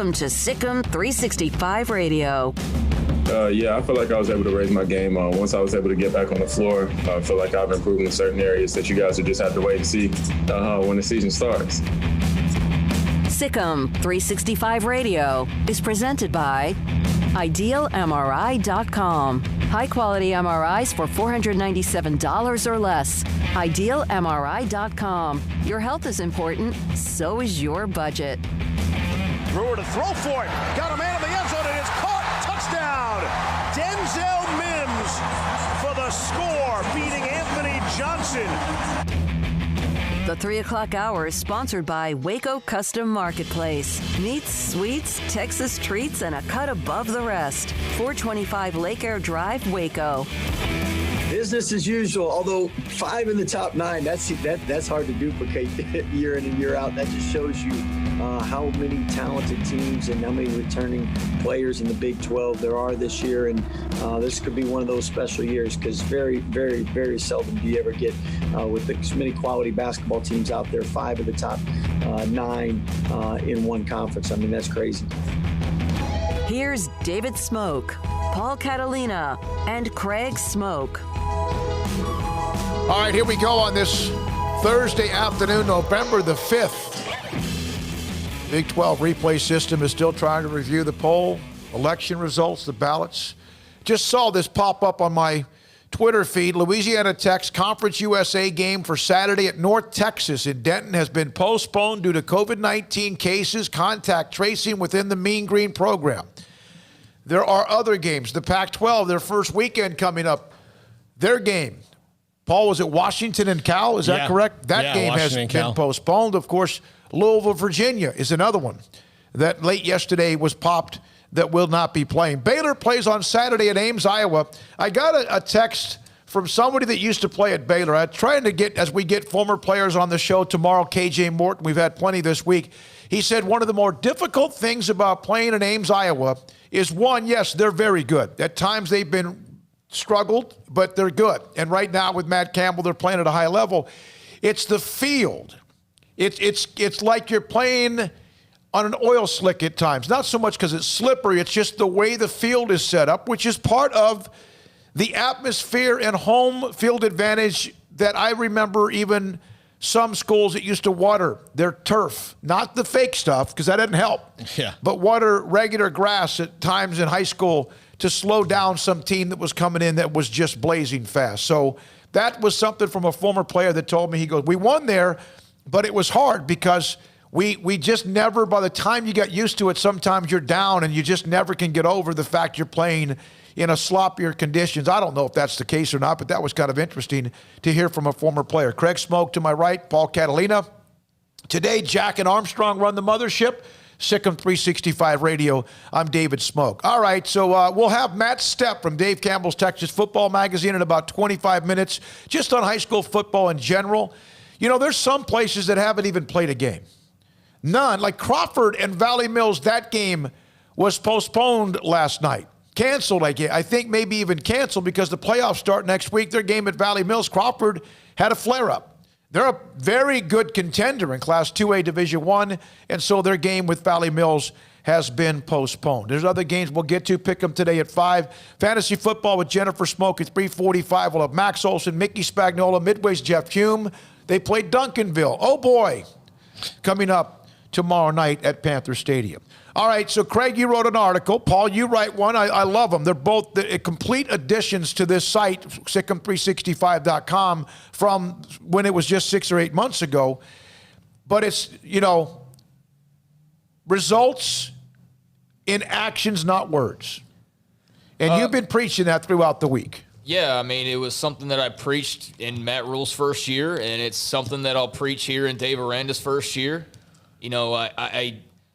Welcome to SicEm365 Radio. Yeah, I feel like I was able to raise my game once I was able to get back on the floor. I feel like I've improved in certain areas that you guys will just have to wait and see when the season starts. SicEm365 Radio is presented by IdealMRI.com. High-quality MRIs for $497 or less. IdealMRI.com. Your health is important, so is your budget. Brewer to throw for it. Got a man in the end zone, and it's caught. Touchdown. Denzel Mims for the score, beating Anthony Johnson. The 3 o'clock hour is sponsored by Waco Custom Marketplace. Meats, sweets, Texas treats, and a cut above the rest. 425 Lake Air Drive, Waco. Business as usual, although 5 in the top 9, that's hard to duplicate year in and year out. That just shows you how many talented teams and how many returning players in the Big 12 there are this year. And this could be one of those special years because very, very, very seldom do you ever get with so many quality basketball teams out there, 5 of the top 9 in one conference. I mean, that's crazy. Here's David Smoke, Paul Catalina, and Craig Smoke. All right, here we go on this Thursday afternoon, November the 5th. Big 12 replay system is still trying to review the poll, election results, the ballots. Just saw this pop up on my Twitter feed. Louisiana Tech's Conference USA game for Saturday at North Texas in Denton has been postponed due to COVID-19 cases, contact tracing within the Mean Green program. There are other games. The Pac-12, their first weekend coming up, their game. Paul, was it Washington and Cal? Is that correct? That game has been postponed. Of course, Louisville, Virginia is another one that late yesterday was popped that will not be playing. Baylor plays on Saturday at Ames, Iowa. I got a text from somebody that used to play at Baylor. I'm trying to get, as we get former players on the show tomorrow, KJ Morton, we've had plenty this week. He said one of the more difficult things about playing in Ames, Iowa is one, yes, they're very good. At times they've been struggled, but they're good. And right now with Matt Campbell, they're playing at a high level. It's the field. It's like you're playing on an oil slick at times. Not so much because it's slippery, it's just the way the field is set up, which is part of the atmosphere and home field advantage that I remember even some schools that used to water their turf, not the fake stuff, because that didn't help, but water regular grass at times in high school to slow down some team that was coming in that was just blazing fast. So that was something from a former player that told me, he goes, we won there, but it was hard because we just never, by the time you got used to it, sometimes you're down and you just never can get over the fact you're playing in a sloppier conditions. I don't know if that's the case or not, but that was kind of interesting to hear from a former player. Craig Smoke to my right, Paul Catalina. Today, Jack and Armstrong run the mothership. SicEm365 Radio. I'm David Smoke. All right, so we'll have Matt Stepp from Dave Campbell's Texas Football Magazine in about 25 minutes, just on high school football in general. You know, there's some places that haven't even played a game. None. Like Crawford and Valley Mills, that game was postponed last night. Canceled, I think maybe even canceled because the playoffs start next week. Their game at Valley Mills, Crawford had a flare-up. They're a very good contender in Class 2A Division I, and so their game with Valley Mills has been postponed. There's other games we'll get to. Pick them today at 5. Fantasy football with Jennifer Smoke at 3:45. We'll have Max Olson, Mickey Spagnola, Midway's Jeff Hume. They play Duncanville. Oh, boy, coming up tomorrow night at Panther Stadium. All right, so Craig, you wrote an article. Paul, you write one. I love them. They're both complete additions to this site, SicEm365.com, from when it was just 6 or 8 months ago. But it's, results in actions, not words. And you've been preaching that throughout the week. Yeah, I mean, it was something that I preached in Matt Rule's first year, and it's something that I'll preach here in Dave Aranda's first year.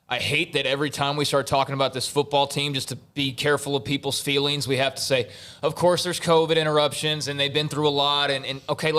I hate that every time we start talking about this football team, just to be careful of people's feelings, we have to say, of course, there's COVID interruptions, and they've been through a lot. And okay,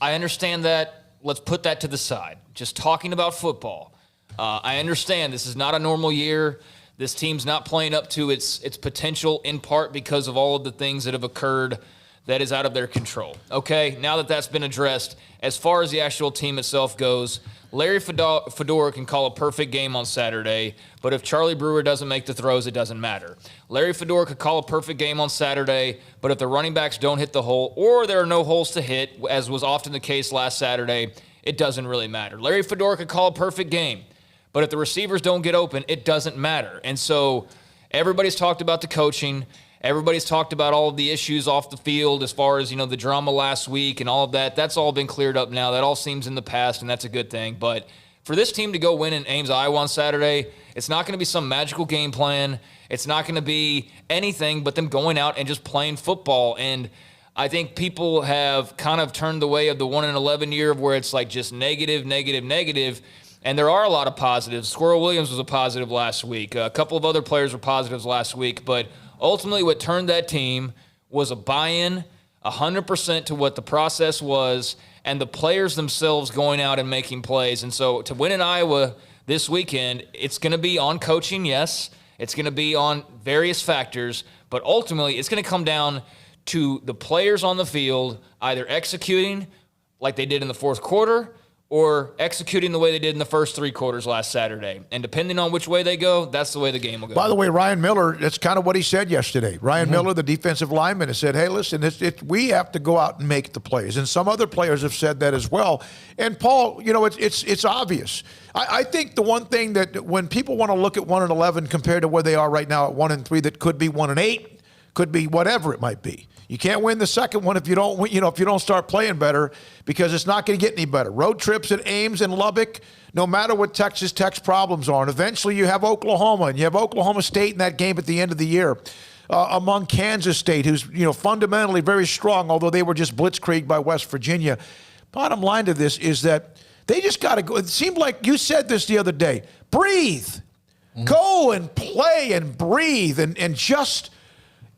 I understand that. Let's put that to the side. Just talking about football. I understand this is not a normal year. This team's not playing up to its potential in part because of all of the things that have occurred that is out of their control. Okay, now that that's been addressed, as far as the actual team itself goes, Larry Fedora can call a perfect game on Saturday, but if Charlie Brewer doesn't make the throws, it doesn't matter. Larry Fedora could call a perfect game on Saturday, but if the running backs don't hit the hole, or there are no holes to hit, as was often the case last Saturday, it doesn't really matter. Larry Fedora could call a perfect game, but if the receivers don't get open, it doesn't matter. And so everybody's talked about the coaching. Everybody's talked about all of the issues off the field as far as, the drama last week and all of that. That's all been cleared up now. That all seems in the past, and that's a good thing. But for this team to go win in Ames, Iowa on Saturday, it's not going to be some magical game plan. It's not going to be anything but them going out and just playing football. And I think people have kind of turned the way of the 1-11 year where it's like just negative, negative, negative. And there are a lot of positives. Squirrel Williams was a positive last week. A couple of other players were positives last week. But ultimately what turned that team was a buy-in 100% to what the process was and the players themselves going out and making plays. And so to win in Iowa this weekend, it's going to be on coaching, yes. It's going to be on various factors. But ultimately it's going to come down to the players on the field either executing like they did in the fourth quarter or executing the way they did in the first three quarters last Saturday. And depending on which way they go, that's the way the game will go. By the way, Ryan Miller, that's kind of what he said yesterday. Ryan Miller, the defensive lineman, has said, hey, listen, we have to go out and make the plays. And some other players have said that as well. And, Paul, it's obvious. I think the one thing that when people want to look at 1-11 compared to where they are right now at 1-3, that could be 1-8, could be whatever it might be. You can't win the second one if you don't start playing better, because it's not going to get any better. Road trips at Ames and Lubbock, no matter what Texas Tech's problems are. And eventually you have Oklahoma, and you have Oklahoma State in that game at the end of the year among Kansas State, who's fundamentally very strong, although they were just blitzkrieged by West Virginia. Bottom line to this is that they just got to go. It seemed like you said this the other day. Breathe. Go and play and breathe and just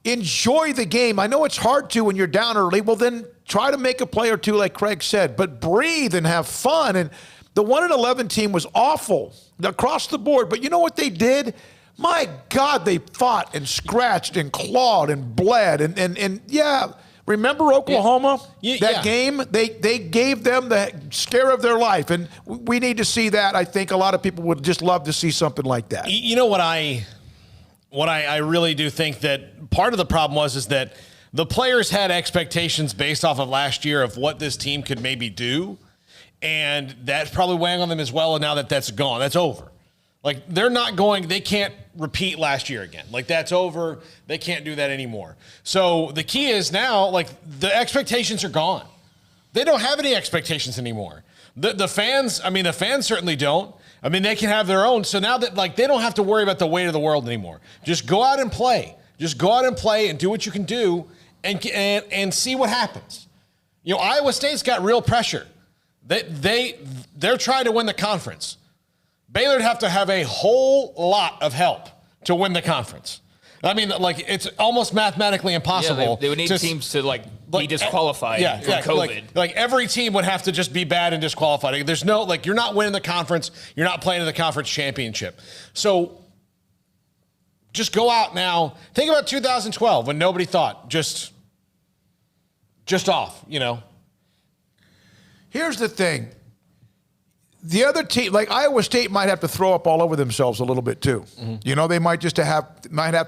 enjoy the game. I know it's hard to when you're down early. Well, then try to make a play or two like Craig said, but breathe and have fun. And the 1-11 team was awful across the board. But you know what they did? My God, they fought and scratched and clawed and bled. And yeah, remember Oklahoma? That game? They gave them the scare of their life. And we need to see that. I think a lot of people would just love to see something like that. You know what I really do think that part of the problem is that the players had expectations based off of last year of what this team could maybe do, and that's probably weighing on them as well. And now that that's gone, that's over. Like they can't repeat last year again. Like that's over. They can't do that anymore. So the key is now, like the expectations are gone. They don't have any expectations anymore. The fans certainly don't. I mean, they can have their own. So now that they don't have to worry about the weight of the world anymore. Just go out and play. Just go out and play and do what you can do and see what happens. Iowa State's got real pressure. They're trying to win the conference. Baylor would have to have a whole lot of help to win the conference. I mean, it's almost mathematically impossible. Yeah, they would need teams to be disqualified from COVID. Like every team would have to just be bad and disqualified. There's no you're not winning the conference. You're not playing in the conference championship. So just go out now. Think about 2012 when nobody thought just off. Here's the thing. The other team, like Iowa State, might have to throw up all over themselves a little bit too. They might have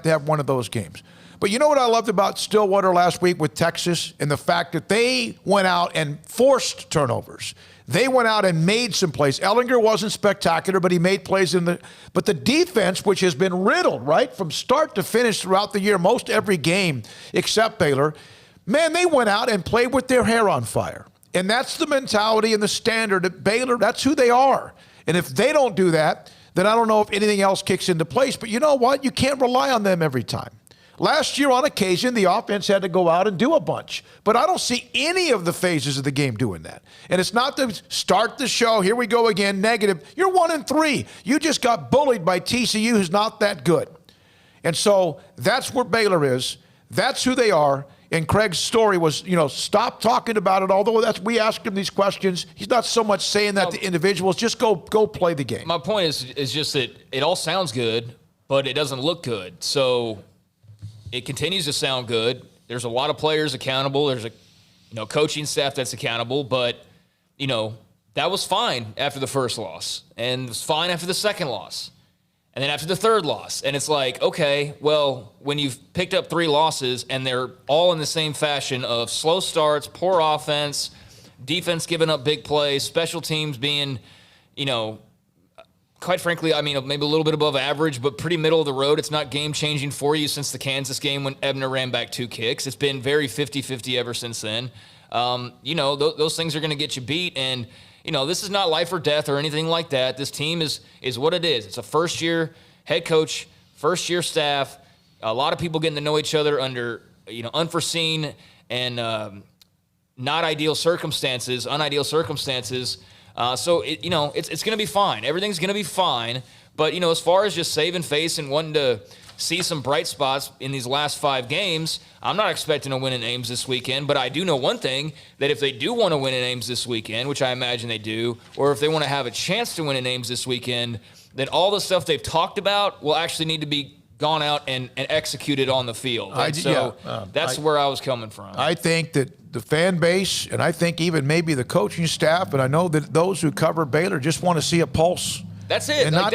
to have one of those games. But you know what I loved about Stillwater last week with Texas, and the fact that they went out and forced turnovers. They went out and made some plays. Ellinger wasn't spectacular, but he made plays but the defense, which has been riddled, right, from start to finish throughout the year, most every game except Baylor, man, they went out and played with their hair on fire. And that's the mentality and the standard at Baylor. That's who they are. And if they don't do that, then I don't know if anything else kicks into place. But you know what? You can't rely on them every time. Last year, on occasion, the offense had to go out and do a bunch. But I don't see any of the phases of the game doing that. And it's not to start the show, here we go again, negative. You're 1-3. You just got bullied by TCU, who's not that good. And so that's where Baylor is. That's who they are. And Craig's story was, stop talking about it. Although we asked him these questions, he's not so much saying that to individuals. Just go play the game. My point is just that it all sounds good, but it doesn't look good. So it continues to sound good. there's a lot of players accountable. There's a coaching staff that's accountable, but that was fine after the first loss, and it was fine after the second loss, and then after the third loss. And it's like, okay, well, when you've picked up 3 losses and they're all in the same fashion of slow starts, poor offense, defense giving up big plays, special teams being, quite frankly, I mean, maybe a little bit above average, but pretty middle of the road. It's not game-changing for you since the Kansas game when Ebner ran back 2 kicks. It's been very 50-50 ever since then. Those things are going to get you beat, and this is not life or death or anything like that. This team is what it is. It's a first-year head coach, first-year staff, a lot of people getting to know each other under, unforeseen and not ideal circumstances, unideal circumstances. So it's going to be fine. Everything's going to be fine. But, as far as just saving face and wanting to see some bright spots in these last 5 games, I'm not expecting to win in Ames this weekend. But I do know one thing, that if they do want to win in Ames this weekend, which I imagine they do, or if they want to have a chance to win in Ames this weekend, then all the stuff they've talked about will actually need to be gone out and executed on the field. That's where I was coming from. I think that the fan base, and I think even maybe the coaching staff, and I know that those who cover Baylor just want to see a pulse. That's it. And not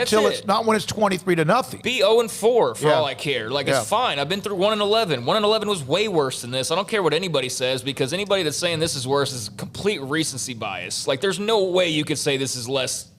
when it's 23-0. Be 0-4 for all I care. It's fine. I've been through 1-11. 1-11 was way worse than this. I don't care what anybody says, because anybody that's saying this is worse is complete recency bias. There's no way you could say this is less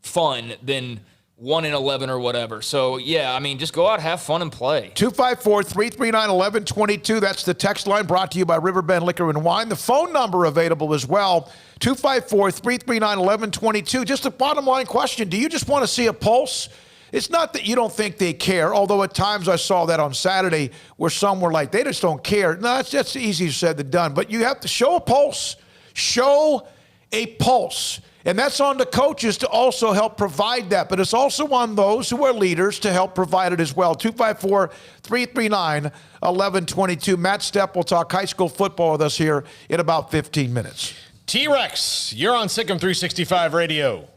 fun than 1-11 or whatever. So, just go out, have fun, and play. 254-339-1122. That's the text line, brought to you by Riverbend Liquor and Wine. The phone number available as well, 254-339-1122. Just a bottom line question. Do you just want to see a pulse? It's not that you don't think they care, although at times I saw that on Saturday where some were like, they just don't care. No, that's easier said than done. But you have to show a pulse. Show a pulse. And that's on the coaches to also help provide that. But it's also on those who are leaders to help provide it as well. 254-339-1122. Matt Stepp will talk high school football with us here in about 15 minutes. T-Rex, you're on SicEm365 Radio.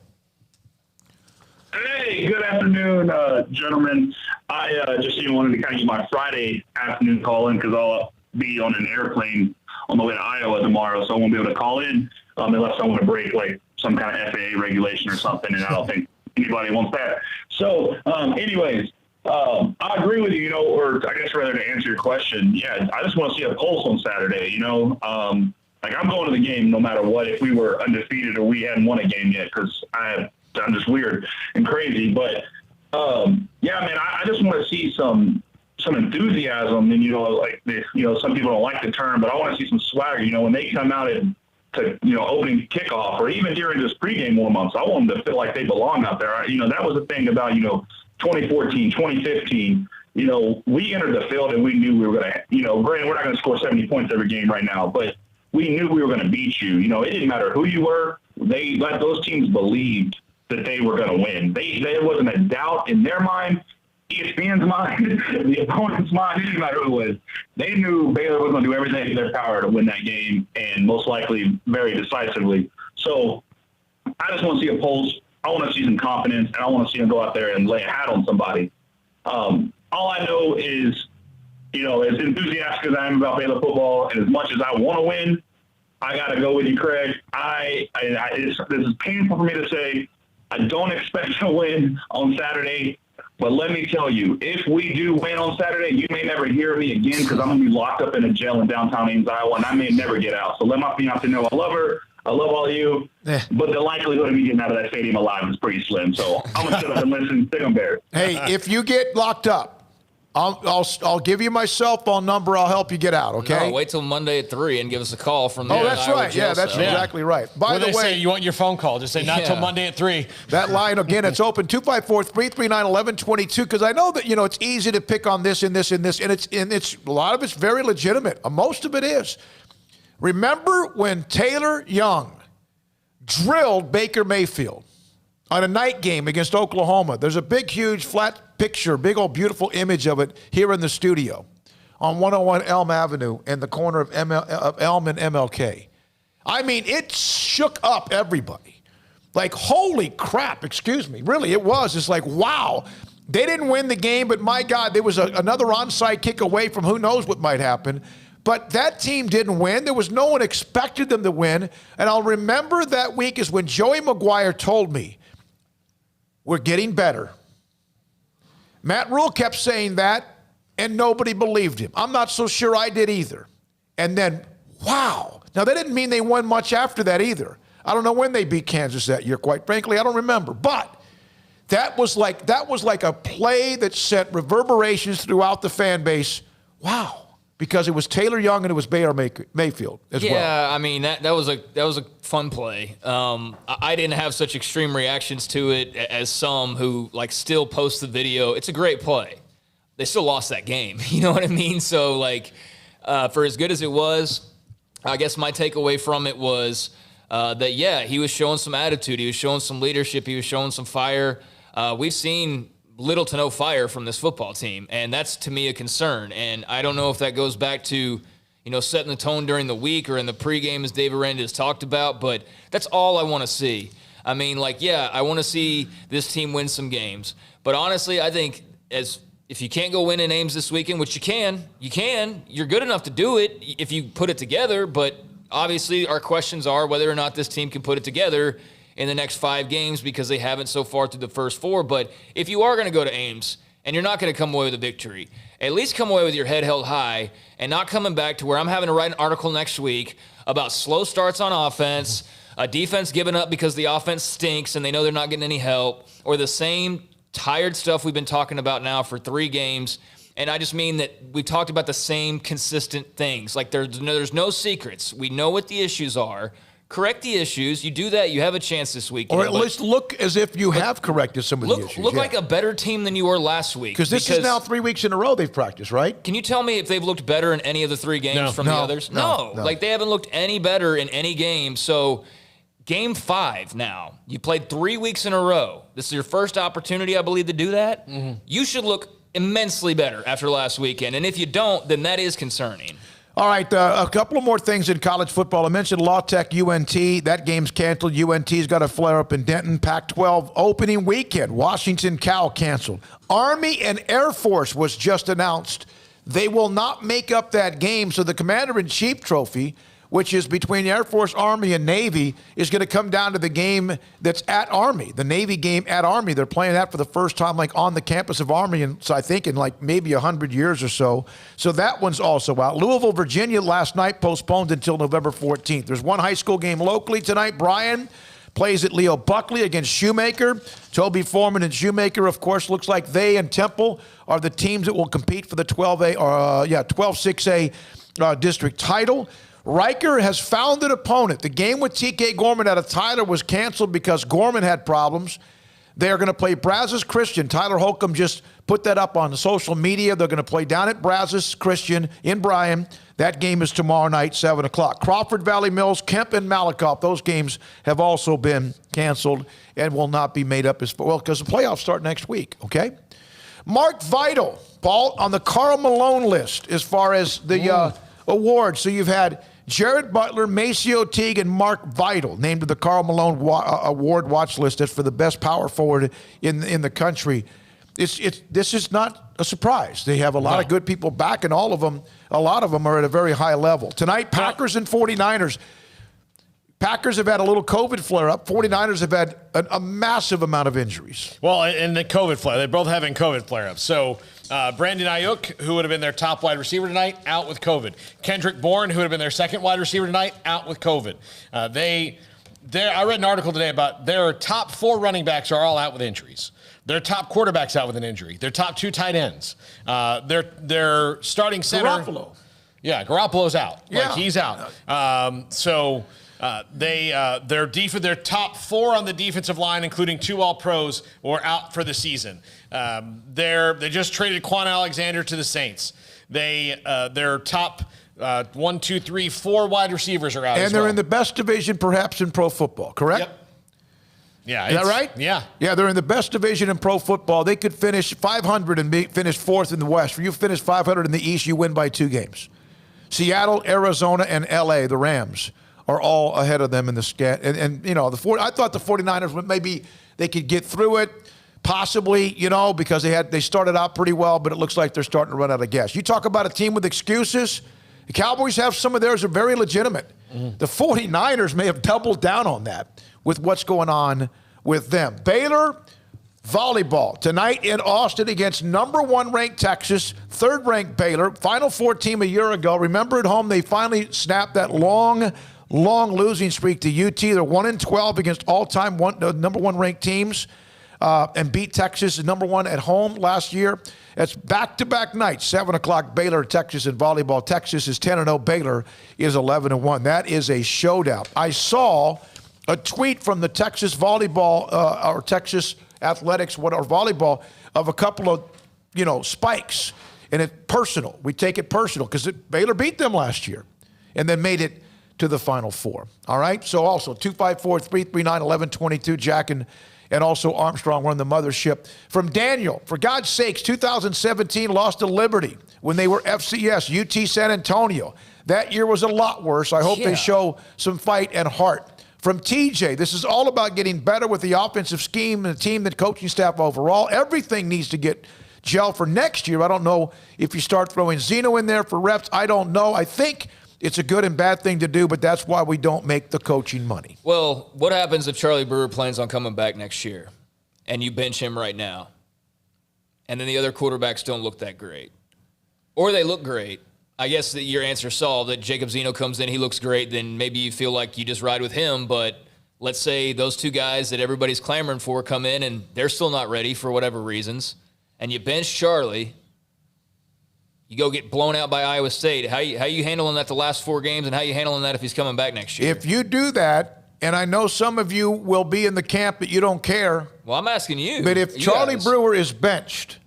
Hey, good afternoon, gentlemen. I just wanted to kind of use my Friday afternoon call in because I'll be on an airplane on the way to Iowa tomorrow, so I won't be able to call in unless I want to break some kind of FAA regulation or something, and I don't think anybody wants that. So, anyways, I agree with you, or I guess rather to answer your question, I just want to see a pulse on Saturday, I'm going to the game no matter what, if we were undefeated or we hadn't won a game yet, because I'm just weird and crazy. But, man, I just want to see some enthusiasm, and, some people don't like the term, but I want to see some swagger, when they come out and to, opening kickoff or even during this pregame warm-ups, I want them to feel like they belong out there. That was the thing about, 2014, 2015, we entered the field and we knew we were going to, granted, we're not going to score 70 points every game right now, but we knew we were going to beat you. It didn't matter who you were. Those teams believed that they were going to win. There wasn't a doubt in their mind. ESPN's mind, the opponent's mind, it didn't matter who it was. They knew Baylor was going to do everything in their power to win that game, and most likely very decisively. So I just want to see a pulse. I want to see some confidence, and I want to see them go out there and lay a hat on somebody. All I know is, as enthusiastic as I am about Baylor football, and as much as I want to win, I got to go with you, Craig. This is painful for me to say. I don't expect to win on Saturday. But let me tell you, if we do win on Saturday, you may never hear me again because I'm going to be locked up in a jail in downtown Ames, Iowa, and I may never get out. So let my fiance know I love her. I love all of you. But the likelihood of me getting out of that stadium alive is pretty slim. So I'm going to sit up and listen. Sick 'em Bears. Hey, if you get locked up, I'll give you my cell phone number. I'll help you get out, okay? No, wait till Monday at 3 and give us a call from there. Oh, that's right. Yeah, that's exactly right. By the way, say you want your phone call. Just say not till Monday at 3. That line, again, it's open, 254-339-1122, because I know that, it's easy to pick on this and this and this, and it's a lot of it's very legitimate. Most of it is. Remember when Taylor Young drilled Baker Mayfield on a night game against Oklahoma? There's a big, huge, flat picture, big old beautiful image of it here in the studio on 101 Elm Avenue in the corner of Elm and MLK. I mean, it shook up everybody. Holy crap, excuse me. Really, it was. It's like, wow. They didn't win the game, but my God, there was another onside kick away from who knows what might happen. But that team didn't win. There was no one expected them to win. And I'll remember that week is when Joey McGuire told me, we're getting better. Matt Rule kept saying that, and nobody believed him. I'm not so sure I did either. And then, wow. Now, that didn't mean they won much after that either. I don't know when they beat Kansas that year, quite frankly. I don't remember. But that was like a play that sent reverberations throughout the fan base. Wow. Because it was Taylor Young and it was Baylor Mayfield as well. Yeah, I mean, that was a fun play. I didn't have such extreme reactions to it as some who still post the video. It's a great play. They still lost that game. You know what I mean? So for as good as it was, I guess my takeaway from it was that, yeah, he was showing some attitude. He was showing some leadership. He was showing some fire. We've seen little to no fire from this football team, and that's, to me, a concern. And I don't know if that goes back to, setting the tone during the week or in the pregame, as David Aranda has talked about, but that's all I want to see. I mean, I want to see this team win some games. But honestly, I think if you can't go win in Ames this weekend, which you can. You're good enough to do it if you put it together, but obviously our questions are whether or not this team can put it together in the next 5 games because they haven't so far through the first 4. But if you are going to go to Ames and you're not going to come away with a victory, at least come away with your head held high and not coming back to where I'm having to write an article next week about slow starts on offense, a defense giving up because the offense stinks and they know they're not getting any help, or the same tired stuff we've been talking about now for 3 games. And I just mean that we talked about the same consistent things. There's no secrets. We know what the issues are. Correct the issues. You do that, you have a chance this week. Or at least look as if you have corrected some of the issues. Look like a better team than you were last week. Because this is now 3 weeks in a row they've practiced, right? Can you tell me if they've looked better in any of the 3 games from the others? No. They haven't looked any better in any game. So game 5 now. You played 3 weeks in a row. This is your first opportunity, I believe, to do that. Mm-hmm. You should look immensely better after last weekend. And if you don't, then that is concerning. All right, a couple of more things in college football. I mentioned La Tech UNT. That game's canceled. UNT's got a flare-up in Denton. Pac-12 opening weekend. Washington Cal canceled. Army and Air Force was just announced. They will not make up that game, so the Commander-in-Chief trophy, which is between Air Force, Army, and Navy, is going to come down to the game that's at Army, the Navy game at Army. They're playing that for the first time, on the campus of Army, and so I think in maybe 100 years or so. So that one's also out. Louisville, Virginia, last night postponed until November 14th. There's one high school game locally tonight. Bryan plays at Leo Buckley against Shoemaker. Toby Foreman and Shoemaker, of course, looks like they and Temple are the teams that will compete for the 12-6A district title. Riker has found an opponent. The game with TK Gorman out of Tyler was canceled because Gorman had problems. They are going to play Brazos Christian. Tyler Holcomb just put that up on social media. They're going to play down at Brazos Christian in Bryan. That game is tomorrow night, 7 o'clock. Crawford Valley Mills, Kemp, and Malakoff. Those games have also been canceled and will not be made up because the playoffs start next week, okay? Mark Vital, Paul, on the Karl Malone list as far as the awards. So you've had Jared Butler, Maceo Teague, and Mark Vital named to the Karl Malone Award watch list as for the best power forward in the country. This is not a surprise. They have a lot of good people back, and all of them, a lot of them are at a very high level. Tonight, Packers and 49ers. Packers have had a little COVID flare-up. 49ers have had a massive amount of injuries. Well, and the COVID flare. They're both having COVID flare-ups. So Brandon Ayuk, who would have been their top wide receiver tonight, out with COVID. Kendrick Bourne, who would have been their second wide receiver tonight, out with COVID. I read an article today about their top 4 running backs are all out with injuries. Their top quarterback's out with an injury. Their top 2 tight ends. Their starting center. Garoppolo. Yeah, Garoppolo's out. Yeah. He's out. Their top 4 on the defensive line, including 2 All-Pros, were out for the season. They just traded Quan Alexander to the Saints. Their top 4 wide receivers are out. And as they're well. in the best division, perhaps, in pro football. Correct? Yep. Yeah, is that right? Yeah. Yeah, they're in the best division in pro football. They could finish 500 and finish 4th in the West. If you finish 500 in the East, you win by 2 games. Seattle, Arizona, and L.A., the Rams, are all ahead of them in the scat. And I thought the 49ers maybe they could get through it, possibly, because they started out pretty well, but it looks like they're starting to run out of gas. You talk about a team with excuses, The Cowboys have some of theirs are very legitimate. The 49ers may have doubled down on that with what's going on with them. Baylor Volleyball tonight in Austin against number 1 ranked Texas, 3rd ranked Baylor, Final Four team a year ago. Remember at home, they finally snapped that long losing streak to UT. They're 1-12 against all-time number 1 ranked teams and beat Texas number 1 at home last year. That's back-to-back nights, 7 o'clock Baylor, Texas in volleyball. Texas is 10-0. Baylor is 11-1. That is a showdown. I saw a tweet from the Texas volleyball or Texas athletics, or volleyball, of a couple of, spikes. And it's personal. We take it personal because Baylor beat them last year and then made it to the Final Four. All right? So also 254-339-1122, Jack and also Armstrong run the mothership. From Daniel, for God's sakes, 2017 lost to Liberty when they were FCS, UT San Antonio. That year was a lot worse. I hope they show some fight and heart. From TJ, this is all about getting better with the offensive scheme and the team, the coaching staff overall. Everything needs to get gel for next year. I don't know if you start throwing Zeno in there for reps. I don't know. I think it's a good and bad thing to do, but that's why we don't make the coaching money. Well, what happens if Charlie Brewer plans on coming back next year and you bench him right now and then the other quarterbacks don't look that great? Or they look great. I guess that your answer solved that Jacob Zeno comes in, he looks great, then maybe you feel like you just ride with him. But let's say those 2 guys that everybody's clamoring for come in and they're still not ready for whatever reasons, and you bench Charlie, you go get blown out by Iowa State. How you handling that the last 4 games, and how you handling that if he's coming back next year? If you do that, and I know some of you will be in the camp that you don't care. Well, I'm asking you. But if Charlie Brewer is benched,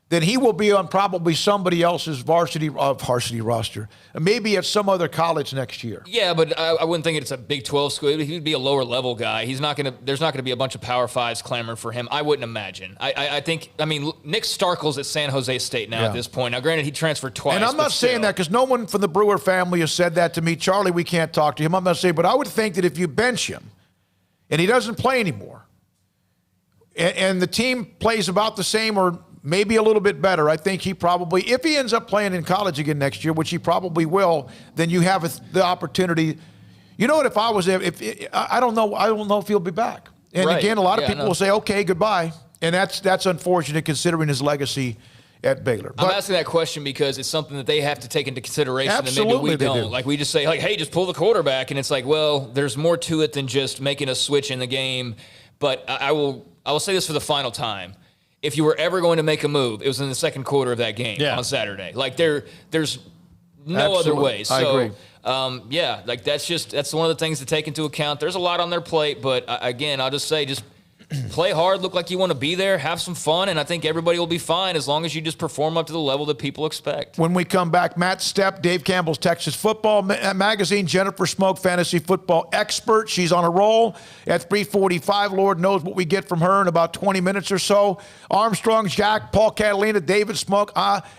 then he will be on probably somebody else's varsity roster, maybe at some other college next year. Yeah, but I wouldn't think it's a Big 12 school. He'd be a lower level guy. There's not going to be a bunch of Power Fives clamoring for him. I wouldn't imagine. I think Nick Starkel's at San Jose State now at this point. Now, granted, he transferred twice. And I'm not saying that because no one from the Brewer family has said that to me. Charlie, we can't talk to him. I'm not saying, but I would think that if you bench him and he doesn't play anymore, and the team plays about the same or maybe a little bit better, I think he probably, if he ends up playing in college again next year, which he probably will, then you have the opportunity. You know what? If I was there, I don't know if he'll be back. And again, a lot of people will say, "Okay, goodbye," and that's unfortunate considering his legacy at Baylor. I'm asking that question because it's something that they have to take into consideration, and maybe we don't. Like we just say, "Hey, just pull the quarterback," and it's like, well, there's more to it than just making a switch in the game. But I will say this for the final time. If you were ever going to make a move, it was in the second quarter of that game on Saturday. Like there's no other way. So, I agree. That's one of the things to take into account. There's a lot on their plate, but again, I'll just say, just play hard, look like you want to be there, have some fun, and I think everybody will be fine as long as you just perform up to the level that people expect. When we come back, Matt Stepp, Dave Campbell's Texas Football Magazine, Jennifer Smoke, fantasy football expert. She's on a roll at 3:45. Lord knows what we get from her in about 20 minutes or so. Armstrong, Jack, Paul Catalina, David Smoke,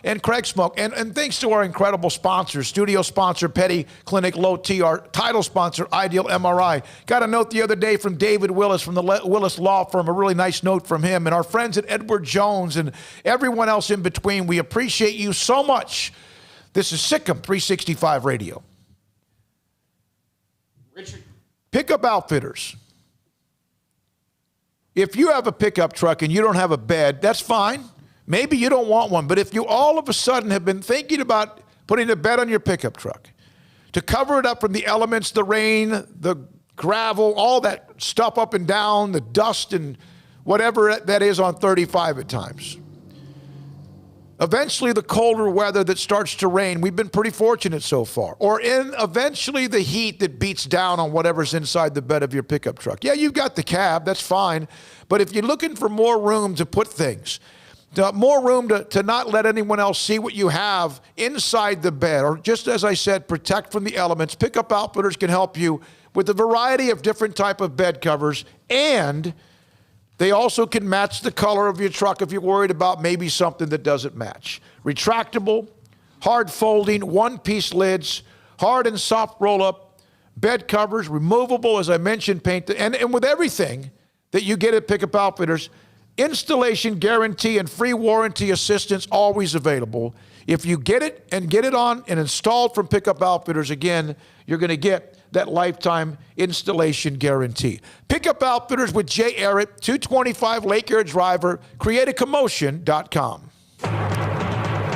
and Craig Smoke. And thanks to our incredible sponsors, studio sponsor, Petty Clinic Low T, our title sponsor, Ideal MRI. Got a note the other day from David Willis from the Willis Law Firm, a really nice note from him, and our friends at Edward Jones and everyone else in between. We appreciate you so much. This is SicEm365 Radio. Richard. Pickup Outfitters. If you have a pickup truck and you don't have a bed, that's fine. Maybe you don't want one, but if you all of a sudden have been thinking about putting a bed on your pickup truck to cover it up from the elements, the rain, the gravel, all that stuff up and down, the dust and whatever that is on 35 at times. Eventually the colder weather that starts to rain, we've been pretty fortunate so far. Or eventually the heat that beats down on whatever's inside the bed of your pickup truck. Yeah, you've got the cab, that's fine. But if you're looking for more room to put things, more room to not let anyone else see what you have inside the bed, or just as I said, protect from the elements, Pickup Outfitters can help you with a variety of different type of bed covers, and they also can match the color of your truck if you're worried about maybe something that doesn't match. Retractable, hard folding, one-piece lids, hard and soft roll-up, bed covers, removable, as I mentioned, paint, and with everything that you get at Pickup Outfitters, Installation guarantee and free warranty assistance always available. If you get it and get it on and installed from Pickup Outfitters, again, you're going to get that lifetime installation guarantee. Pickup Outfitters with Jay Arrett, 225 Lake Air Driver, createacommotion.com.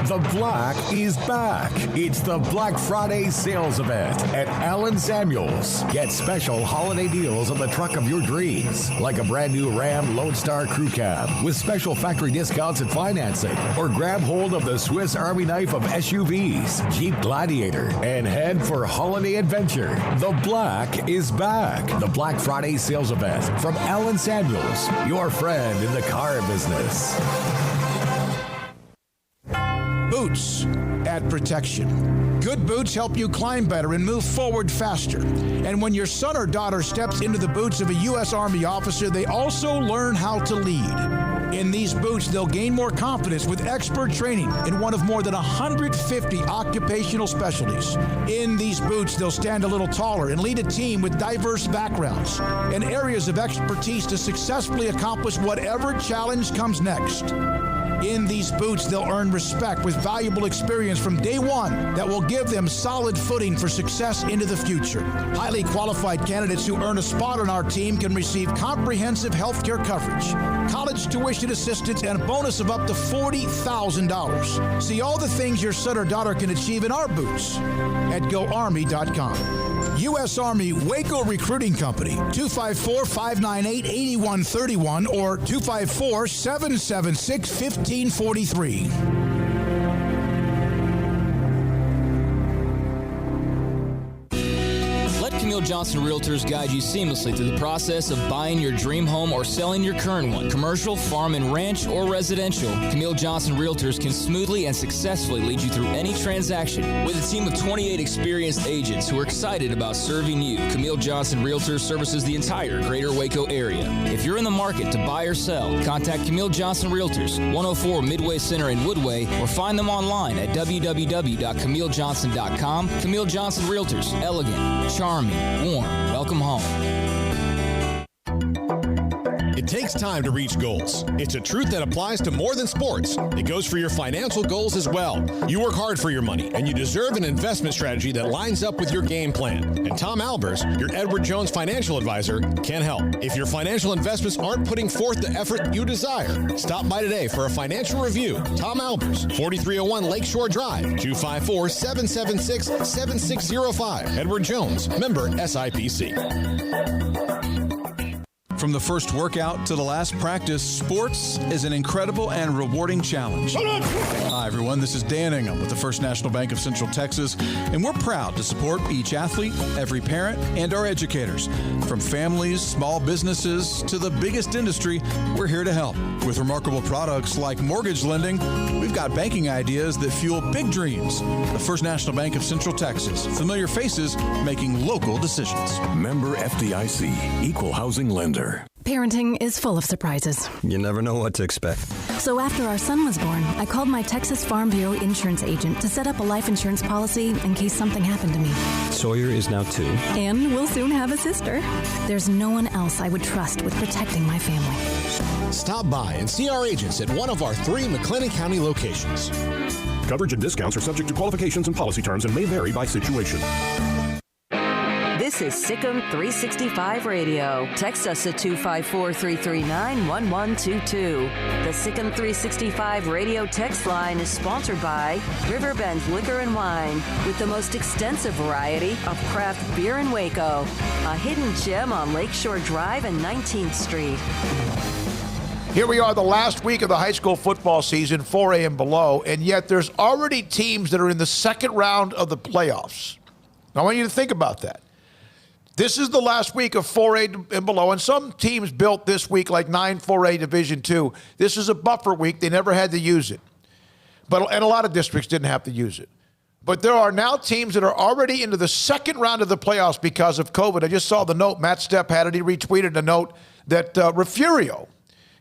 The Black is back. It's the Black Friday sales event at Allen Samuels. Get special holiday deals on the truck of your dreams, like a brand new Ram Lone Star Crew Cab with special factory discounts and financing, or grab hold of the Swiss Army knife of SUVs, Jeep Gladiator, and head for holiday adventure. The Black is back. The Black Friday sales event from Allen Samuels, your friend in the car business. Boots add protection. Good boots help you climb better and move forward faster. And when your son or daughter steps into the boots of a U.S. Army officer, they also learn how to lead. In these boots, they'll gain more confidence with expert training in one of more than 150 occupational specialties. In these boots, they'll stand a little taller and lead a team with diverse backgrounds and areas of expertise to successfully accomplish whatever challenge comes next. In these boots, they'll earn respect with valuable experience from day one that will give them solid footing for success into the future. Highly qualified candidates who earn a spot on our team can receive comprehensive health care coverage, college tuition assistance, and a bonus of up to $40,000. See all the things your son or daughter can achieve in our boots at GoArmy.com. U.S. Army Waco Recruiting Company, 254-598-8131 or 254-776-1543. Camille Johnson Realtors guide you seamlessly through the process of buying your dream home or selling your current one. Commercial, farm and ranch, or residential, Camille Johnson Realtors can smoothly and successfully lead you through any transaction. With a team of 28 experienced agents who are excited about serving you, Camille Johnson Realtors services the entire greater Waco area. If you're in the market to buy or sell, contact Camille Johnson Realtors, 104 Midway Center in Woodway, or find them online at www.camillejohnson.com. Camille Johnson Realtors, elegant, charming, warm. Welcome home. It takes time to reach goals. It's a truth that applies to more than sports. It goes for your financial goals as well. You work hard for your money, and you deserve an investment strategy that lines up with your game plan. And Tom Albers, your Edward Jones financial advisor, can help. If your financial investments aren't putting forth the effort you desire, stop by today for a financial review. Tom Albers, 4301 Lakeshore Drive, 254-776-7605. Edward Jones, member SIPC. From the first workout to the last practice, sports is an incredible and rewarding challenge. Hi, everyone. This is Dan Ingham with the First National Bank of Central Texas, and we're proud to support each athlete, every parent, and our educators. From families, small businesses, to the biggest industry, we're here to help. With remarkable products like mortgage lending, we've got banking ideas that fuel big dreams. The First National Bank of Central Texas. Familiar faces making local decisions. Member FDIC, Equal Housing Lender. Parenting is full of surprises. You never know what to expect. So after our son was born, I called my Texas Farm Bureau insurance agent to set up a life insurance policy in case something happened to me. Sawyer is now 2. And we'll soon have a sister. There's no one else I would trust with protecting my family. Stop by and see our agents at one of our 3 McLennan County locations. Coverage and discounts are subject to qualifications and policy terms and may vary by situation. This is SicEm365 Radio. Text us at 254-339-1122. The SicEm365 Radio text line is sponsored by Riverbend Liquor and Wine, with the most extensive variety of craft beer in Waco. A hidden gem on Lakeshore Drive and 19th Street. Here we are, the last week of the high school football season, 4A and below, and yet there's already teams that are in the second round of the playoffs. Now, I want you to think about that. This is the last week of 4A and below, and some teams built this week like 9 4A Division II. This is a buffer week. They never had to use it. And a lot of districts didn't have to use it. But there are now teams that are already into the second round of the playoffs because of COVID. I just saw the note. Matt Stepp had it. He retweeted a note that Refugio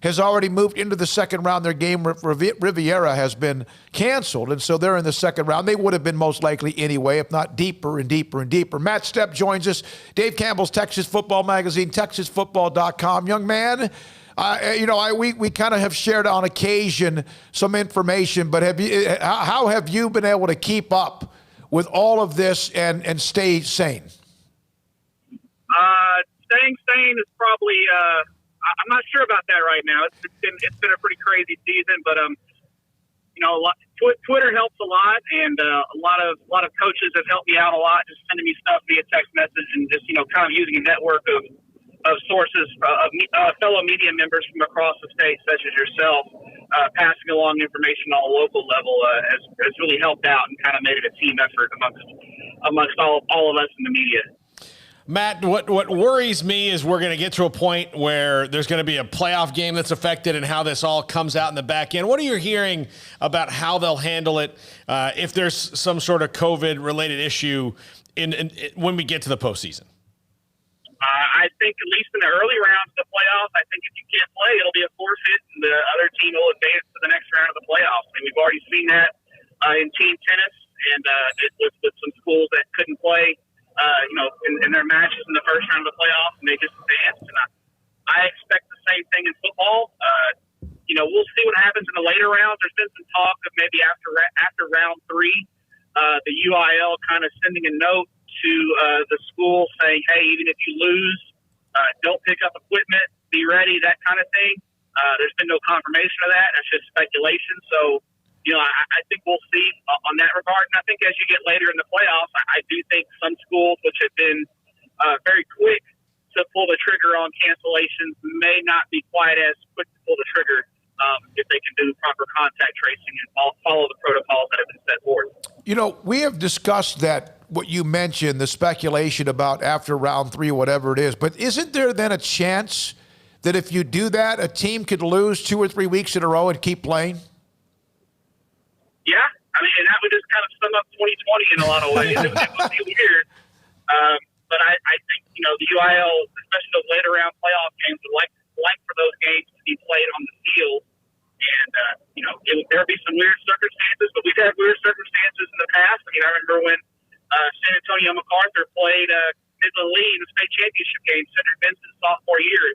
has already moved into the second round. Their game, Riviera, has been canceled, and so they're in the second round. They would have been most likely anyway, if not deeper and deeper and deeper. Matt Stepp joins us. Dave Campbell's Texas Football Magazine, TexasFootball.com. Young man, We kind of have shared on occasion some information, but how have you been able to keep up with all of this and stay sane? Staying sane is probably I'm not sure about that right now. It's been a pretty crazy season, but Twitter helps a lot, and a lot of coaches have helped me out a lot, just sending me stuff via text message and just kind of using a network of sources of fellow media members from across the state, such as yourself, passing along information on a local level has really helped out and kind of made it a team effort amongst all of us in the media. Matt, what worries me is we're going to get to a point where there's going to be a playoff game that's affected and how this all comes out in the back end. What are you hearing about how they'll handle it if there's some sort of COVID-related issue when we get to the postseason? I think at least in the early rounds of the playoffs, I think if you can't play, it'll be a forfeit, and the other team will advance to the next round of the playoffs. And we've already seen that in team tennis and with some schools that couldn't play. In their matches in the first round of the playoffs, and they just advanced. And I expect the same thing in football. We'll see what happens in the later rounds. There's been some talk of maybe after round 3, the UIL kind of sending a note to the school saying, hey, even if you lose, don't pick up equipment, be ready, that kind of thing. There's been no confirmation of that. That's just speculation. So, I think we'll see on that regard. And I think as you get later in the playoffs, I do think some schools which have been very quick to pull the trigger on cancellations may not be quite as quick to pull the trigger if they can do proper contact tracing and follow the protocols that have been set forth. We have discussed that, what you mentioned, the speculation about after round 3, whatever it is. But isn't there then a chance that if you do that, a team could lose 2 or 3 weeks in a row and keep playing? Yeah, and that would just kind of sum up 2020 in a lot of ways. It would be weird. But I think, the UIL, especially those later round playoff games, would like for those games to be played on the field. And, there'll be some weird circumstances, but we've had weird circumstances in the past. I remember when San Antonio MacArthur played Midland Lee in the state championship game, Cedric Benson's sophomore year.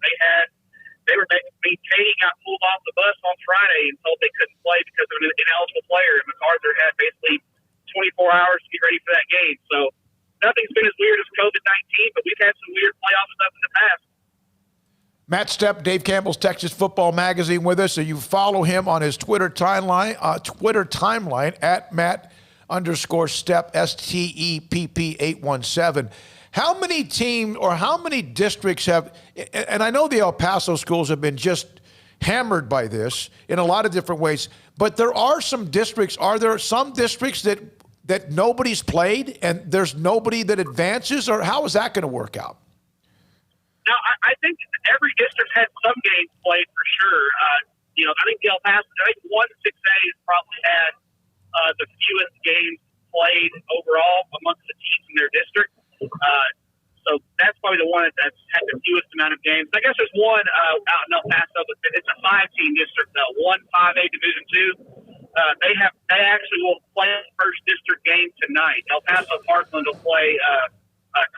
They were Katie got pulled off the bus on Friday and told they couldn't play because of an ineligible player, and MacArthur had basically 24 hours to get ready for that game. So nothing's been as weird as COVID-19, but we've had some weird playoff stuff in the past. Matt Stepp, Dave Campbell's Texas Football Magazine with us. So you follow him on his Twitter timeline at Matt_Stepp, STEPP817. How many teams or how many districts have, and I know the El Paso schools have been just hammered by this in a lot of different ways, but there are some districts, are there some districts that nobody's played and there's nobody that advances, or how is that going to work out? No, I think every district had some games played for sure. I think the El Paso, I think 1-6A has probably had the fewest games played overall amongst the teams in their district. So that's probably the one that's had the fewest amount of games. I guess there's one out in El Paso, but it's a 5-team district, 1-5A Division II. They actually will play the first district game tonight. El Paso Parkland will play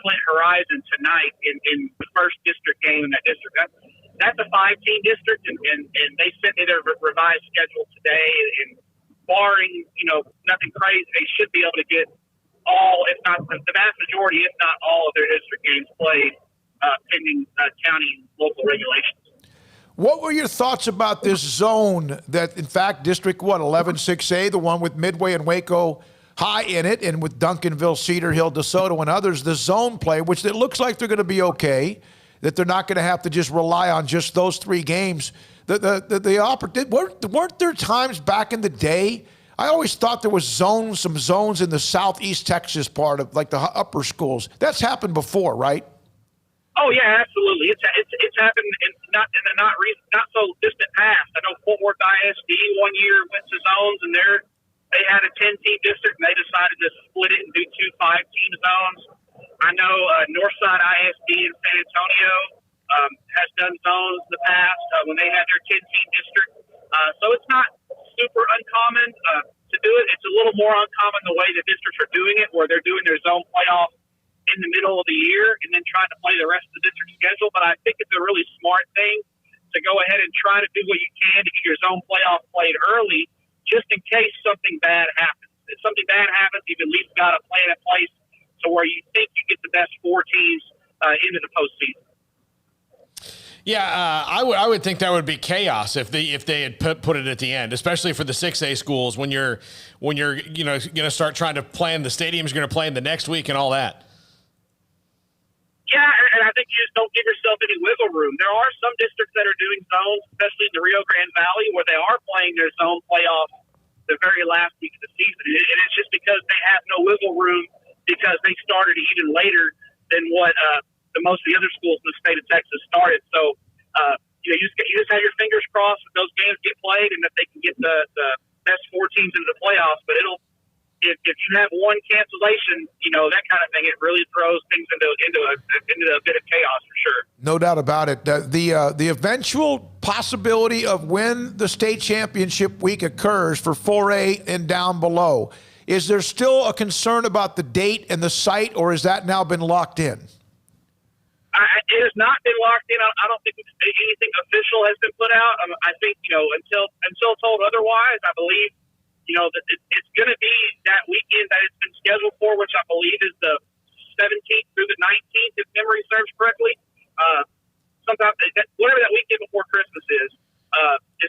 Clint Horizon tonight in the first district game in that district. That's a 5-team district, and they sent me their revised schedule today. And barring nothing crazy, they should be able to get all, if not the vast majority, if not all of their district games played, pending county and local regulations. What were your thoughts about this zone that, in fact, District 11-6A, the one with Midway and Waco High in it, and with Duncanville, Cedar Hill, DeSoto, and others, the zone play, which it looks like they're going to be okay, that they're not going to have to just rely on just those 3 games. Weren't there times back in the day? I always thought there was some zones in the southeast Texas part of like the upper schools. That's happened before, right? Oh yeah, absolutely. It's happened in the not so distant past. I know Fort Worth ISD one year went to zones, and they had a 10-team district, and they decided to split it and do 2 5-team zones. I know Northside ISD in San Antonio has done zones in the past when they had their 10-team district. So it's not super uncommon to do it. It's a little more uncommon the way the districts are doing it, where they're doing their zone playoff in the middle of the year and then trying to play the rest of the district schedule. But I think it's a really smart thing to go ahead and try to do what you can to get your zone playoff played early, just in case something bad happens. If something bad happens, you've at least got a plan in place to where you think you get the best 4 teams into the postseason. Yeah, I would think that would be chaos if they had put it at the end, especially for the 6A schools when you're going to start trying to plan the stadiums you're going to play in the next week and all that. Yeah, and I think you just don't give yourself any wiggle room. There are some districts that are doing zones, especially in the Rio Grande Valley, where they are playing their zone playoff the very last week of the season. And it's just because they have no wiggle room because they started even later than what the most of the other schools in the state of Texas started. So, you just have your fingers crossed that those games get played and that they can get the best 4 teams into the playoffs. But if you have one cancellation, that kind of thing, it really throws things into a bit of chaos for sure. No doubt about it. The eventual possibility of when the state championship week occurs for 4A and down below, is there still a concern about the date and the site, or has that now been locked in? It has not been locked in. I don't think anything official has been put out. I think, until told otherwise, I believe that it's going to be that weekend that it's been scheduled for, which I believe is the 17th through the 19th, if memory serves correctly. Sometimes, whatever that weekend before Christmas is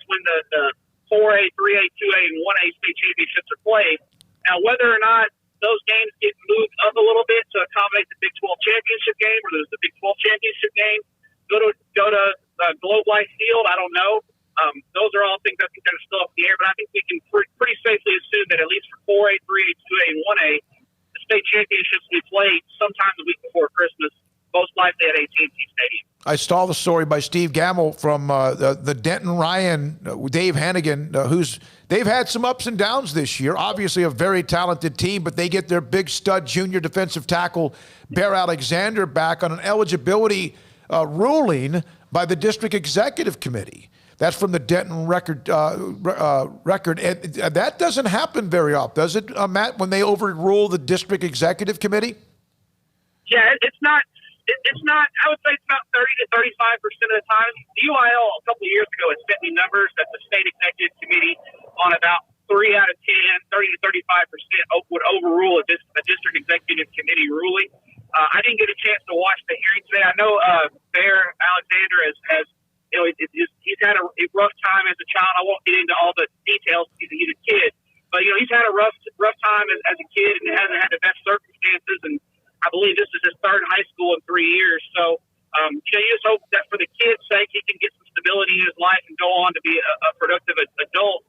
when the 4A, 3A, 2A, and 1A state championships are played. Now, whether or not those games get moved up a little bit to accommodate the Big 12 championship game, or there's the Big 12 championship game, go to Globe Life Field, I don't know. Those are all things I think that are still up in the air, but I think we can pretty safely assume that at least for 4A, 3A, 2A, and 1A, the state championships will be played sometime the week before Christmas, most likely at AT&T Stadium. I saw the story by Steve Gamble from the Denton Ryan, Dave Hannigan, they've had some ups and downs this year. Obviously a very talented team, but they get their big stud junior defensive tackle, Bear Alexander, back on an eligibility ruling by the district executive committee. That's from the Denton record. And that doesn't happen very often, does it, Matt, when they overrule the district executive committee? Yeah, it's not. I would say it's about 30 to 35% of the time. The UIL a couple of years ago had sent me numbers that the state executive committee on about 3 out of 10, 30 to 35% would overrule a district executive committee ruling. I didn't get a chance to watch the hearing today. I know Bear Alexander has he's had a rough time as a child. I won't get into all the details because he's a kid, but he's had a rough time as a kid and hasn't had the best circumstances. And I believe this is his 3rd high school in 3 years. So, you just hope that for the kid's sake, he can get some stability in his life and go on to be a productive adult,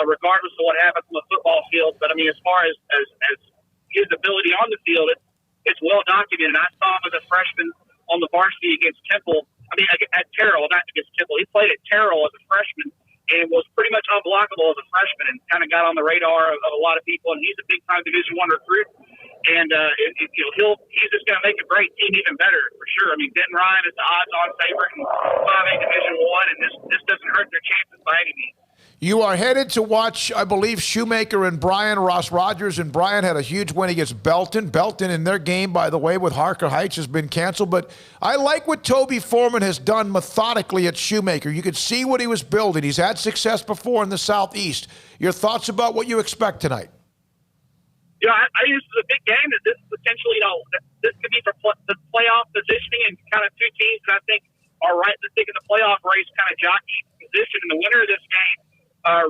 regardless of what happens on the football field. But I mean, as far as his ability on the field, it's well documented. I saw him as a freshman on the varsity against Temple. I mean, at Terrell, not against Temple. He played at Terrell as a freshman and was pretty much unblockable as a freshman and kind of got on the radar of a lot of people. And he's a big-time Division I recruit. And he's just going to make a great team even better for sure. I mean, Denton Ryan is the odds-on favorite in 5A Division I, and this doesn't hurt their chances by any means. You are headed to watch, I believe, Shoemaker and Bryan Ross Rogers, and Bryan had a huge win against Belton. Belton in their game, by the way, with Harker Heights has been canceled. But I like what Toby Foreman has done methodically at Shoemaker. You could see what he was building. He's had success before in the Southeast. Your thoughts about what you expect tonight? I think this is a big game. That this potentially, this could be for the playoff positioning, and kind of 2 teams that I think are right in the thick of the playoff race, kind of jockey position. And the winner of this game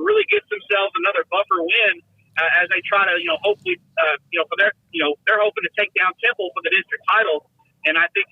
really gets themselves another buffer win as they try to, hopefully, for their, they're hoping to take down Temple for the district title. And I think,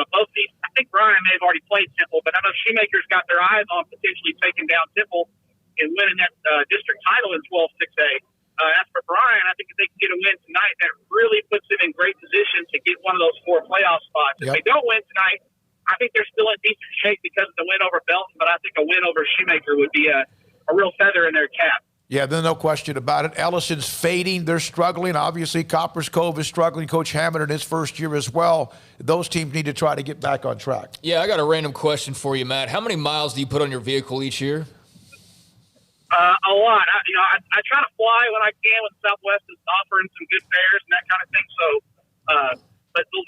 both these, I think Bryan may have already played Temple, but I know Shoemaker's got their eyes on potentially taking down Temple and winning that district title in 12-6A. As for Bryan, I think if they can get a win tonight, that really puts them in great position to get one of those 4 playoff spots. If they don't win tonight, I think they're still in decent shape because of the win over Belton, but I think a win over Shoemaker would be a real feather in their cap. Yeah, there's no question about it. Ellison's fading. They're struggling. Obviously, Coppers Cove is struggling. Coach Hammond in his first year as well. Those teams need to try to get back on track. Yeah, I got a random question for you, Matt. How many miles do you put on your vehicle each year? A lot. I try to fly when I can when Southwest is offering some good fares and that kind of thing. So,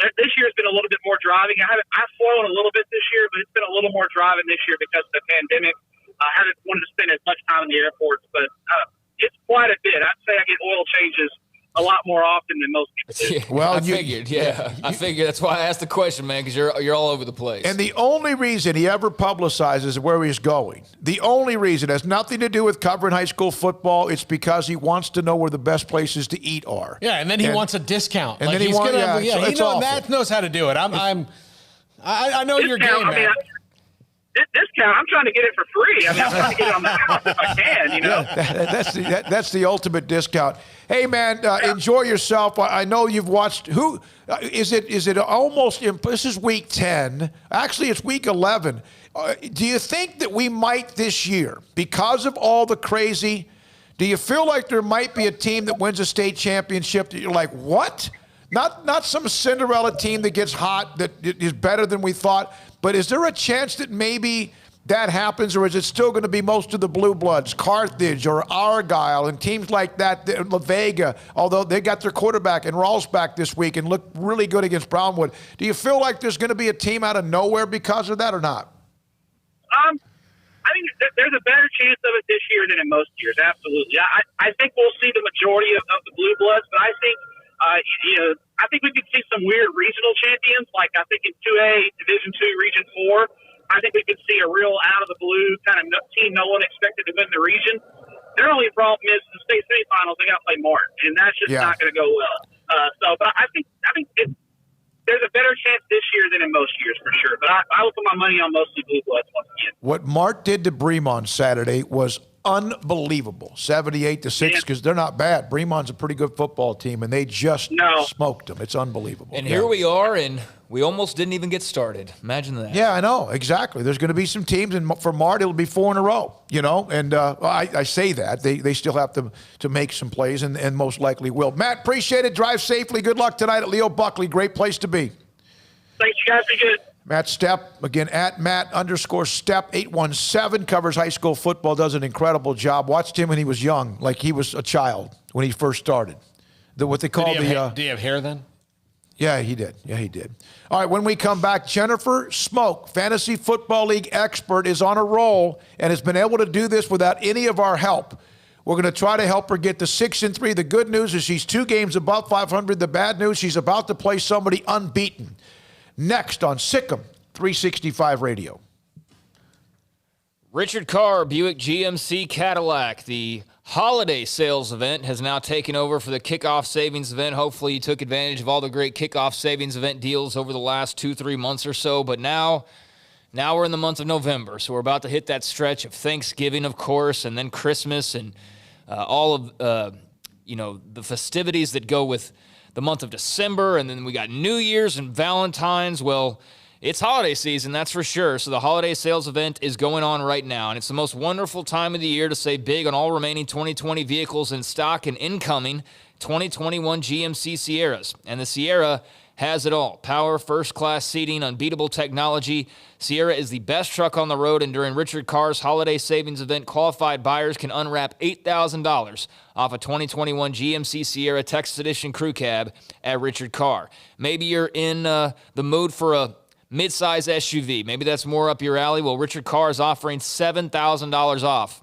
but this year has been a little bit more driving. I've flown a little bit this year, but it's been a little more driving this year because of the pandemic. I haven't wanted to spend as much time in the airports, but it's quite a bit. I'd say I get oil changes a lot more often than most people do. Well, I figured. That's why I asked the question, man, because you're all over the place. And the only reason he ever publicizes where he's going, the only reason has nothing to do with covering high school football. It's because he wants to know where the best places to eat are. Yeah, and then he wants a discount. And then he wants, Matt knows how to do it. I know your game, man. Discount. I'm trying to get it for free. I'm trying to get it on the house if I can. That's the ultimate discount. Hey, man, enjoy yourself. I know you've watched. Who is it? Is it almost? This is week 10. Actually, it's week 11. Do you think that we might this year, because of all the crazy? Do you feel like there might be a team that wins a state championship that you're like, what? Not some Cinderella team that gets hot that is better than we thought. But is there a chance that maybe that happens, or is it still going to be most of the Blue Bloods, Carthage or Argyle and teams like that, La Vega, although they got their quarterback and Rawls back this week and looked really good against Brownwood? Do you feel like there's going to be a team out of nowhere because of that or not? I think there's a better chance of it this year than in most years, absolutely. I think we'll see the majority of the Blue Bloods, but I think I think we could see some weird regional champions, like I think in 2A, Division II, Region 4. I think we could see a real out-of-the-blue kind of team no one expected to win the region. Their only problem is in the state semifinals, they got to play Martin, and that's just not going to go well. But I think there's a better chance this year than in most years for sure. But I will put my money on mostly Blue Bloods once again. What Mart did to Bremont Saturday was unbelievable. 78-6, because they're not bad. Bremont's a pretty good football team, and they just smoked them. It's unbelievable. And here we are, and we almost didn't even get started. Imagine that. Yeah, I know. Exactly. There's going to be some teams, and for Mart, it'll be 4 in a row, And I say that. They still have to make some plays, and most likely will. Matt, appreciate it. Drive safely. Good luck tonight at Leo Buckley. Great place to be. Thanks, you guys. Be good. Matt Stepp, again, at Matt_Stepp, 817, covers high school football, does an incredible job. Watched him when he was young, like he was a child when he first started. What they call Did he have hair then? Yeah, he did. All right, when we come back, Jennifer Smoke, Fantasy Football League expert, is on a roll and has been able to do this without any of our help. We're going to try to help her get to 6-3. The good news is she's 2 games above 500. The bad news, she's about to play somebody unbeaten. Next on SicEm365 Radio. Richard Carr, Buick GMC Cadillac. The holiday sales event has now taken over for the kickoff savings event. Hopefully you took advantage of all the great kickoff savings event deals over the last 2-3 months or so. But now we're in the month of November, so we're about to hit that stretch of Thanksgiving, of course, and then Christmas and all of the festivities that go with the month of December, and then we got New Year's and Valentine's. Well, it's holiday season, that's for sure. So the holiday sales event is going on right now, and it's the most wonderful time of the year to save big on all remaining 2020 vehicles in stock and incoming 2021 GMC Sierras. And the Sierra has it all. Power, first-class seating, unbeatable technology. Sierra is the best truck on the road, and during Richard Carr's holiday savings event, qualified buyers can unwrap $8,000 off a 2021 GMC Sierra Texas Edition Crew Cab at Richard Carr. Maybe you're in the mood for a midsize SUV. Maybe that's more up your alley. Well, Richard Carr is offering $7,000 off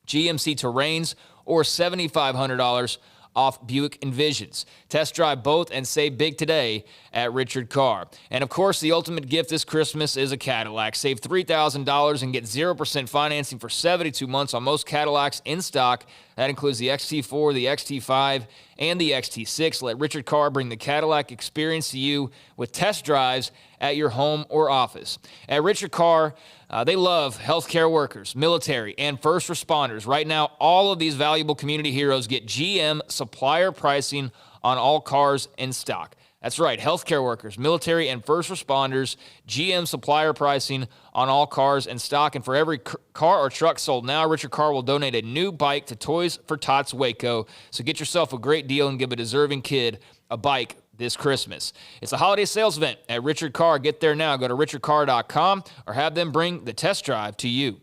GMC Terrains or $7,500 off Buick Envisions. Test drive both and save big today at Richard Carr. And of course, the ultimate gift this Christmas is a Cadillac. Save $3,000 and get 0% financing for 72 months on most Cadillacs in stock. That includes the XT4, the XT5, and the XT6. Let Richard Carr bring the Cadillac experience to you with test drives at your home or office. At Richard Carr, they love healthcare workers, military, and first responders. Right now, all of these valuable community heroes get GM supplier pricing on all cars in stock. That's right, healthcare workers, military, and first responders, GM supplier pricing on all cars in stock. And for every car or truck sold now, Richard Carr will donate a new bike to Toys for Tots Waco. So get yourself a great deal and give a deserving kid a bike this Christmas. It's a holiday sales event at Richard Carr. Get there now. Go to richardcarr.com or have them bring the test drive to you.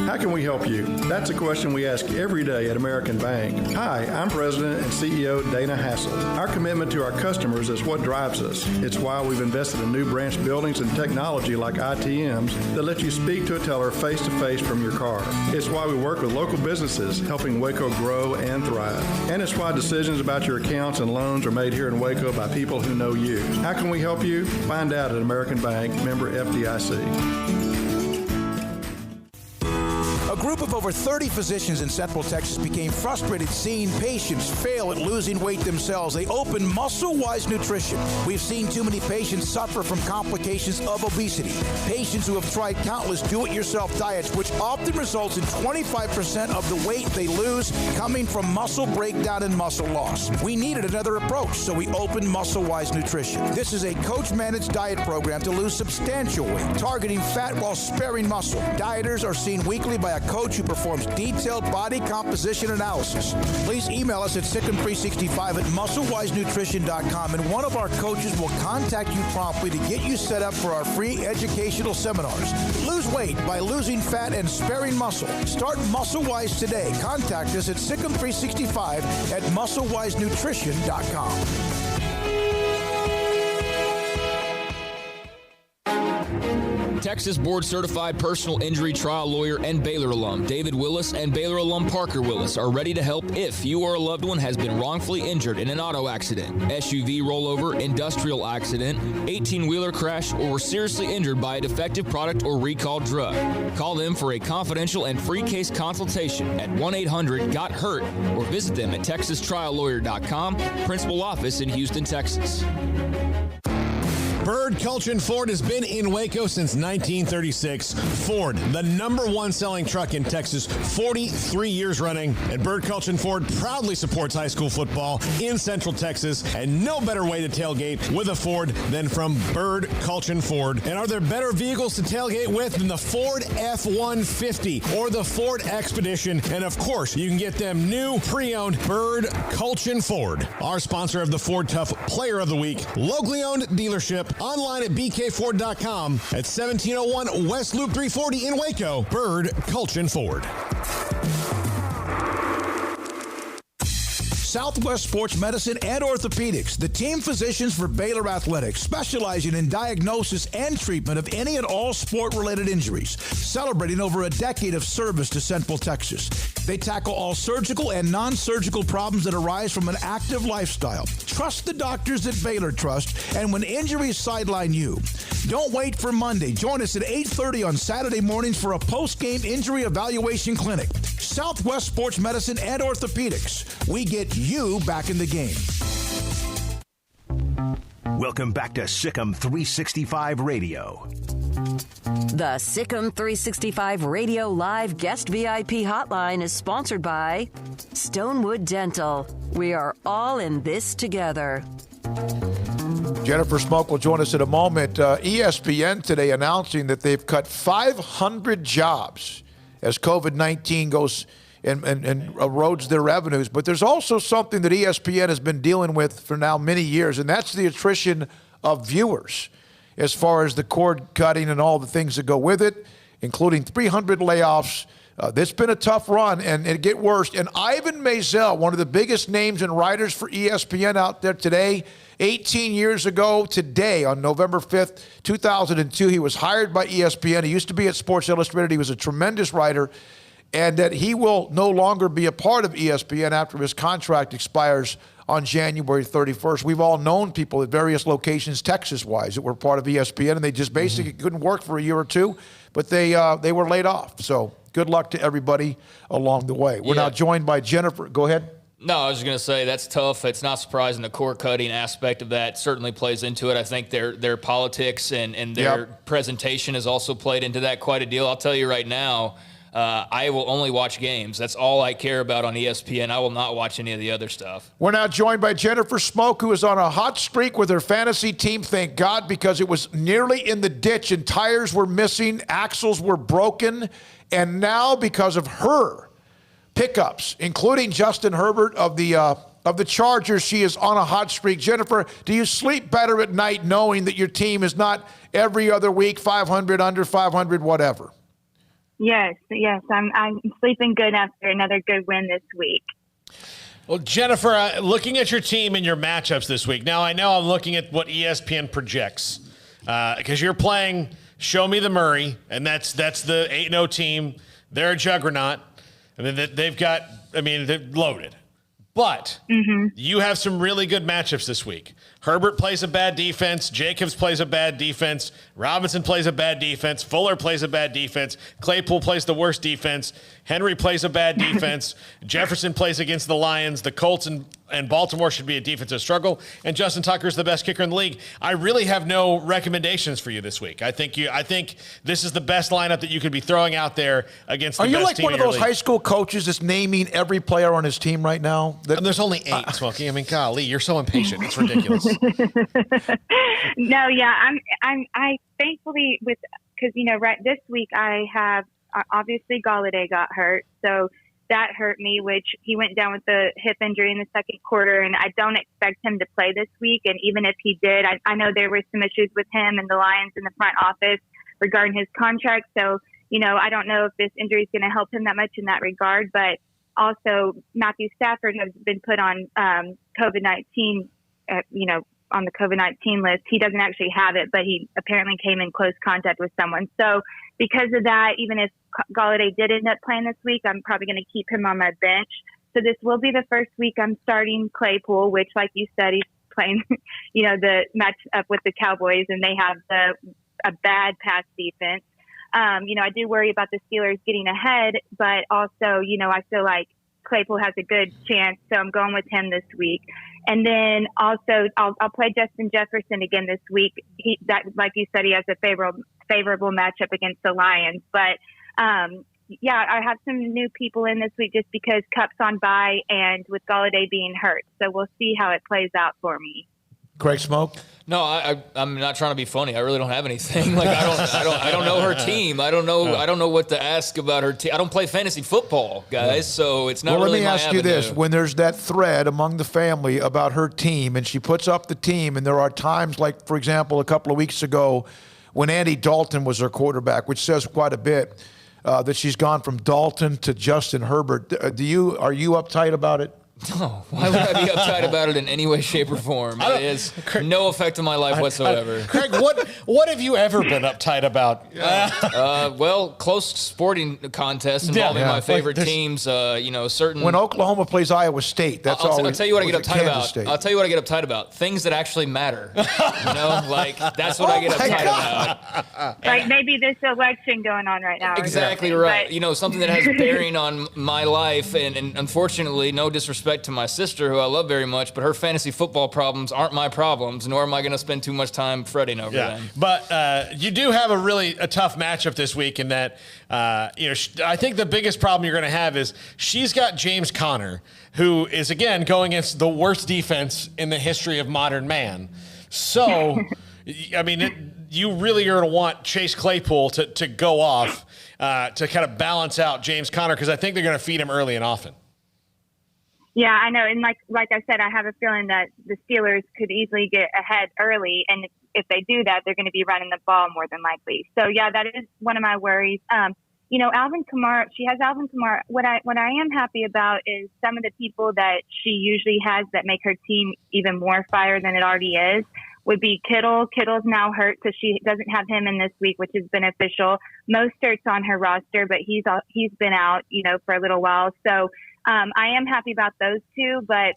How can we help you? That's a question we ask every day at American Bank. Hi, I'm President and CEO Dana Hassel. Our commitment to our customers is what drives us. It's why we've invested in new branch buildings and technology like ITMs that let you speak to a teller face-to-face from your car. It's why we work with local businesses, helping Waco grow and thrive. And it's why decisions about your accounts and loans are made here in Waco by people who know you. How can we help you? Find out at American Bank, member FDIC. A group of over 30 physicians in Central Texas became frustrated seeing patients fail at losing weight themselves. They opened Muscle-Wise Nutrition. We've seen too many patients suffer from complications of obesity. Patients who have tried countless do-it-yourself diets, which often results in 25% of the weight they lose coming from muscle breakdown and muscle loss. We needed another approach, so we opened Muscle-Wise Nutrition. This is a coach-managed diet program to lose substantial weight, targeting fat while sparing muscle. Dieters are seen weekly by a coach who performs detailed body composition analysis. Please email us at SicEm365 at MuscleWiseNutrition.com, and one of our coaches will contact you promptly to get you set up for our free educational seminars. Lose weight by losing fat and sparing muscle. Start MuscleWise today. Contact us at SicEm365 at MuscleWiseNutrition.com. Texas board-certified personal injury trial lawyer and Baylor alum David Willis and Baylor alum Parker Willis are ready to help if you or a loved one has been wrongfully injured in an auto accident, SUV rollover, industrial accident, 18-wheeler crash, or were seriously injured by a defective product or recalled drug. Call them for a confidential and free case consultation at 1-800-GOT-HURT or visit them at TexasTrialLawyer.com, principal office in Houston, Texas. Bird Culchin Ford has been in Waco since 1936. Ford, the #1 selling truck in Texas, 43 years running. And Bird Culchin Ford proudly supports high school football in Central Texas. And no better way to tailgate with a Ford than from Bird Culchin Ford. And are there better vehicles to tailgate with than the Ford F-150 or the Ford Expedition? And of course, you can get them new, pre-owned Bird Culchin Ford. Our sponsor of the Ford Tough Player of the Week, locally owned dealership. Online at bkford.com at 1701 West Loop 340 in Waco. Bird Culchin Ford. Southwest Sports Medicine and Orthopedics, the team physicians for Baylor Athletics, specializing in diagnosis and treatment of any and all sport-related injuries, celebrating over a decade of service to Central Texas. They tackle all surgical and non-surgical problems that arise from an active lifestyle. Trust the doctors that Baylor trust, and when injuries sideline you, don't wait for Monday. Join us at 8:30 on Saturday mornings for a post-game injury evaluation clinic. Southwest Sports Medicine and Orthopedics. We get you back in the game. Welcome back to SicEm365 Radio. The SicEm365 Radio Live Guest VIP Hotline is sponsored by Stonewood Dental. We are all in this together. Jennifer Smoke will join us in a moment. ESPN today announcing that they've cut 500 jobs as COVID-19 goes and erodes their revenues. But there's also something that ESPN has been dealing with for now many years, and that's the attrition of viewers as far as the cord cutting and all the things that go with it, including 300 layoffs. It's been a tough run, and it get worse. And Ivan Maisel, one of the biggest names and writers for ESPN out there today, 18 years ago today, on November 5th, 2002, he was hired by ESPN. He used to be at Sports Illustrated. He was a tremendous writer, and that he will no longer be a part of ESPN after his contract expires on January 31st. We've all known people at various locations, Texas-wise, that were part of ESPN, and they just basically couldn't work for a year or two, but they were laid off. So good luck to everybody along the way. We're now joined by Jennifer. Go ahead. No, I was just going to say that's tough. It's not surprising the cord cutting aspect of that certainly plays into it. I think their politics and their presentation has also played into that quite a deal. I'll tell you right now, I will only watch games. That's all I care about on ESPN. I will not watch any of the other stuff. We're now joined by Jennifer Smoke, who is on a hot streak with her fantasy team, thank God, because it was nearly in the ditch and tires were missing, axles were broken, and now because of her pickups, including Justin Herbert of the Chargers, she is on a hot streak. Jennifer, do you sleep better at night knowing that your team is not every other week 500, under 500, whatever? Yes. I'm sleeping good after another good win this week. Well, Jennifer, looking at your team and your matchups this week, now I know I'm looking at what ESPN projects because you're playing Show Me the Murray, and that's the 8-0 team. They're a juggernaut. I mean, they're loaded. But you have some really good matchups this week. Herbert plays a bad defense. Jacobs plays a bad defense. Robinson plays a bad defense. Fuller plays a bad defense. Claypool plays the worst defense. Henry plays a bad defense. Jefferson plays against the Lions. The Colts and Baltimore should be a defensive struggle. And Justin Tucker's the best kicker in the league. I really have no recommendations for you this week. I think this is the best lineup that you could be throwing out there against the best team in your league. Are you like one of those high school coaches that's naming every player on his team right now? And there's only 8, Smokey. I mean, golly, you're so impatient. It's ridiculous. No, yeah, I thankfully because right this week I have obviously Galladay got hurt, so that hurt me. Which he went down with the hip injury in the second quarter, and I don't expect him to play this week. And even if he did, I know there were some issues with him and the Lions in the front office regarding his contract. So I don't know if this injury is going to help him that much in that regard, but. Also, Matthew Stafford has been put on COVID-19, on the COVID-19 list. He doesn't actually have it, but he apparently came in close contact with someone. So because of that, even if Galladay did end up playing this week, I'm probably going to keep him on my bench. So this will be the first week I'm starting Claypool, which, like you said, he's playing, the match up with the Cowboys, and they have a bad pass defense. I do worry about the Steelers getting ahead, but also, I feel like Claypool has a good chance, so I'm going with him this week. And then also, I'll play Justin Jefferson again this week. Like you said, he has a favorable matchup against the Lions. But I have some new people in this week just because Cup's on bye and with Galladay being hurt. So we'll see how it plays out for me. Craig Smoke? No, I'm not trying to be funny. I really don't have anything. Like I don't know her team. I don't know what to ask about her team. I don't play fantasy football, guys, so it's not really my avenue. Let me ask you this. When there's that thread among the family about her team and she puts up the team and there are times like, for example, a couple of weeks ago when Andy Dalton was her quarterback, which says quite a bit, that she's gone from Dalton to Justin Herbert. Are you uptight about it? No, why would I be uptight about it in any way, shape, or form? It has no effect on my life whatsoever. Craig, what have you ever been uptight about? Well, close sporting contests involving my favorite teams. Certain. When Oklahoma plays Iowa State, that's all. I'll tell you what I get uptight about. I'll tell you what I get uptight about. Things that actually matter. That's what I get uptight about. Like maybe this election going on right now. Exactly right. But, something that has bearing on my life, and unfortunately, no disrespect to my sister, who I love very much, but her fantasy football problems aren't my problems, nor am I going to spend too much time fretting over them. But you do have a tough matchup this week in that, I think the biggest problem you're going to have is she's got James Conner, who is, again, going against the worst defense in the history of modern man. So, you really are going to want Chase Claypool to go off to kind of balance out James Conner, because I think they're going to feed him early and often. Yeah, I know. And like I said, I have a feeling that the Steelers could easily get ahead early. And if they do that, they're going to be running the ball more than likely. So, yeah, that is one of my worries. Alvin Kamara, she has Alvin Kamara. What I am happy about is some of the people that she usually has that make her team even more fire than it already is would be Kittle. Kittle's now hurt, so she doesn't have him in this week, which is beneficial. Mostert's on her roster, but he's been out, for a little while. So, I am happy about those two, but,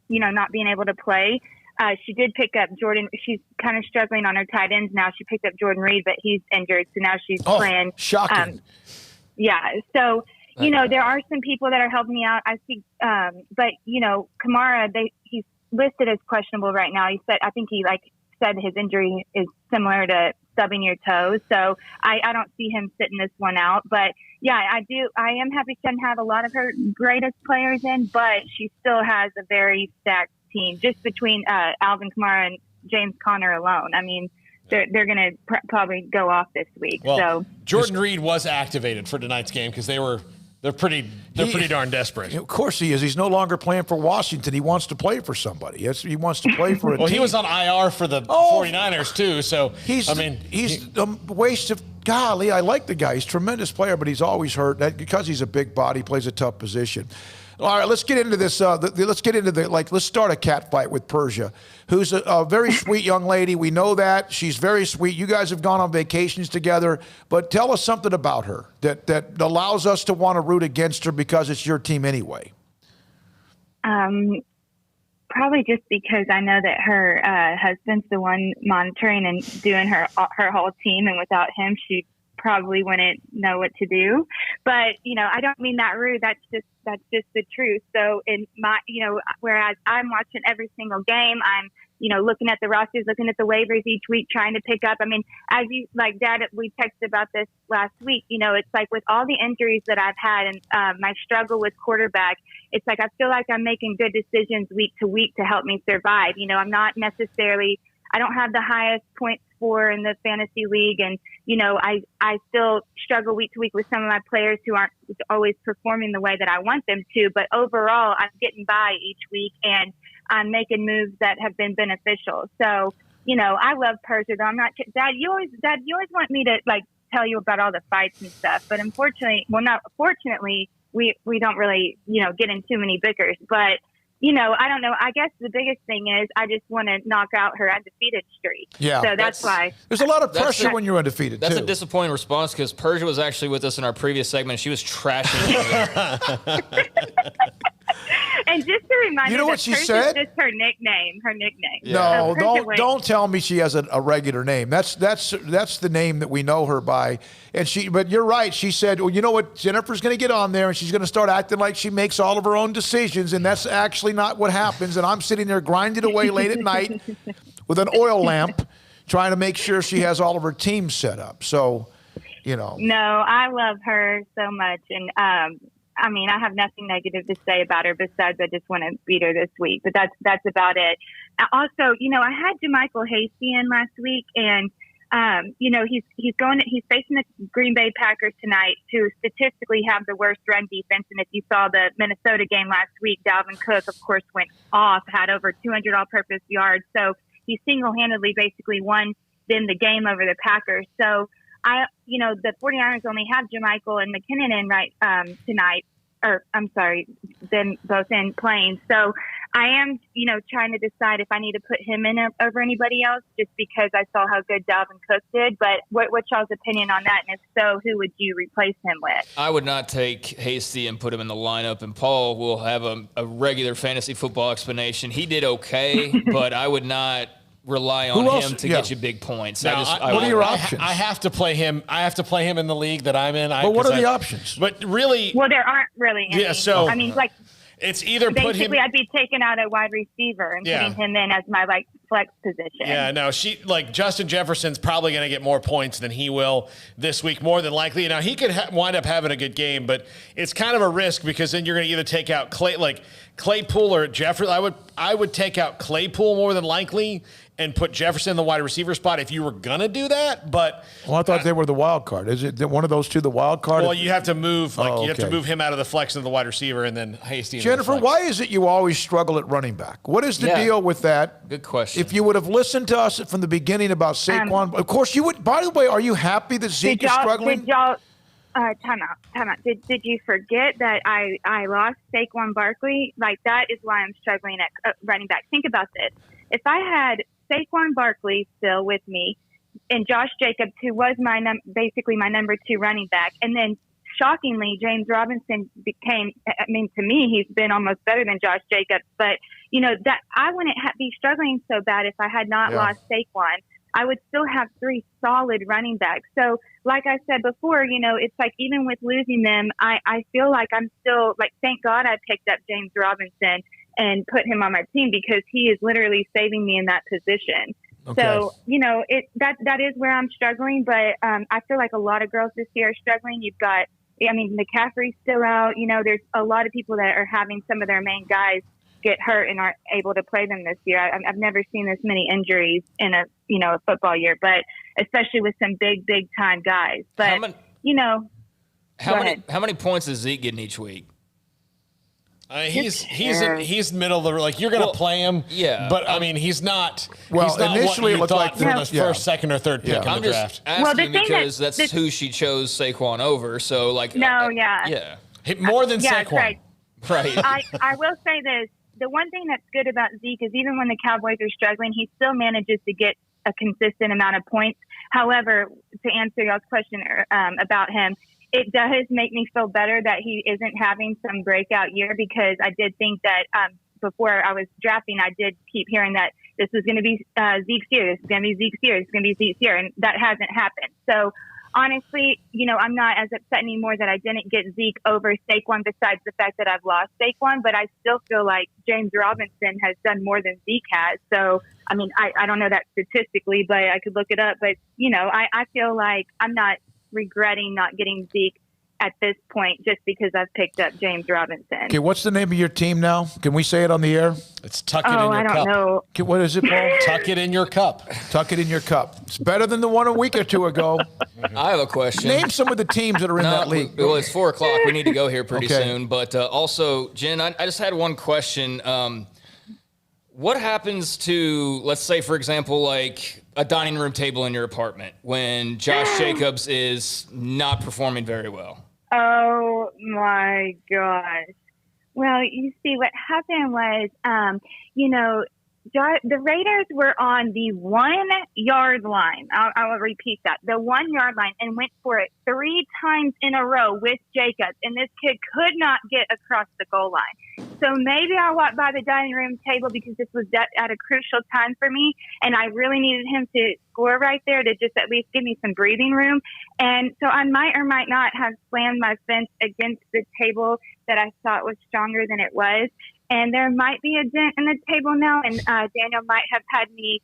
not being able to play. She did pick up Jordan. She's kind of struggling on her tight ends now. She picked up Jordan Reed, but he's injured, so now she's playing. Shocking. So, there are some people that are helping me out. I see, but, Kamara, he's listed as questionable right now. I think he said his injury is similar to stubbing your toe. So I don't see him sitting this one out. But yeah, I am happy she doesn't have a lot of her greatest players in, but she still has a very stacked team just between Alvin Kamara and James Conner alone. I mean, they're going to probably go off this week. Well, so Jordan Reed was activated for tonight's game because they're pretty darn desperate. Of course he is. He's no longer playing for Washington. He wants to play for somebody. He wants to play for a team. He was on IR for the 49ers too. So he's a waste of golly, I like the guy. He's a tremendous player, but he's always hurt. Because he's a big body, plays a tough position. All right, let's get into this. Let's start a cat fight with Persia, who's a very sweet young lady. We know that. She's very sweet. You guys have gone on vacations together, but tell us something about her that allows us to want to root against her because it's your team anyway. Probably just because I know that her husband's the one monitoring and doing her whole team, and without him, she probably wouldn't know what to do. But I don't mean that rude. That's just the truth. So in my, whereas I'm watching every single game, I'm looking at the rosters, looking at the waivers each week, trying to pick up. I mean, as you Dad, we texted about this last week. It's like with all the injuries that I've had and my struggle with quarterback, it's like I feel like I'm making good decisions week to week to help me survive. I'm not necessarily, I don't have the highest points for in the fantasy league, and I still struggle week to week with some of my players who aren't always performing the way that I want them to. But overall, I'm getting by each week, and I'm making moves that have been beneficial. So, I love Persia, though. I'm not, Dad, you always want me to tell you about all the fights and stuff. But fortunately, we don't really, get in too many bickers. But, I don't know. I guess the biggest thing is I just want to knock out her undefeated streak. Yeah. So that's why. There's a lot of pressure when you're undefeated, That's too. a disappointing response because Persia was actually with us in our previous segment. And she was trashing And just to remind you know what she said? Just her nickname. No, don't tell me she has a regular name. That's the name that we know her by. But you're right. She said, well, you know what? Jennifer's going to get on there and she's going to start acting like she makes all of her own decisions, and that's actually not what happens. And I'm sitting there grinding away late at night with an oil lamp, trying to make sure she has all of her teams set up. So, No, I love her so much, and I have nothing negative to say about her besides I just want to beat her this week. But that's about it. Also, I had JaMychal Hasty in last week, and he's facing the Green Bay Packers tonight, who statistically have the worst run defense. And if you saw the Minnesota game last week, Dalvin Cook, of course, went off, had over 200 all-purpose yards. So he single-handedly basically won them the game over the Packers. So the 49ers only have JaMychal and McKinnon in tonight, or I'm sorry, them both in playing. So I am, trying to decide if I need to put him in over anybody else, just because I saw how good Dalvin Cook did. But what's y'all's opinion on that? And if so, who would you replace him with? I would not take Hasty and put him in the lineup, and Paul will have a regular fantasy football explanation. He did okay, but I would not rely on him to get you big points. Now, what are your options? I have to play him. I have to play him in the league that I'm in. But what are the options? But really, well, there aren't really any. Yeah, so it's either basically put him. I'd be taking out a wide receiver and putting him in as my flex position. Yeah, no, Justin Jefferson's probably going to get more points than he will this week, more than likely. Now he could wind up having a good game, but it's kind of a risk because then you're going to either take out Claypool or Jefferson. I would take out Claypool more than likely and put Jefferson in the wide receiver spot if you were going to do that. But I thought they were the wild card. Is it one of those two, the wild card? Well, you have to move. You have to move him out of the flex into the wide receiver, and then Hasty. Jennifer, why is it you always struggle at running back? What is the deal with that? Good question. If you would have listened to us from the beginning about Saquon, of course you would. By the way, are you happy that Zeke is struggling? Did y'all? Time out. Did you forget that I lost Saquon Barkley? That is why I'm struggling at running back. Think about this. If I had Saquon Barkley still with me and Josh Jacobs, who was basically my number 2 running back, and then shockingly James Robinson became, to me, he's been almost better than Josh Jacobs. But that I wouldn't be struggling so bad if I had not lost Saquon. I would still have 3 solid running backs. So like I said before, it's like even with losing them, I feel like I'm still thank God I picked up James Robinson and put him on my team, because he is literally saving me in that position. Okay. So, that is where I'm struggling, but I feel like a lot of girls this year are struggling. You've got, McCaffrey's still out. There's a lot of people that are having some of their main guys get hurt and aren't able to play them this year. I've never seen this many injuries in a football year, but especially with some big time guys. But how many points is Zeke getting each week? He's middle of the, like, you're going to play him. Yeah. But I mean, he's not. Well, he's not initially what you thought like for the first, second, or third pick in the I'm draft. just asking because that's who she chose Saquon over. So like, yeah, more than Yeah, Saquon. Right. I will say this. The one thing that's good about Zeke is even when the Cowboys are struggling, he still manages to get a consistent amount of points. However, to answer y'all's question about him, it does make me feel better that he isn't having some breakout year, because I did think that before I was drafting, I did keep hearing that this was going to be Zeke's year, this is going to be Zeke's year, this is going to be Zeke's year, and that hasn't happened. So honestly, I'm not as upset anymore that I didn't get Zeke over Saquon, besides the fact that I've lost Saquon, but I still feel like James Robinson has done more than Zeke has. So, I mean, I don't know that statistically, but I could look it up. But, I feel like I'm not regretting not getting Zeke at this point just because I've picked up James Robinson. Okay, what's the name of your team now? Can we say it on the air? It's Tuck It In Your Cup. I don't know. Okay, what is it, Paul? Tuck It In Your Cup. Tuck It In Your Cup. It's better than the one a week or two ago. I have a question. Name some of the teams that are in that league. Well, it's 4:00. We need to go here pretty Okay. soon. But also, Jen, I just had one question. What happens to, let's say, for example, like a dining room table in your apartment when Josh Jacobs is not performing very well? Oh my gosh. Well, you see, what happened was, the Raiders were on the 1 yard line. I will repeat that. The 1 yard line, and went for it 3 times in a row with Jacobs. And this kid could not get across the goal line. So maybe I walked by the dining room table because this was at a crucial time for me. And I really needed him to score right there to just at least give me some breathing room. And so I might or might not have slammed my fence against the table that I thought was stronger than it was. And there might be a dent in the table now, and Daniel might have had me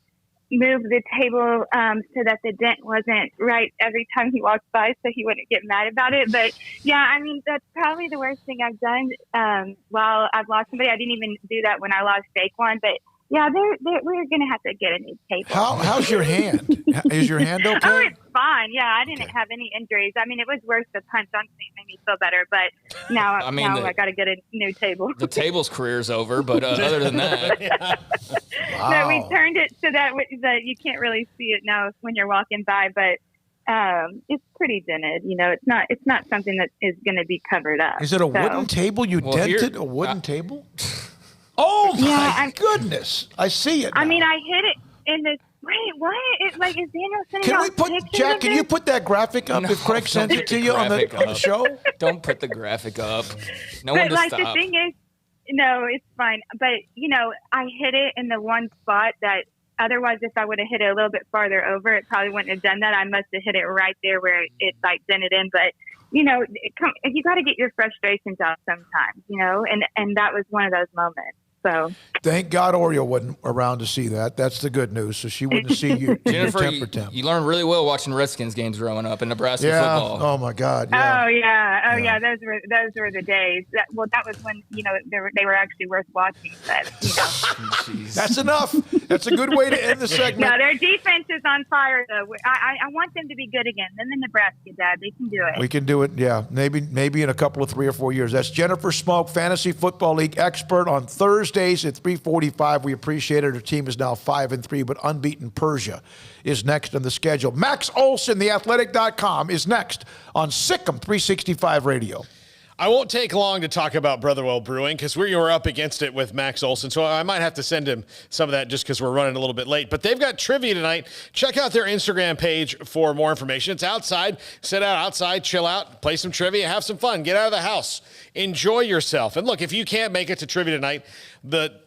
move the table so that the dent wasn't right every time he walks by, so he wouldn't get mad about it. But yeah, I mean, that's probably the worst thing I've done while I've lost somebody. I didn't even do that when I lost Saquon, but yeah, we're going to have to get a new table. How's your hand? Is your hand okay? Oh, it's fine. Yeah, I didn't have any injuries. I mean, it was worse. The punch on me made me feel better, but now I got to get a new table. The table's career's over, but other than that. Wow. No, we turned it so that you can't really see it now when you're walking by, but it's pretty dented. It's not something that is going to be covered up. Is it a wooden table you dented? A wooden table? Oh my goodness! I see it now. I mean, I hit it in the. Wait, what? Is Daniel sending Can out we put pictures Jack? of Can this? you put that graphic up if Craig sends it to you on the show? Don't put the graphic up. No but one to like stop. the thing is, no, it's fine. But I hit it in the one spot that otherwise, if I would have hit it a little bit farther over, it probably wouldn't have done that. I must have hit it right there where it like dented in. But you got to get your frustrations out sometimes, and that was one of those moments. So thank God Oriole wasn't around to see that. That's the good news. So she wouldn't see you. Jennifer, your temper. you learned really well watching Redskins games growing up in Nebraska football. Oh my God. Yeah. Oh yeah. Those were the days. That was when they were actually worth watching. But That's enough. That's a good way to end the segment. No, their defense is on fire though. I want them to be good again. Them in Nebraska, Dad, they can do it. We can do it. Yeah, maybe in a couple of 3 or 4 years. That's Jennifer Smoke, Fantasy Football League expert on Thursdays at 3:45. We appreciate it. Her team is now 5-3, but unbeaten Persia is next on the schedule. Max Olson, theathletic.com, is next on SicEm365 Radio. I won't take long to talk about Brotherwell Brewing because we were up against it with Max Olson, so I might have to send him some of that just because we're running a little bit late. But they've got trivia tonight. Check out their Instagram page for more information. It's outside. Sit out outside, chill out, play some trivia, have some fun, get out of the house, enjoy yourself. And look, if you can't make it to trivia tonight, the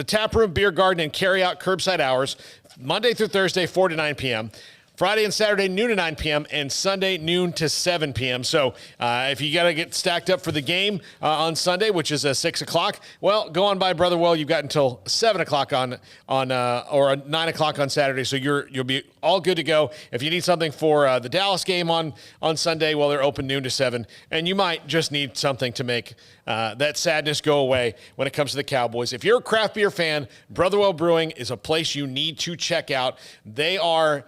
tap room, beer garden, and carry-out curbside hours, Monday through Thursday, 4 to 9 p.m., Friday and Saturday, noon to 9 p.m., and Sunday, noon to 7 p.m. So if you got to get stacked up for the game on Sunday, which is 6 o'clock, well, go on by Brotherwell. You've got until 7 o'clock on or 9 o'clock on Saturday, so you'll be all good to go. If you need something for the Dallas game on Sunday, well, they're open noon to 7, and you might just need something to make that sadness go away when it comes to the Cowboys. If you're a craft beer fan, Brotherwell Brewing is a place you need to check out. They are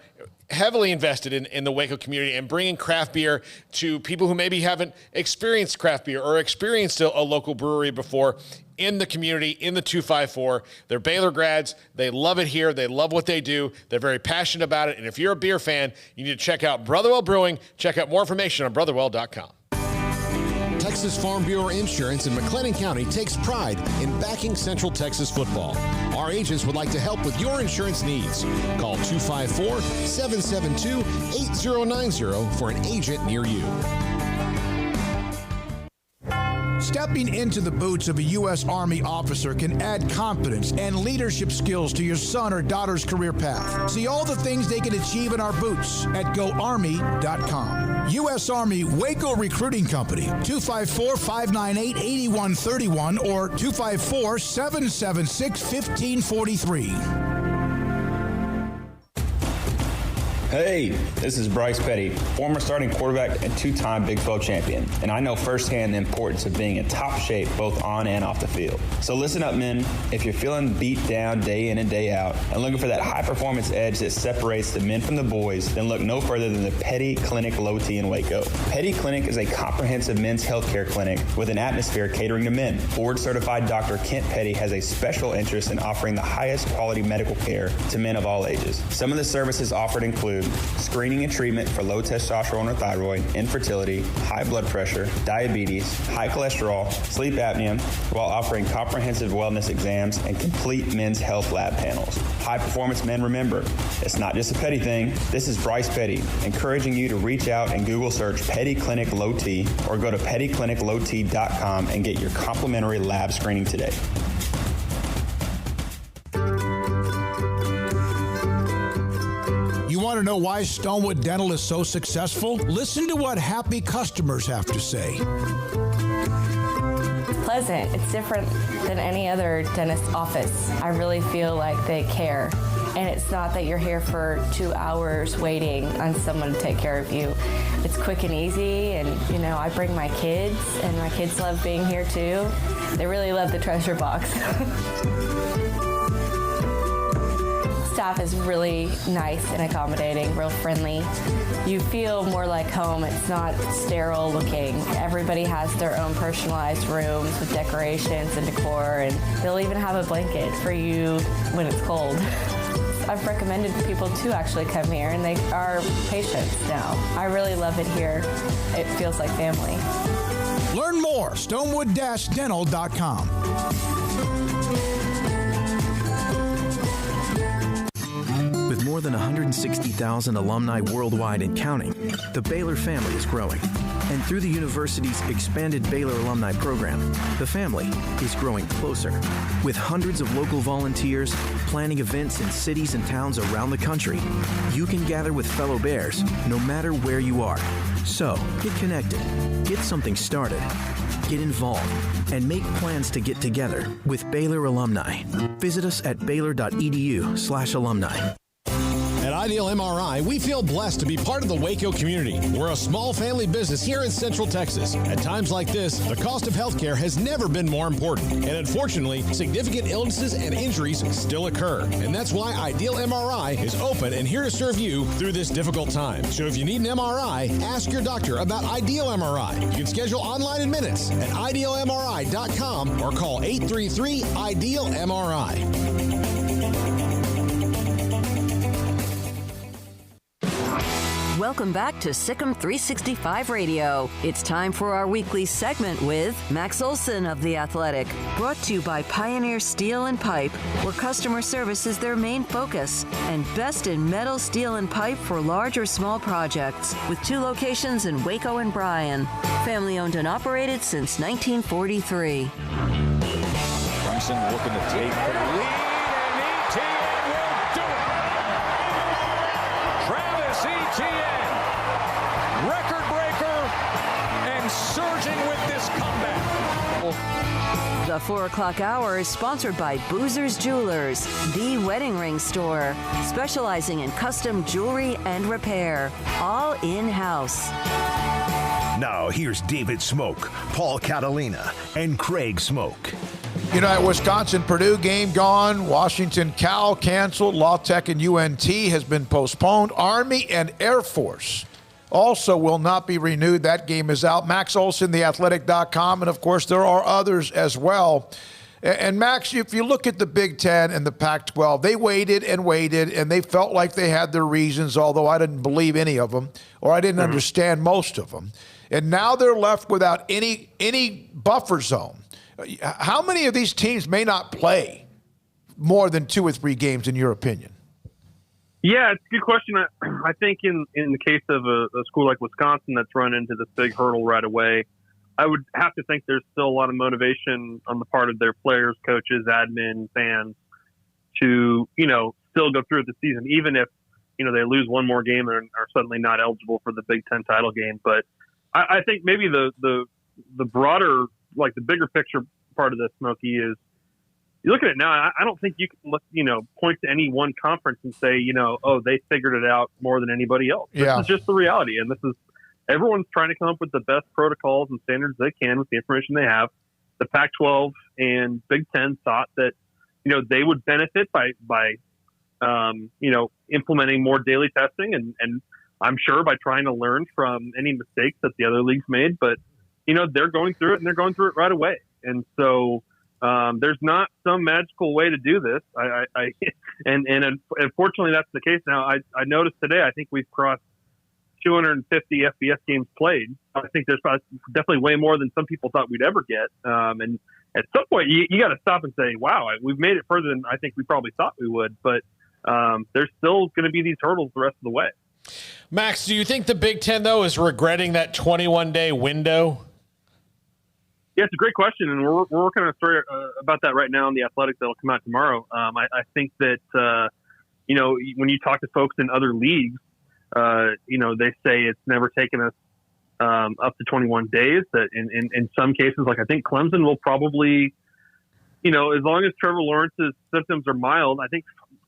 heavily invested in the Waco community and bringing craft beer to people who maybe haven't experienced craft beer or experienced a local brewery before in the community, in the 254. They're Baylor grads. They love it here. They love what they do. They're very passionate about it. And if you're a beer fan, you need to check out Brotherwell Brewing. Check out more information on brotherwell.com. Texas Farm Bureau Insurance in McLennan County takes pride in backing Central Texas football. Our agents would like to help with your insurance needs. Call 254-772-8090 for an agent near you. Stepping into the boots of a U.S. Army officer can add confidence and leadership skills to your son or daughter's career path. See all the things they can achieve in our boots at GoArmy.com. U.S. Army Waco Recruiting Company, 254-598-8131 or 254-776-1543. Hey, this is Bryce Petty, former starting quarterback and two-time Big 12 champion, and I know firsthand the importance of being in top shape both on and off the field. So listen up, men. If you're feeling beat down day in and day out and looking for that high-performance edge that separates the men from the boys, then look no further than the Petty Clinic Low T in Waco. Petty Clinic is a comprehensive men's healthcare clinic with an atmosphere catering to men. Board-certified Dr. Kent Petty has a special interest in offering the highest quality medical care to men of all ages. Some of the services offered include screening and treatment for low testosterone or thyroid, infertility, high blood pressure, diabetes, high cholesterol, sleep apnea, while offering comprehensive wellness exams and complete men's health lab panels. High performance men, remember, it's not just a Petty thing. This is Bryce Petty, encouraging you to reach out and Google search Petty Clinic Low T or go to pettycliniclowt.com and get your complimentary lab screening today. You want to know why Stonewood Dental is so successful? Listen to what happy customers have to say. Pleasant. It's different than any other dentist office. I really feel like they care. And it's not that you're here for 2 hours waiting on someone to take care of you. It's quick and easy, and I bring my kids, and my kids love being here too. They really love the treasure box. Staff is really nice and accommodating, real friendly. You feel more like home. It's not sterile looking. Everybody has their own personalized rooms with decorations and decor, and they'll even have a blanket for you when it's cold. I've recommended people to actually come here, and they are patients now. I really love it here. It feels like family. Learn more, stonewood-dental.com. With more than 160,000 alumni worldwide and counting, the Baylor family is growing. And through the university's expanded Baylor alumni program, the family is growing closer. With hundreds of local volunteers planning events in cities and towns around the country, you can gather with fellow Bears no matter where you are. So, get connected, get something started, get involved, and make plans to get together with Baylor alumni. Visit us at baylor.edu/alumni. At Ideal MRI, we feel blessed to be part of the Waco community. We're a small family business here in Central Texas. At times like this, the cost of healthcare has never been more important. And unfortunately, significant illnesses and injuries still occur. And that's why Ideal MRI is open and here to serve you through this difficult time. So if you need an MRI, ask your doctor about Ideal MRI. You can schedule online in minutes at idealmri.com or call 833-IDEAL-MRI. Welcome back to SicEm365 Radio. It's time for our weekly segment with Max Olson of The Athletic. Brought to you by Pioneer Steel and Pipe, where customer service is their main focus. And best in metal, steel, and pipe for large or small projects. With 2 locations in Waco and Bryan. Family owned and operated since 1943. Brunson looking to take the lead, and Etienne will do it. Travis Etienne, record breaker, and surging with this comeback. The 4 o'clock hour is sponsored by Boozer's Jewelers, the wedding ring store, specializing in custom jewelry and repair, all in-house. Now here's David Smoke, Paul Catalina, and Craig Smoke. You know, that Wisconsin-Purdue game gone. Washington-Cal canceled. La Tech and UNT has been postponed. Army and Air Force also will not be renewed. That game is out. Max Olson, theathletic.com, and, of course, there are others as well. And, Max, if you look at the Big Ten and the Pac-12, they waited, and they felt like they had their reasons, although I didn't believe any of them, or I didn't understand most of them. And now they're left without any buffer zone. How many of these teams may not play more than 2 or 3 games, in your opinion? Yeah, it's a good question. I think in the case of a school like Wisconsin that's run into this big hurdle right away, I would have to think there's still a lot of motivation on the part of their players, coaches, admin, fans to, still go through the season, even if, they lose one more game and are suddenly not eligible for the Big Ten title game. But I think maybe the broader, like the bigger picture part of this, Smokey, is you look at it now. I don't think you can look, point to any one conference and say, they figured it out more than anybody else. This is just the reality, and this is everyone's trying to come up with the best protocols and standards they can with the information they have. The Pac-12 and Big Ten thought that they would benefit by implementing more daily testing, and I'm sure by trying to learn from any mistakes that the other leagues made, but they're going through it, and they're going through it right away. And so there's not some magical way to do this. And unfortunately, that's the case now. I noticed today, I think we've crossed 250 FBS games played. I think there's definitely way more than some people thought we'd ever get. And at some point, you got to stop and say, wow, we've made it further than I think we probably thought we would. But there's still going to be these hurdles the rest of the way. Max, do you think the Big Ten, though, is regretting that 21-day window? Yeah, it's a great question, and we're working on a story about that right now in The Athletic that'll come out tomorrow. I think that, when you talk to folks in other leagues, they say it's never taken us up to 21 days. That in some cases, like I think Clemson will probably, as long as Trevor Lawrence's symptoms are mild, I think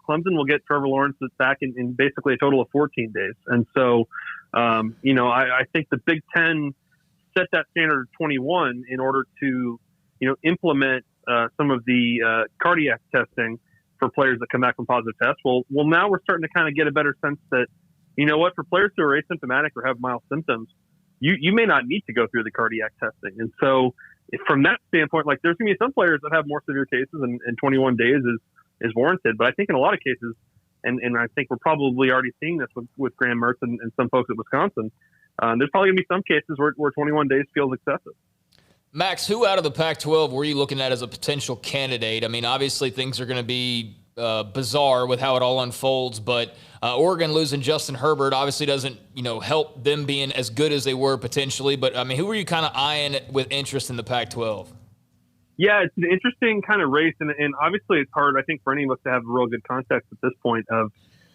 Clemson will get Trevor Lawrence back in basically a total of 14 days. And so, I think the Big Ten set that standard of 21 in order to, implement some of the cardiac testing for players that come back from positive tests. Well, now we're starting to kind of get a better sense that, for players who are asymptomatic or have mild symptoms, you may not need to go through the cardiac testing. And so from that standpoint, like there's going to be some players that have more severe cases and 21 days is warranted. But I think in a lot of cases, and I think we're probably already seeing this with Graham Mertz and some folks at Wisconsin, there's probably going to be some cases where 21 days feels excessive. Max, who out of the Pac-12 were you looking at as a potential candidate? I mean, obviously things are going to be bizarre with how it all unfolds, but Oregon losing Justin Herbert obviously doesn't, help them being as good as they were potentially. But, I mean, who were you kind of eyeing with interest in the Pac-12? Yeah, it's an interesting kind of race, and obviously it's hard, I think, for any of us to have real good context at this point of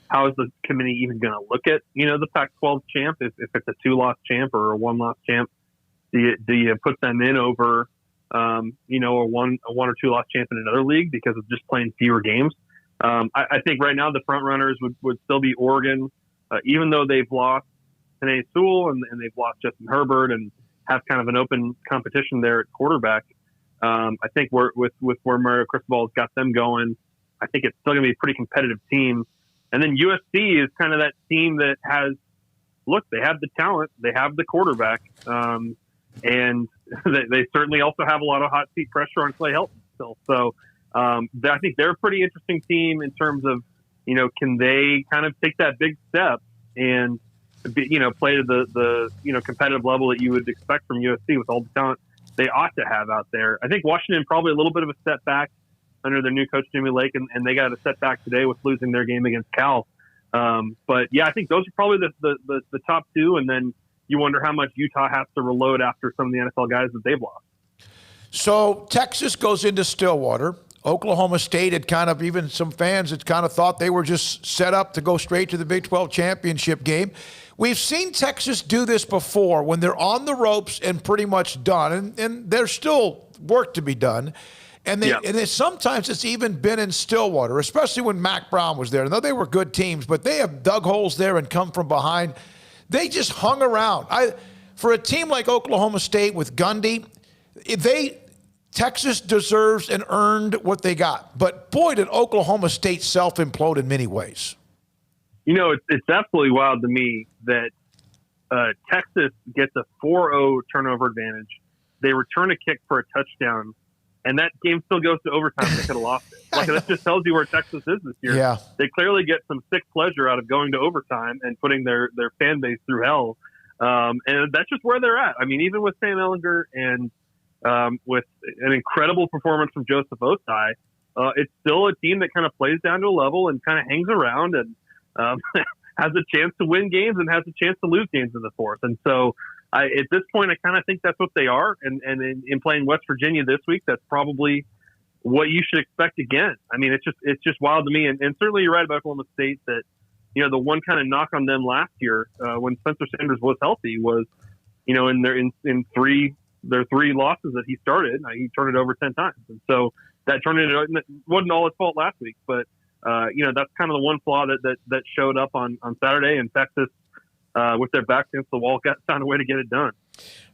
how is the committee even going to look at, the Pac-12 champ, if it's a 2-loss champ or a 1-loss champ. Do you put them in over, a 1 or 2 loss champ in another league because of just playing fewer games? I think right now the front runners would still be Oregon, even though they've lost Penei Sewell and they've lost Justin Herbert and have kind of an open competition there at quarterback. I think with where Mario Cristobal has got them going, I think it's still going to be a pretty competitive team. And then USC is kind of that team that has, they have the talent, they have the quarterback, and they certainly also have a lot of hot seat pressure on Clay Helton still. So I think they're a pretty interesting team in terms of, can they kind of take that big step and, play to the competitive level that you would expect from USC with all the talent they ought to have out there. I think Washington probably a little bit of a setback under their new coach, Jimmy Lake, and they got a setback today with losing their game against Cal. But yeah, I think those are probably the top two. And then you wonder how much Utah has to reload after some of the NFL guys that they've lost. So Texas goes into Stillwater. Oklahoma State had kind of, even some fans had kind of thought they were just set up to go straight to the Big 12 championship game. We've seen Texas do this before when they're on the ropes and pretty much done, and there's still work to be done. And sometimes it's even been in Stillwater, especially when Mac Brown was there. I know they were good teams, but they have dug holes there and come from behind. They just hung around. For a team like Oklahoma State with Gundy, Texas deserves and earned what they got. But boy, did Oklahoma State self-implode in many ways. You know, it's absolutely wild to me that Texas gets a 4-0 turnover advantage. They return a kick for a touchdown, and that game still goes to overtime. They could have lost it. Like, that just tells you where Texas is this year. Yeah. They clearly get some sick pleasure out of going to overtime and putting their fan base through hell. And that's just where they're at. I mean, even with Sam Ehlinger and with an incredible performance from Joseph Osai, it's still a team that kind of plays down to a level and kind of hangs around and has a chance to win games and has a chance to lose games in the fourth. And so at this point, I kind of think that's what they are. And in playing West Virginia this week, that's probably what you should expect again. I mean, it's just wild to me. And certainly you're right about Oklahoma State that, you know, the one kind of knock on them last year when Spencer Sanders was healthy was, you know, in their three losses that he started, he turned it over 10 times. And so that it wasn't all his fault last week, but you know, that's kind of the one flaw that showed up on Saturday, and Texas, with their back against the wall, found a way to get it done.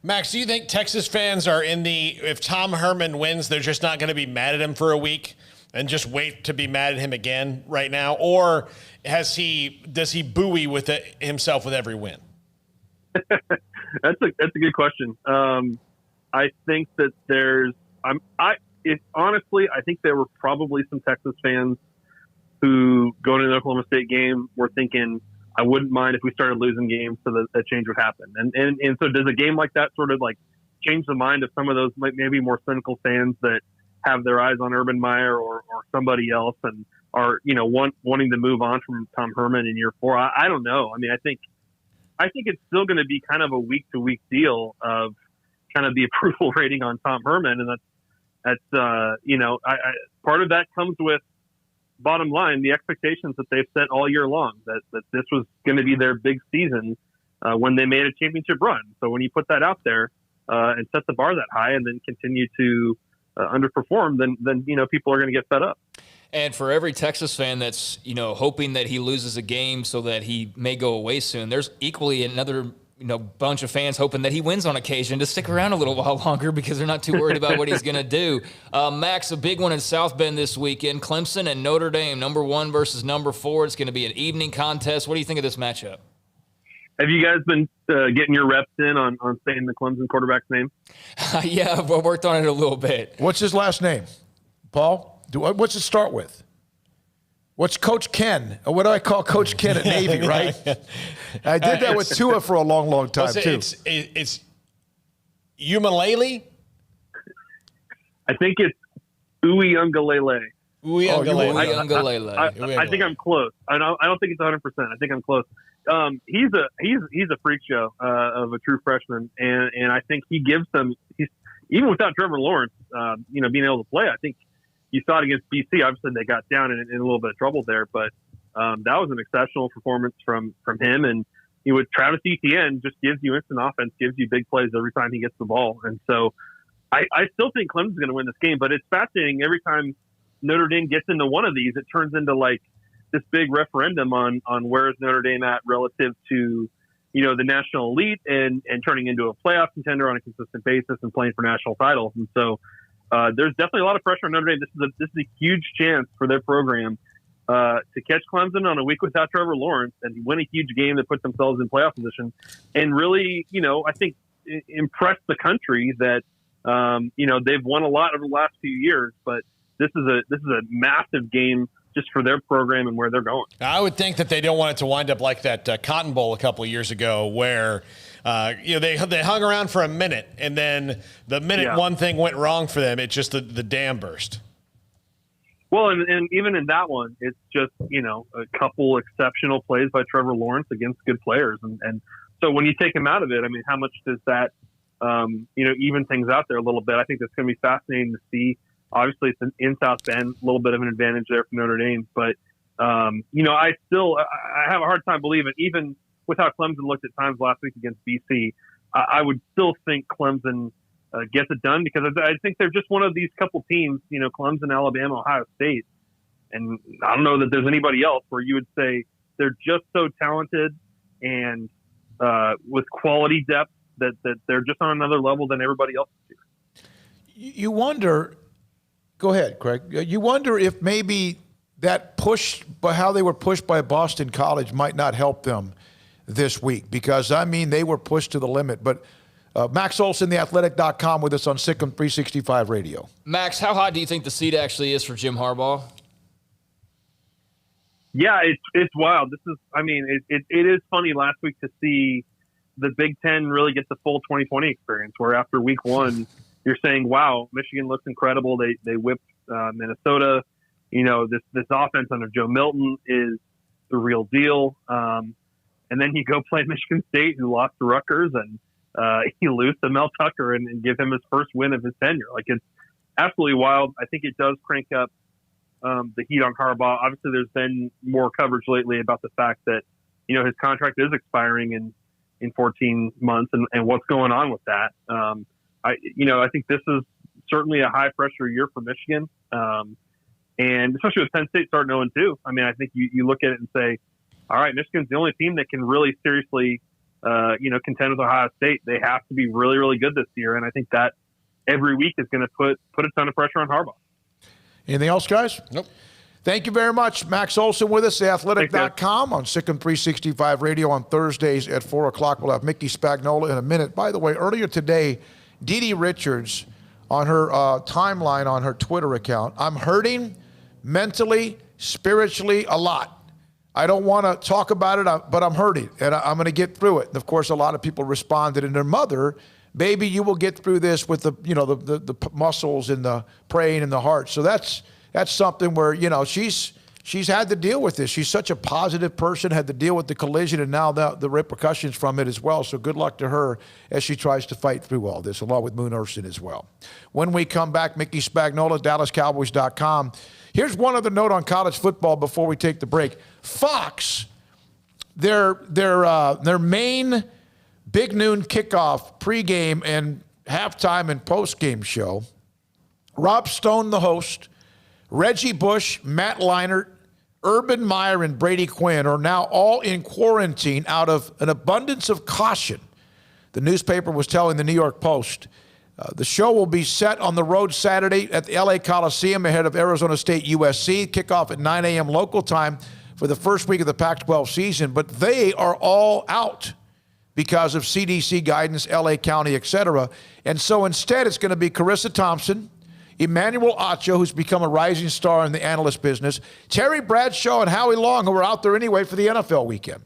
Max, do you think Texas fans are if Tom Herman wins, they're just not going to be mad at him for a week and just wait to be mad at him again right now? Or does he buoy himself with every win? That's a good question. I think that honestly, I think there were probably some Texas fans who going to the Oklahoma State game were thinking, I wouldn't mind if we started losing games so that change would happen. And so does a game like that sort of like change the mind of some of those maybe more cynical fans that have their eyes on Urban Meyer or somebody else and are, you know, wanting to move on from Tom Herman in year 4? I don't know. I mean, I think it's still going to be kind of a week to week deal of kind of the approval rating on Tom Herman. And that's you know, part of that comes with, bottom line, the expectations that they've set all year long, that this was going to be their big season when they made a championship run. So when you put that out there and set the bar that high and then continue to underperform, then you know, people are going to get fed up. And for every Texas fan that's, you know, hoping that he loses a game so that he may go away soon, there's equally another, you know, bunch of fans hoping that he wins on occasion to stick around a little while longer because they're not too worried about what he's going to do. Max, a big one in South Bend this weekend, Clemson and Notre Dame, number 1 versus number 4. It's going to be an evening contest. What do you think of this matchup? Have you guys been getting your reps in on saying the Clemson quarterback's name? Yeah, I've worked on it a little bit. What's his last name, Paul? What's it start with? What's Coach Ken? What do I call Coach Ken at Navy, right? I did that with Tua for a long, long time, too. It's Umalele? I think it's Uiagalelei. Uiagalelei. I think I'm close. I don't think it's 100%. I think I'm close. He's a freak show of a true freshman, and I think he gives them. Even without Trevor Lawrence, you know, being able to play, I think you saw it against BC. Obviously, they got down in a little bit of trouble there, but that was an exceptional performance from him. And with Travis Etienne, just gives you instant offense, gives you big plays every time he gets the ball. And so I still think Clemson's going to win this game, but it's fascinating. Every time Notre Dame gets into one of these, it turns into like this big referendum on where is Notre Dame at relative to, you know, the national elite and turning into a playoff contender on a consistent basis and playing for national titles. And so there's definitely a lot of pressure on Notre Dame. This is a huge chance for their program to catch Clemson on a week without Trevor Lawrence and win a huge game that puts themselves in playoff position and really, you know, I think impress the country that, you know, they've won a lot over the last few years, but this is a massive game just for their program and where they're going. I would think that they don't want it to wind up like that Cotton Bowl a couple of years ago where you know, they hung around for a minute, and then the minute one thing went wrong for them, it just the dam burst. Well, and even in that one, it's just, you know, a couple exceptional plays by Trevor Lawrence against good players, and so when you take him out of it, I mean, how much does that you know, even things out there a little bit? I think that's going to be fascinating to see. Obviously, it's in South Bend, a little bit of an advantage there for Notre Dame. But, you know, I have a hard time believing, even with how Clemson looked at times last week against BC, I would still think Clemson gets it done because I think they're just one of these couple teams, you know, Clemson, Alabama, Ohio State. And I don't know that there's anybody else where you would say they're just so talented and with quality depth that they're just on another level than everybody else is here. You wonder, go ahead, Craig. You wonder if maybe that push, by how they were pushed by Boston College, might not help them this week, because, I mean, they were pushed to the limit. But Max Olson, theathletic.com, with us on SicEm365 Radio. Max, how hot do you think the seat actually is for Jim Harbaugh? Yeah, it's wild. This is, I mean, it is funny last week to see the Big Ten really get the full 2020 experience, where after week one, you're saying, wow, Michigan looks incredible. They whipped Minnesota. You know, this offense under Joe Milton is the real deal. And then you go play Michigan State, who lost to Rutgers, and you lose to Mel Tucker and give him his first win of his tenure. Like, it's absolutely wild. I think it does crank up the heat on Harbaugh. Obviously, there's been more coverage lately about the fact that, you know, his contract is expiring in 14 months and what's going on with that. I think this is certainly a high pressure year for Michigan. And especially with Penn State starting 0-2. I mean, I think you look at it and say, all right, Michigan's the only team that can really seriously, contend with Ohio State. They have to be really, really good this year. And I think that every week is going to put a ton of pressure on Harbaugh. Anything else, guys? Nope. Thank you very much. Max Olson with us, theathletic.com, on SicEm365 Radio on Thursdays at 4 o'clock. We'll have Mickey Spagnola in a minute. By the way, earlier today, Dee Richards, on her timeline on her Twitter account, I'm hurting mentally, spiritually, a lot. I don't want to talk about it, but I'm hurting, and I'm going to get through it. And of course, a lot of people responded, and their mother, baby, you will get through this with the muscles and the praying and the heart. So that's something where, she's had to deal with this. She's such a positive person, had to deal with the collision and now the repercussions from it as well. So good luck to her as she tries to fight through all this, along with Moon Urson as well. When we come back, Mickey Spagnola, DallasCowboys.com. Here's one other note on college football before we take the break. Fox, their main big noon kickoff, pregame and halftime and postgame show, Rob Stone, the host, Reggie Bush, Matt Leinart, Urban Meyer, and Brady Quinn are now all in quarantine out of an abundance of caution. The newspaper was telling the New York Post. The show will be set on the road Saturday at the LA Coliseum ahead of Arizona State USC. Kickoff at 9 a.m. local time for the first week of the Pac-12 season. But they are all out because of CDC guidance, LA County, etc. And so instead it's going to be Carissa Thompson, Emmanuel Acho, who's become a rising star in the analyst business, Terry Bradshaw and Howie Long, who are out there anyway for the NFL weekend,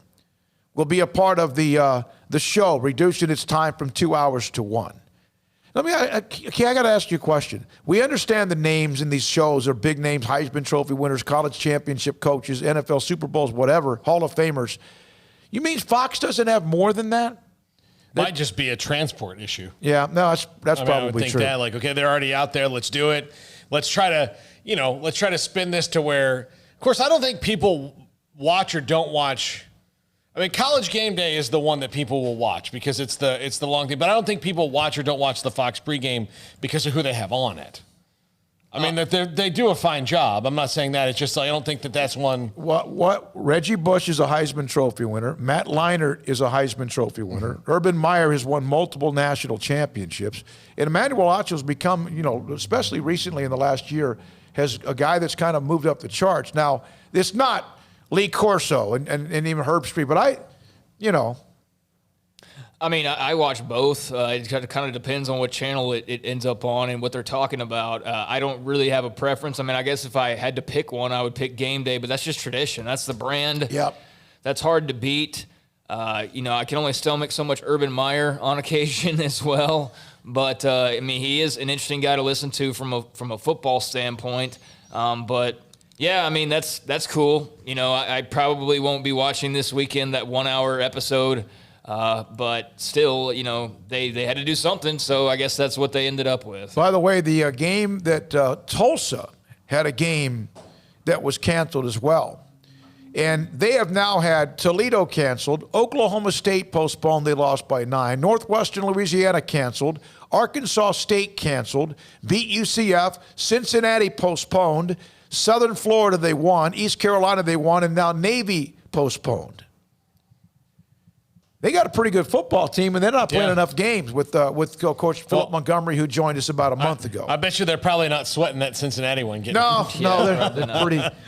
will be a part of the show, reducing its time from 2 hours to 1. I got to ask you a question. We understand the names in these shows are big names, Heisman Trophy winners, college championship coaches, NFL Super Bowls, whatever, Hall of Famers. You mean Fox doesn't have more than that? Might just be a transport issue. Yeah, no, that's probably I would think true. that, okay, they're already out there. Let's do it. Let's try to spin this to where, of course, I don't think people watch or don't watch. I mean, College Game Day is the one that people will watch because it's the long thing. But I don't think people watch or don't watch the Fox pregame because of who they have on it. I mean, they do a fine job. I'm not saying that. It's just I don't think that's one. What? Reggie Bush is a Heisman Trophy winner. Matt Leinart is a Heisman Trophy winner. Mm-hmm. Urban Meyer has won multiple national championships. And Emmanuel Acho's become, especially recently in the last year, has a guy that's kind of moved up the charts. Now, it's not Lee Corso and even Herb Street, but I mean, I watch both. It kind of depends on what channel it ends up on and what they're talking about. I don't really have a preference. I mean, I guess if I had to pick one, I would pick Game Day, but that's just tradition. That's the brand. Yep. That's hard to beat. I can only stomach so much Urban Meyer on occasion as well. But, he is an interesting guy to listen to from a football standpoint. But, yeah, I mean, that's cool. I probably won't be watching this weekend that 1 hour episode. But still, they had to do something, so I guess that's what they ended up with. By the way, the game that Tulsa had a game that was canceled as well. And they have now had Toledo canceled, Oklahoma State postponed, they lost by 9, Northwestern Louisiana canceled, Arkansas State canceled, beat UCF, Cincinnati postponed, Southern Florida they won, East Carolina they won, and now Navy postponed. They got a pretty good football team, and they're not playing enough games with Coach Philip Montgomery, who joined us about a month ago. I bet you they're probably not sweating that Cincinnati one. No,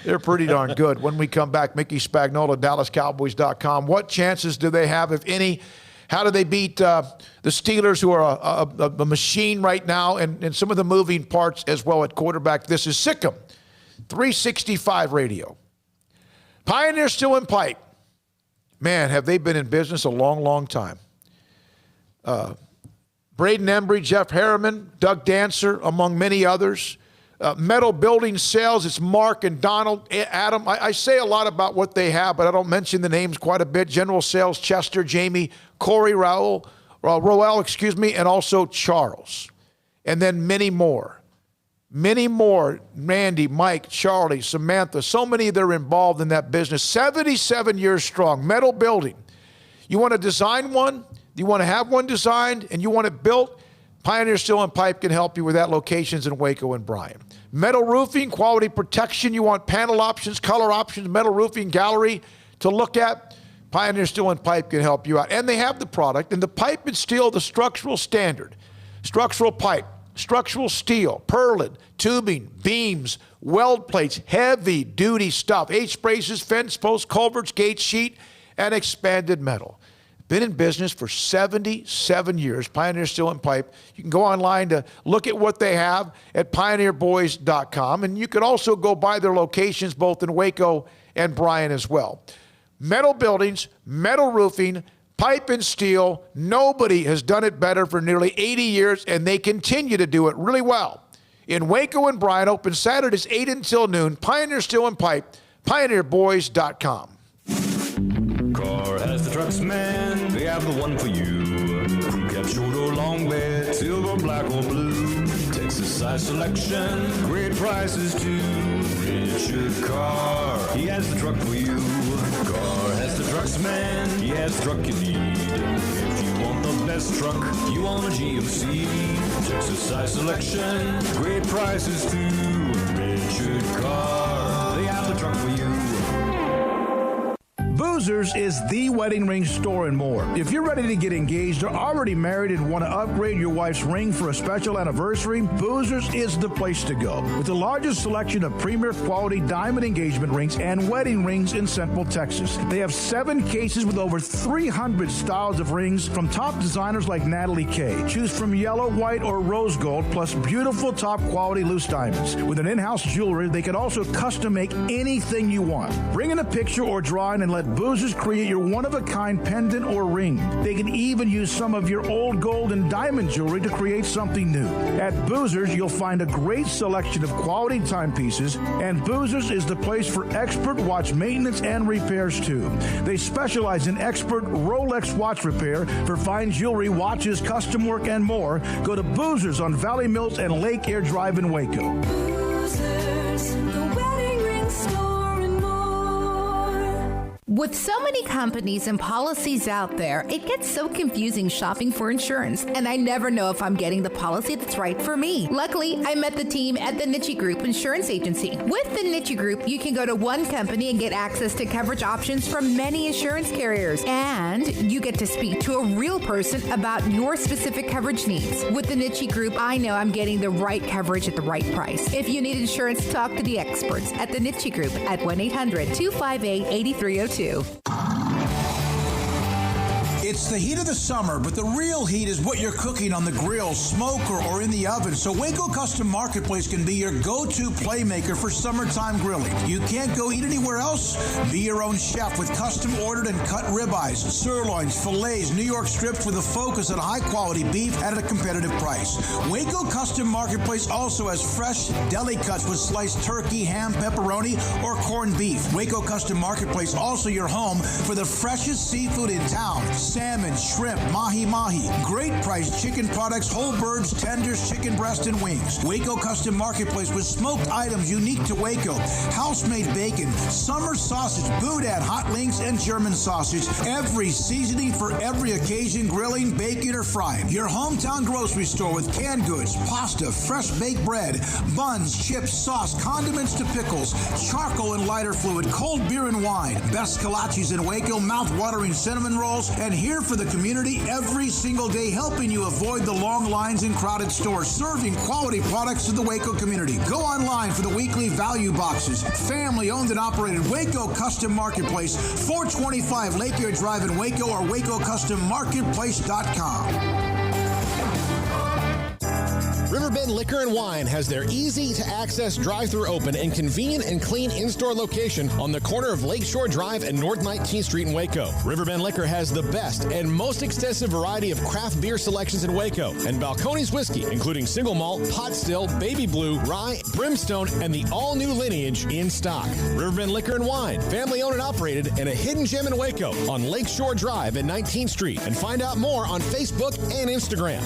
they're pretty darn good. When we come back, Mickey Spagnola, DallasCowboys.com. What chances do they have, if any? How do they beat the Steelers, who are a machine right now, and some of the moving parts as well at quarterback? This is SicEm365 Radio. Pioneer still in pipe. Man, have they been in business a long, long time. Braden Embry, Jeff Harriman, Doug Dancer, among many others. Metal building sales, it's Mark and Donald, Adam. I say a lot about what they have, but I don't mention the names quite a bit. General Sales, Chester, Jamie, Corey, Roel, and also Charles. And then many more. Many more, Randy, Mike, Charlie, Samantha, so many that are involved in that business. 77 years strong, metal building. You want to design one, you want to have one designed, and you want it built, Pioneer Steel and Pipe can help you with that. Locations in Waco and Bryan. Metal roofing, quality protection, you want panel options, color options, metal roofing gallery to look at, Pioneer Steel and Pipe can help you out. And they have the product, and the pipe and steel, the structural standard. Structural pipe. Structural steel, purlin, tubing, beams, weld plates, heavy-duty stuff, H-braces, fence posts, culverts, gate sheet, and expanded metal. Been in business for 77 years, Pioneer Steel and Pipe. You can go online to look at what they have at pioneerboys.com, and you can also go by their locations both in Waco and Bryan as well. Metal buildings, metal roofing, pipe and steel, nobody has done it better for nearly 80 years, and they continue to do it really well. In Waco and Bryan, open Saturdays 8 until noon, Pioneer Steel and Pipe, pioneerboys.com. Car has the trucks, man, they have the one for you. Crew cab, short or long bed, silver, black or blue. Texas size selection, great prices too. Richard Carr, he has the truck for you. Carr has the trucks, man, he has the truck you need. If you want the best truck, you want a GMC. Texas size selection, great prices too. Richard Carr, they have the truck for you. Boozers is the wedding ring store and more. If you're ready to get engaged or already married and want to upgrade your wife's ring for a special anniversary, Boozers is the place to go. With the largest selection of premier quality diamond engagement rings and wedding rings in Central Texas. They have 7 cases with over 300 styles of rings from top designers like Natalie Kay. Choose from yellow, white, or rose gold, plus beautiful top quality loose diamonds. With an in-house jewelry, they can also custom make anything you want. Bring in a picture or drawing and let Boozers create your one-of-a-kind pendant or ring. They can even use some of your old gold and diamond jewelry to create something new. At Boozers, you'll find a great selection of quality timepieces, and Boozers is the place for expert watch maintenance and repairs, too. They specialize in expert Rolex watch repair for fine jewelry, watches, custom work, and more. Go to Boozers on Valley Mills and Lake Air Drive in Waco. Boozers, the wedding ring store. With so many companies and policies out there, it gets so confusing shopping for insurance, and I never know if I'm getting the policy that's right for me. Luckily, I met the team at the Nitchie Group Insurance Agency. With the Nitchie Group, you can go to one company and get access to coverage options from many insurance carriers, and you get to speak to a real person about your specific coverage needs. With the Nitchie Group, I know I'm getting the right coverage at the right price. If you need insurance, talk to the experts at the Nitchie Group at 1-800-258-8302. It's the heat of the summer, but the real heat is what you're cooking on the grill, smoker, or in the oven. So Waco Custom Marketplace can be your go-to playmaker for summertime grilling. You can't go eat anywhere else? Be your own chef with custom-ordered and cut ribeyes, sirloins, fillets, New York strips with a focus on high-quality beef at a competitive price. Waco Custom Marketplace also has fresh deli cuts with sliced turkey, ham, pepperoni, or corned beef. Waco Custom Marketplace also your home for the freshest seafood in town. Salmon, shrimp, mahi-mahi, great priced chicken products, whole birds, tenders, chicken breast, and wings. Waco Custom Marketplace with smoked items unique to Waco, house-made bacon, summer sausage, boudin, hot links, and German sausage. Every seasoning for every occasion, grilling, baking, or frying. Your hometown grocery store with canned goods, pasta, fresh baked bread, buns, chips, sauce, condiments to pickles, charcoal and lighter fluid, cold beer and wine, best kolaches in Waco, mouth-watering cinnamon rolls, and here's here for the community every single day, helping you avoid the long lines in crowded stores, serving quality products to the Waco community. Go online for the weekly value boxes. Family owned and operated Waco Custom Marketplace, 425 Lake Air Drive in Waco, or WacoCustomMarketplace.com. Riverbend Liquor and Wine has their easy-to-access drive-thru open and convenient and clean in-store location on the corner of Lakeshore Drive and North 19th Street in Waco. Riverbend Liquor has the best and most extensive variety of craft beer selections in Waco, and Balcones whiskey, including single malt, pot still, baby blue, rye, brimstone, and the all-new lineage in stock. Riverbend Liquor and Wine, family-owned and operated, and a hidden gem in Waco on Lakeshore Drive and 19th Street. And find out more on Facebook and Instagram.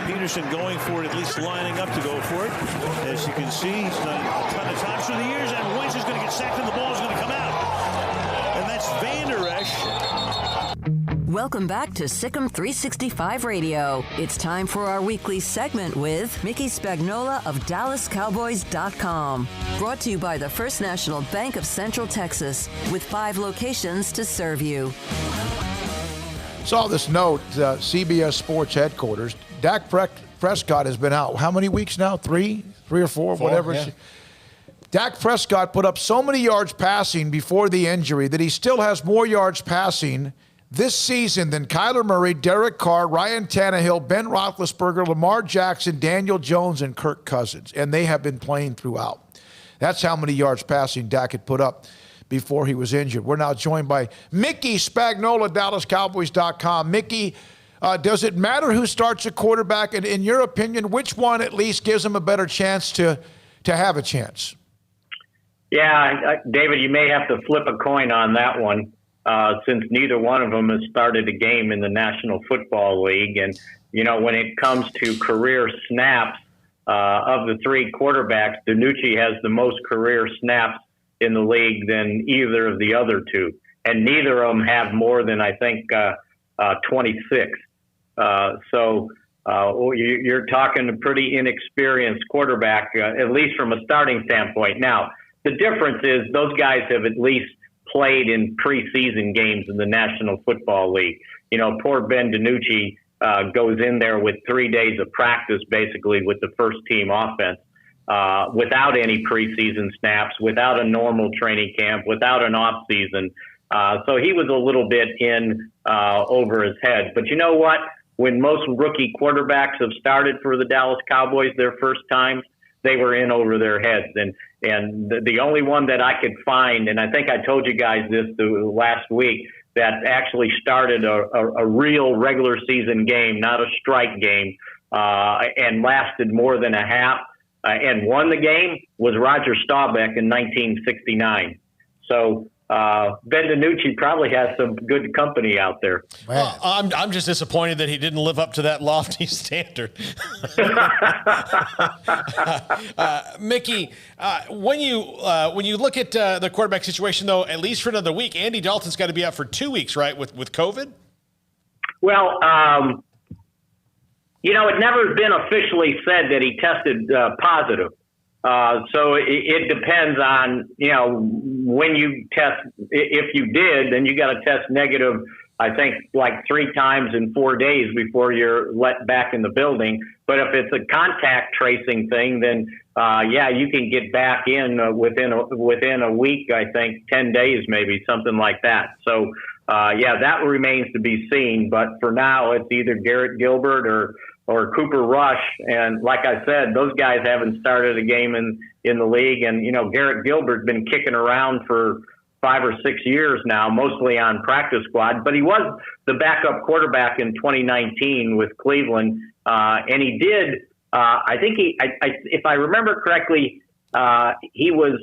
Peterson going for it, at least lining up to go for it. As you can see, he's done a ton of times through the years, and Wentz is going to get sacked and the ball is going to come out. And that's Van Der Esch. Welcome back to SicEm365 Radio. It's time for our weekly segment with Mickey Spagnola of DallasCowboys.com. Brought to you by the First National Bank of Central Texas, with 5 locations to serve you. Saw this note, CBS Sports headquarters. Dak Prescott has been out. How many weeks now? 3 or 4, whatever. Yeah. Dak Prescott put up so many yards passing before the injury that he still has more yards passing this season than Kyler Murray, Derek Carr, Ryan Tannehill, Ben Roethlisberger, Lamar Jackson, Daniel Jones, and Kirk Cousins. And they have been playing throughout. That's how many yards passing Dak had put up before he was injured. We're now joined by Mickey Spagnola, DallasCowboys.com. Mickey, does it matter who starts a quarterback? And in your opinion, which one at least gives him a better chance to have a chance? Yeah, David, you may have to flip a coin on that one since neither one of them has started a game in the National Football League. And, you know, when it comes to career snaps of the 3 quarterbacks, DiNucci has the most career snaps in the league than either of the other 2. And neither of them have more than, I think, 26. So you're talking a pretty inexperienced quarterback, at least from a starting standpoint. Now, the difference is those guys have at least played in preseason games in the National Football League. You know, poor Ben DiNucci goes in there with 3 days of practice, basically, with the first team offense. Without any preseason snaps, without a normal training camp, without an off season. So he was a little bit in over his head. But you know what? When most rookie quarterbacks have started for the Dallas Cowboys their first time, they were in over their heads. And the only one that I could find, and I think I told you guys this last week, that actually started a real regular season game, not a strike game, and lasted more than a half, and won the game was Roger Staubach in 1969. So Ben DiNucci probably has some good company out there. I'm just disappointed that he didn't live up to that lofty standard. Mickey, when you look at the quarterback situation, though, at least for another week, Andy Dalton's got to be out for 2 weeks, right, with COVID? Well, you know, it never been officially said that he tested positive. So it depends on, you know, when you test. If you did, then you got to test negative, I think, like 3 times in 4 days before you're let back in the building. But if it's a contact tracing thing, then, yeah, you can get back in within a week, I think, 10 days maybe, something like that. So, yeah, that remains to be seen. But for now, it's either Garrett Gilbert or Cooper Rush. And like I said, those guys haven't started a game in the league. And, you know, Garrett Gilbert's been kicking around for 5 or 6 years now, mostly on practice squad. But he was the backup quarterback in 2019 with Cleveland. And he did, I think if I remember correctly, he was,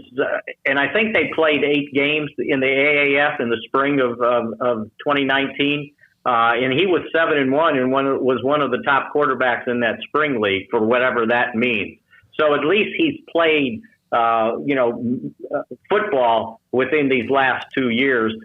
and I think they played 8 games in the AAF in the spring of 2019. And he was 7-1 and was one of the top quarterbacks in that spring league, for whatever that means. So at least he's played, you know, football within these last 2 years.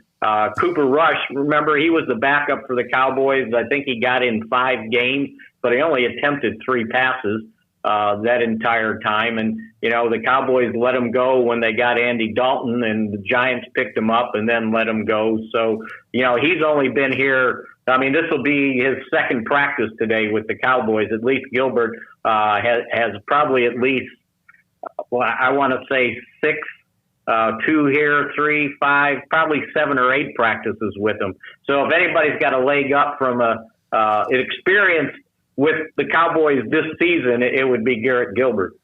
Cooper Rush, remember, he was the backup for the Cowboys. I think he got in 5 games, but he only attempted 3 passes. that entire time. And, the Cowboys let him go when they got Andy Dalton, and the Giants picked him up and then let him go. So, he's only been here. I mean, this will be his second practice today with the Cowboys. At least Gilbert has probably at least, I want to say 6, 2 here, 3, 5, probably 7 or 8 practices with him. So if anybody's got a leg up from an experience with the Cowboys this season, it would be Garrett Gilbert.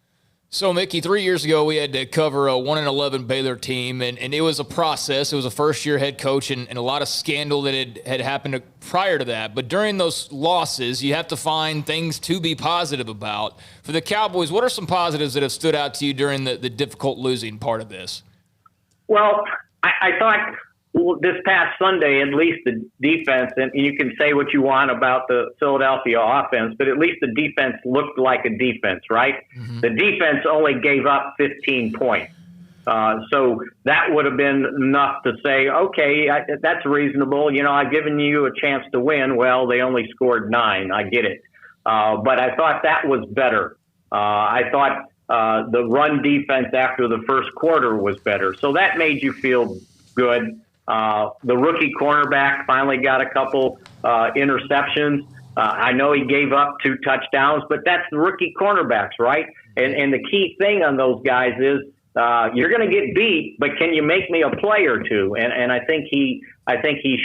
So, Mickey, 3 years ago, we had to cover a 1-11 Baylor team, and it was a process. It was a first-year head coach and a lot of scandal that had happened prior to that. But during those losses, you have to find things to be positive about. For the Cowboys, what are some positives that have stood out to you during the difficult losing part of this? Well, I thought this past Sunday, at least the defense, and you can say what you want about the Philadelphia offense, but at least the defense looked like a defense, right? Mm-hmm. The defense only gave up 15 points. So that would have been enough to say, okay, that's reasonable. I've given you a chance to win. Well, they only scored 9. I get it. But I thought that was better. I thought the run defense after the first quarter was better. So that made you feel good. The rookie cornerback finally got a couple interceptions. I know he gave up 2 touchdowns, but that's the rookie cornerbacks, right? And the key thing on those guys is you're going to get beat, but can you make me a play or two? And I think he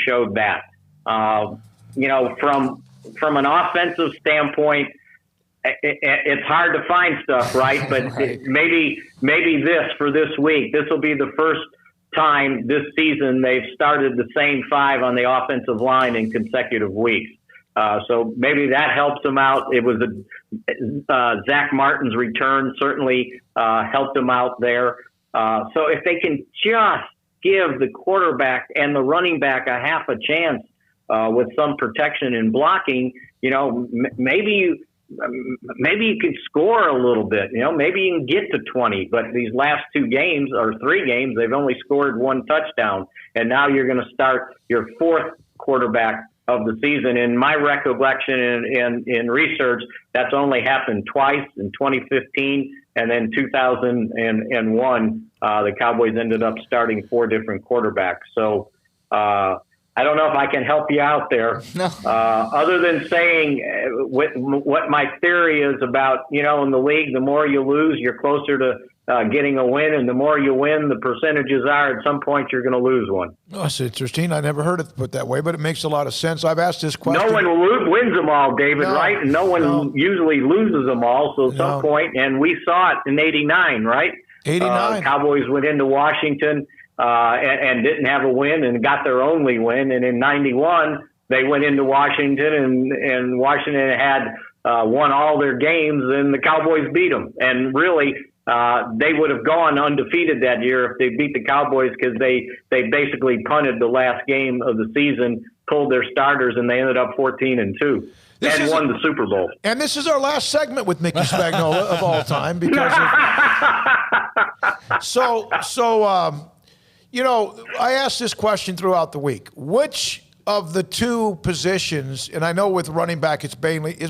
showed that. From an offensive standpoint, it's hard to find stuff, right? But right. Maybe for this week, this will be the first time this season they've started the same 5 on the offensive line in consecutive weeks. So maybe that helps them out. It was Zach Martin's return certainly helped them out there. So if they can just give the quarterback and the running back a half a chance with some protection and blocking, maybe you can score a little bit. Maybe you can get to 20. But these last 2 games or 3 games, they've only scored 1 touchdown. And now you're going to start your 4th quarterback of the season. In my recollection in research, that's only happened twice, in 2015 and then 2001. The Cowboys ended up starting 4 different quarterbacks. So I don't know if I can help you out there. No. Other than saying what my theory is about, in the league, the more you lose, you're closer to getting a win, and the more you win, the percentages are at some point you're going to lose one. Oh, that's interesting. I never heard it put that way, but it makes a lot of sense. I've asked this question. No one wins them all, David, right? And no one usually loses them all. So at some point, and we saw it in 89, right? 89. Cowboys went into Washington and didn't have a win and got their only win. And in 91, they went into Washington and Washington had won all their games, and the Cowboys beat them. And really, they would have gone undefeated that year if they beat the Cowboys, because they basically punted the last game of the season, pulled their starters, and they ended up 14-2 and won the Super Bowl. And this is our last segment with Mickey Spagnola of all time, because I asked this question throughout the week. Which of the 2 positions, and I know with running back it's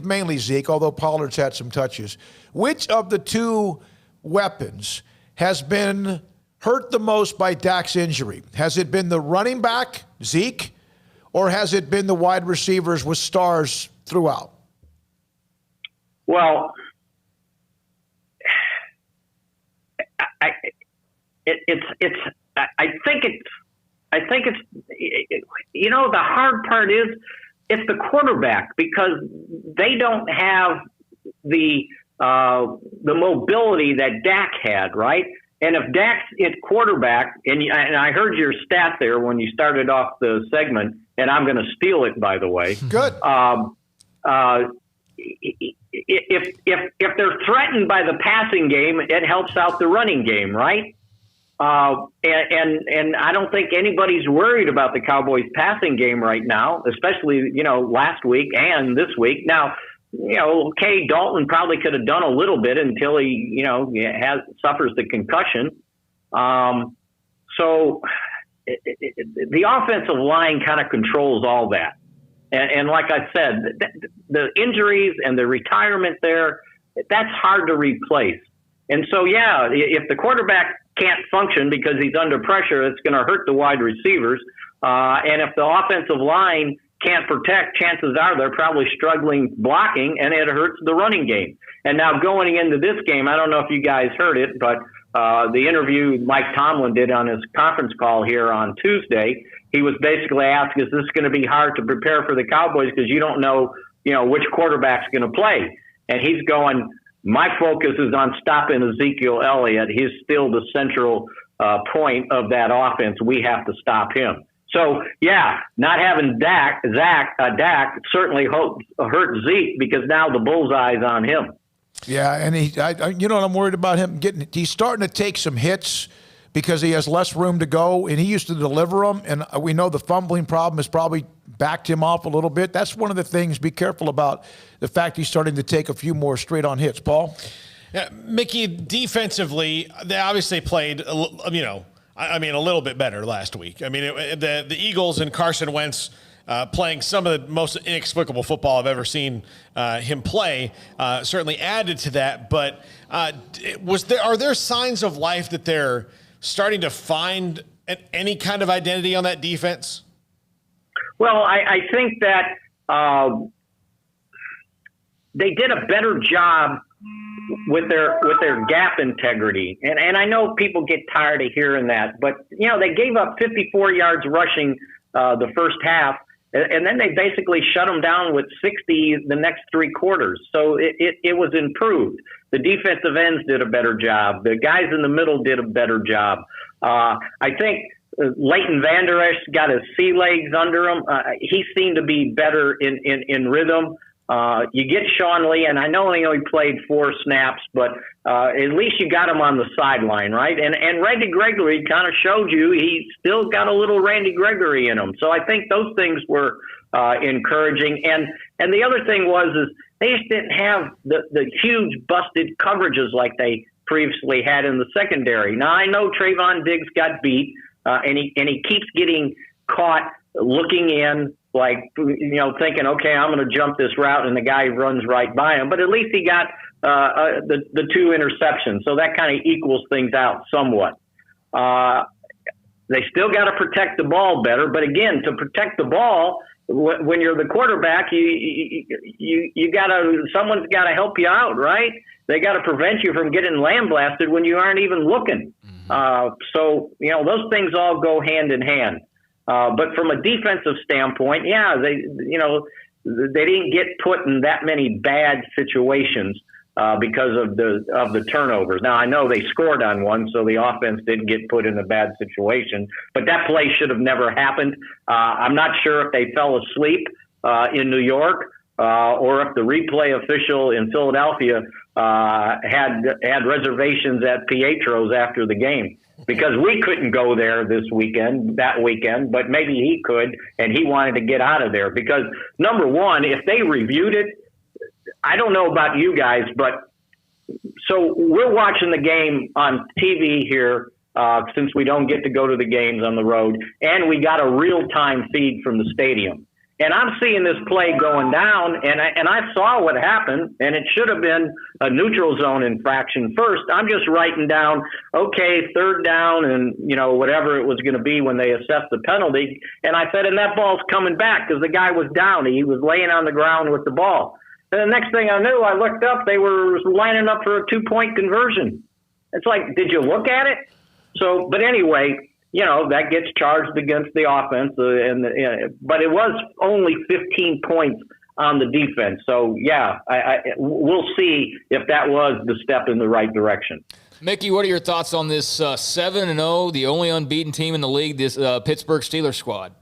mainly Zeke, although Pollard's had some touches, which of the 2 weapons has been hurt the most by Dak's injury? Has it been the running back, Zeke, or has it been the wide receivers with stars throughout? Well, I think it's the hard part is it's the quarterback, because they don't have the mobility that Dak had, right? And if Dak's at quarterback, and I heard your stat there when you started off the segment, and I'm going to steal it, by the way. Good. If they're threatened by the passing game, it helps out the running game, right? And I don't think anybody's worried about the Cowboys' passing game right now, especially, last week and this week. Now, okay, Dalton probably could have done a little bit until he, suffers the concussion. So the offensive line kind of controls all that. And like I said, the injuries and the retirement there, that's hard to replace. And so, yeah, if the quarterback can't function because he's under pressure, it's going to hurt the wide receivers. And if the offensive line can't protect, chances are they're probably struggling blocking, and it hurts the running game. And now going into this game, I don't know if you guys heard it, but the interview Mike Tomlin did on his conference call here on Tuesday, he was basically asked, is this going to be hard to prepare for the Cowboys because you don't know, which quarterback's going to play? And he's going, my focus is on stopping Ezekiel Elliott. He's still the central point of that offense. We have to stop him. So, yeah, not having Dak certainly hurt Zeke because now the bullseye's on him. Yeah, and I'm worried about him he's starting to take some hits because he has less room to go, and he used to deliver them, and we know the fumbling problem has probably backed him off a little bit. That's one of the things. Be careful about the fact he's starting to take a few more straight-on hits. Paul? Yeah, Mickey, defensively, they obviously played, a little bit better last week. I mean, the Eagles and Carson Wentz playing some of the most inexplicable football I've ever seen him play certainly added to that. But are there signs of life that they're starting to find any kind of identity on that defense? Well, I think that they did a better job with their gap integrity. And I know people get tired of hearing that, but they gave up 54 yards rushing the first half, and then they basically shut them down with 60 the next three quarters. So it was improved. The defensive ends did a better job. The guys in the middle did a better job. I think Leighton Vander Esch got his sea legs under him. He seemed to be better in rhythm. You get Sean Lee, and I know he only played 4 snaps, but at least you got him on the sideline, right? And Randy Gregory kind of showed you he still got a little Randy Gregory in him. So I think those things were encouraging. And the other thing is they just didn't have the huge busted coverages like they previously had in the secondary. Now, I know Trayvon Diggs got beat, and he keeps getting caught looking in, like, thinking, okay, I'm going to jump this route, and the guy runs right by him. But at least he got the 2 interceptions, so that kind of equals things out somewhat. They still got to protect the ball better, but again, to protect the ball, when you're the quarterback, someone's got to help you out, right? They got to prevent you from getting lambasted when you aren't even looking. So those things all go hand in hand. But from a defensive standpoint, yeah, they didn't get put in that many bad situations because of the turnovers. Now, I know they scored on one, so the offense didn't get put in a bad situation. But that play should have never happened. I'm not sure if they fell asleep in New York or if the replay official in Philadelphia had reservations at Pietro's after the game. Because we couldn't go there that weekend, but maybe he could, and he wanted to get out of there. Because, number one, if they reviewed it, I don't know about you guys, but so we're watching the game on TV here since we don't get to go to the games on the road, and we got a real-time feed from the stadium. And I'm seeing this play going down, and I saw what happened, and it should have been a neutral zone infraction first. I'm just writing down, okay, 3rd down and, whatever it was going to be when they assessed the penalty. And I said, and that ball's coming back because the guy was down. He was laying on the ground with the ball. And the next thing I knew, I looked up, they were lining up for a 2-point conversion. It's like, did you look at it? So, but anyway, that gets charged against the offense, but it was only 15 points on the defense. So, yeah, we'll see if that was the step in the right direction. Mickey, what are your thoughts on this 7-0, the only unbeaten team in the league, this Pittsburgh Steelers squad?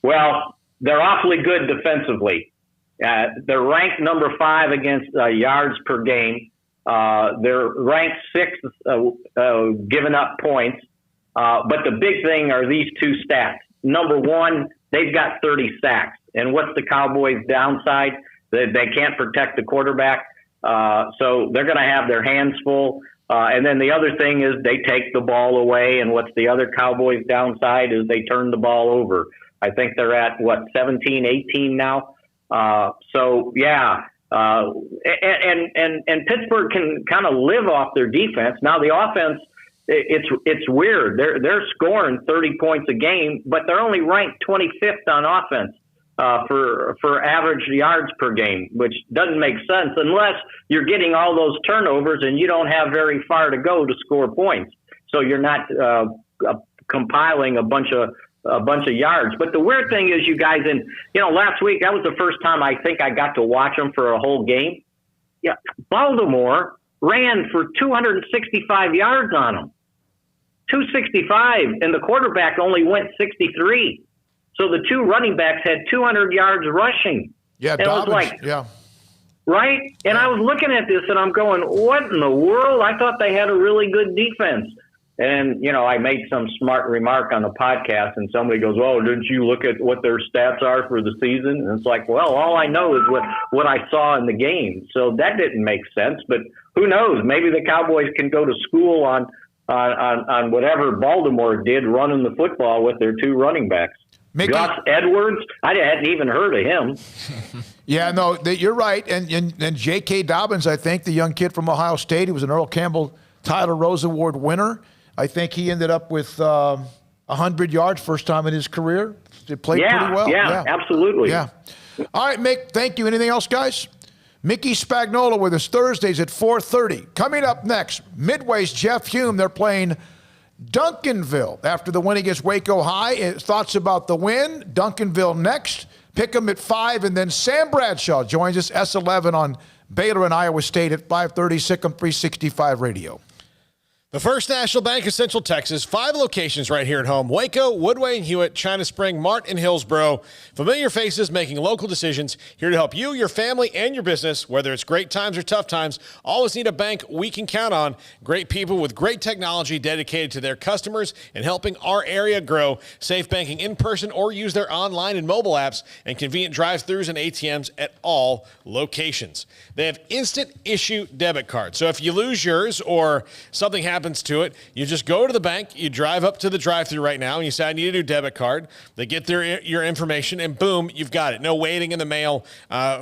Well, they're awfully good defensively. They're ranked number 5 against yards per game. They're ranked 6th giving up points. But the big thing are these 2 stats. Number 1, they've got 30 sacks. And what's the Cowboys' downside? They can't protect the quarterback. So they're going to have their hands full. And then the other thing is they take the ball away. And what's the other Cowboys' downside is they turn the ball over. I think they're at, 17, 18 now? So, yeah, And Pittsburgh can kind of live off their defense. Now the offense, it's weird. They're scoring 30 points a game, but they're only ranked 25th on offense for average yards per game, which doesn't make sense unless you're getting all those turnovers and you don't have very far to go to score points. So you're not compiling a bunch of yards. But the weird thing is, you guys, last week, that was the first time I think I got to watch them for a whole game. Yeah, Baltimore ran for 265 yards on them. 265, and the quarterback only went 63. So the two running backs had 200 yards rushing. Yeah, and Dobbins, I was like, yeah. Right? And I was looking at this, and I'm going, what in the world? I thought they had a really good defense. And, I made some smart remark on the podcast, and somebody goes, well, didn't you look at what their stats are for the season? And it's like, well, all I know is what I saw in the game. So that didn't make sense. But who knows? Maybe the Cowboys can go to school on whatever Baltimore did running the football with their two running backs. Gus Edwards, I hadn't even heard of him. Yeah, no, you're right. And J.K. Dobbins, I think, the young kid from Ohio State, he was an Earl Campbell Tyler Rose Award winner. I think he ended up with 100 yards first time in his career. He played pretty well. Yeah, absolutely. Yeah. All right, Mick, thank you. Anything else, guys? Mickey Spagnola with us Thursdays at 4:30. Coming up next, Midway's Jeff Hume. They're playing Duncanville after the win against Waco High. Thoughts about the win. Duncanville next. Pick 'em at 5. And then Sam Bradshaw joins us, S11 on Baylor and Iowa State at 5:30, SicEm365 Radio. The First National Bank of Central Texas, 5 locations right here at home. Waco, Woodway and Hewitt, China Spring, Mart, and Hillsboro. Familiar faces making local decisions, here to help you, your family, and your business. Whether it's great times or tough times, always need a bank we can count on. Great people with great technology dedicated to their customers and helping our area grow. Safe banking in person or use their online and mobile apps, and convenient drive-thrus and ATMs at all locations. They have instant issue debit cards. So if you lose yours or something happens to it, you just go to the bank, you drive up to the drive-thru right now, and you say, I need a new debit card. They get your information, and boom, you've got it. No waiting in the mail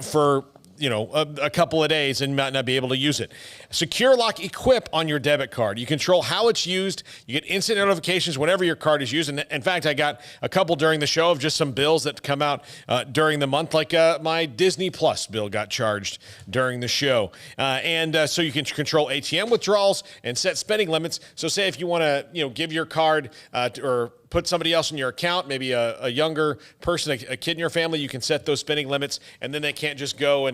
for a couple of days and might not be able to use it. Secure Lock Equip on your debit card. You control how it's used. You get instant notifications whenever your card is used. And in fact, I got a couple during the show of just some bills that come out during the month, like my Disney Plus bill got charged during the show. So you can control ATM withdrawals and set spending limits. So say if you want to, give your card or put somebody else in your account, maybe a younger person, a kid in your family, you can set those spending limits, and then they can't just go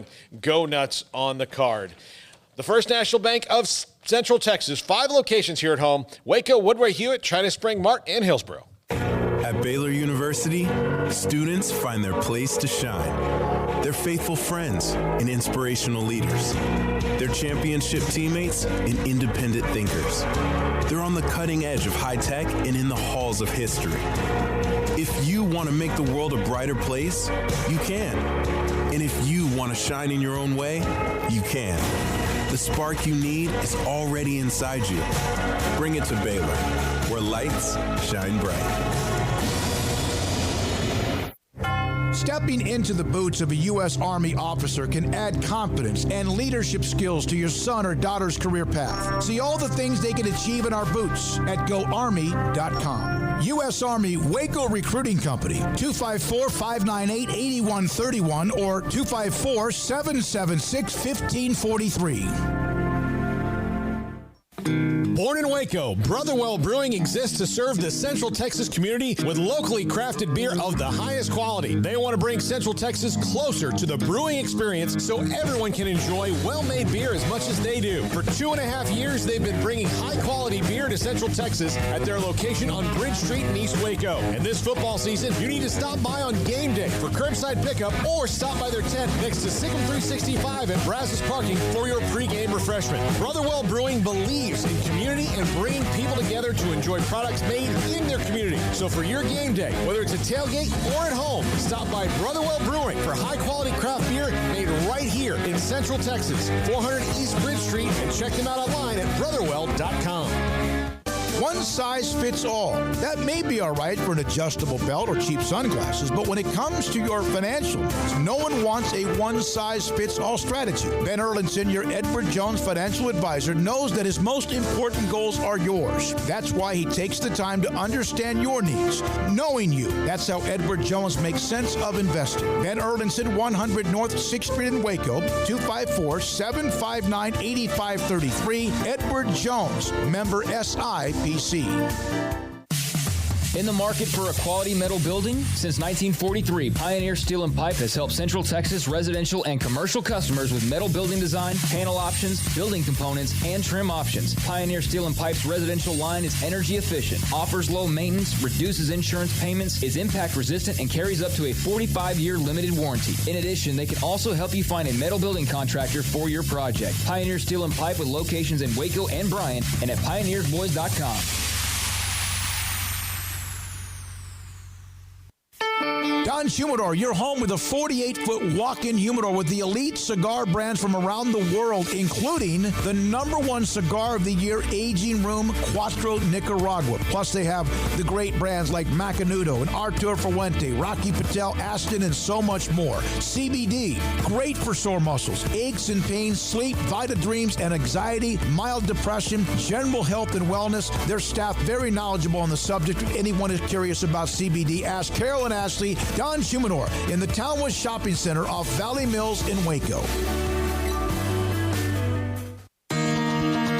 nuts on the card. The First National Bank of Central Texas, 5 locations here at home: Waco, Woodway, Hewitt, China Spring, Mart, and Hillsboro. At Baylor University, students find their place to shine. They're faithful friends and inspirational leaders. They're championship teammates and independent thinkers. They're on the cutting edge of high tech and in the halls of history. If you want to make the world a brighter place, you can. And if you want to shine in your own way, you can. The spark you need is already inside you. Bring it to Baylor, where lights shine bright. Stepping into the boots of a U.S. Army officer can add confidence and leadership skills to your son or daughter's career path. See all the things they can achieve in our boots at GoArmy.com. U.S. Army Waco Recruiting Company, 254-598-8131 or 254-776-1543. Born in Waco, Brotherwell Brewing exists to serve the Central Texas community with locally crafted beer of the highest quality. They want to bring Central Texas closer to the brewing experience so everyone can enjoy well-made beer as much as they do. For 2.5 years, they've been bringing high-quality beer to Central Texas at their location on Bridge Street in East Waco. And this football season, you need to stop by on game day for curbside pickup or stop by their tent next to SicEm365 at Brazos Parking for your pregame refreshment. Brotherwell Brewing believes in community and bringing people together to enjoy products made in their community. So for your game day, whether it's a tailgate or at home, stop by Brotherwell Brewing for high-quality craft beer made right here in Central Texas, 400 East Bridge Street, and check them out online at brotherwell.com. One size fits all. That may be all right for an adjustable belt or cheap sunglasses, but when it comes to your financial needs, no one wants a one-size-fits-all strategy. Ben Erlinson, your Edward Jones financial advisor, knows that his most important goals are yours. That's why he takes the time to understand your needs, knowing you. That's how Edward Jones makes sense of investing. Ben Erlinson, 100 North 6th Street in Waco, 254-759-8533. Edward Jones, member SIPC. In the market for a quality metal building? Since 1943, Pioneer Steel & Pipe has helped Central Texas residential and commercial customers with metal building design, panel options, building components, and trim options. Pioneer Steel & Pipe's residential line is energy efficient, offers low maintenance, reduces insurance payments, is impact resistant, and carries up to a 45-year limited warranty. In addition, they can also help you find a metal building contractor for your project. Pioneer Steel & Pipe with locations in Waco and Bryan and at pioneersboys.com. Don Humidor, your home with a 48-foot walk-in humidor with the elite cigar brands from around the world, including the #1 cigar of the year, Aging Room Cuatro Nicaragua. Plus, they have the great brands like Macanudo and Artur Fuente, Rocky Patel, Aston, and so much more. CBD, great for sore muscles, aches and pains, sleep, Vita Dreams, and anxiety, mild depression, general health and wellness. Their staff very knowledgeable on the subject. If anyone is curious about CBD, ask Carol and Ashley. Don Humidor in the Townwood Shopping Center off Valley Mills in Waco.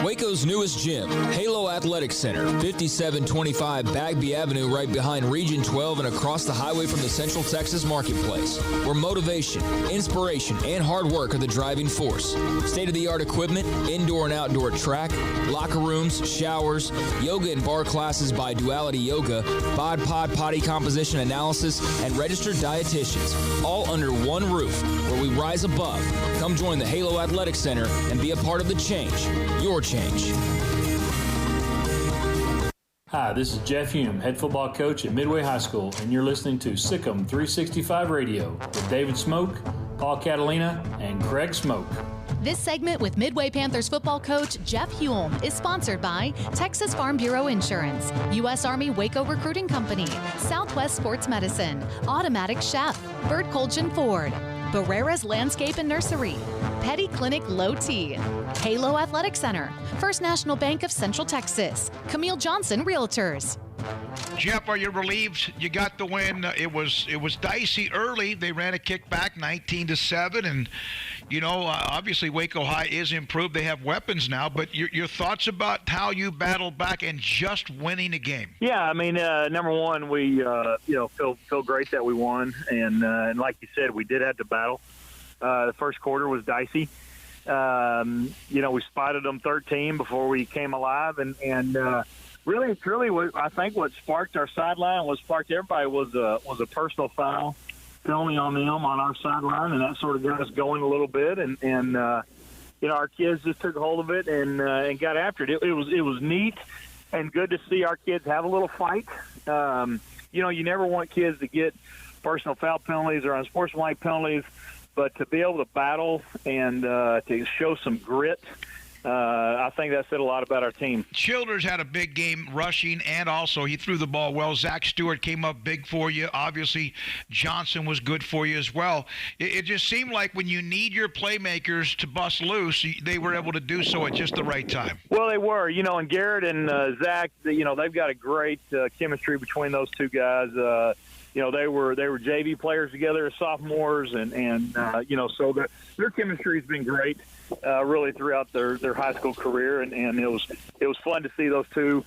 Waco's newest gym, Halo Athletic Center, 5725 Bagby Avenue, right behind Region 12 and across the highway from the Central Texas Marketplace, where motivation, inspiration, and hard work are the driving force. State-of-the-art equipment, indoor and outdoor track, locker rooms, showers, yoga and bar classes by Duality Yoga, bod pod potty composition analysis, and registered dietitians, all under one roof, where we rise above. Come join the Halo Athletic Center and be a part of the change, your change. Hi, this is Jeff Hume, head football coach at Midway High School, and you're listening to SicEm365 Radio with David Smoke, Paul Catalina, and Craig Smoke. This segment with Midway Panthers football coach Jeff Hume is sponsored by Texas Farm Bureau Insurance, U.S. Army Waco Recruiting Company, Southwest Sports Medicine, Automatic Chef, Bert Colchin Ford, Barrera's Landscape and Nursery, Petty Clinic Low T, Halo Athletic Center, First National Bank of Central Texas, Camille Johnson Realtors. Jeff, are you relieved you got the win? It was dicey early. They ran a kickback 19-7, and obviously Waco High is improved. They have weapons now, but your thoughts about how you battled back and just winning a game? Yeah, I mean, number one, we feel great that we won, and like you said, we did have to battle. The first quarter was dicey. We spotted them 13 before we came alive, and really, truly, I think what sparked our sideline, what sparked everybody was a personal foul penalty on them on our sideline, and that sort of got us going a little bit. And our kids just took hold of it and got after it. It was neat and good to see our kids have a little fight. You never want kids to get personal foul penalties or unsportsmanlike penalties, but to be able to battle and to show some grit, I think that said a lot about our team. Childers had a big game rushing, and also he threw the ball well. Zach Stewart came up big for you. Obviously, Johnson was good for you as well. It just seemed like when you need your playmakers to bust loose, they were able to do so at just the right time. Well, they were. And Garrett and Zach, they've got a great chemistry between those two guys. They were JV players together as sophomores, and so their chemistry has been great. Really throughout their high school career, and it was fun to see those two,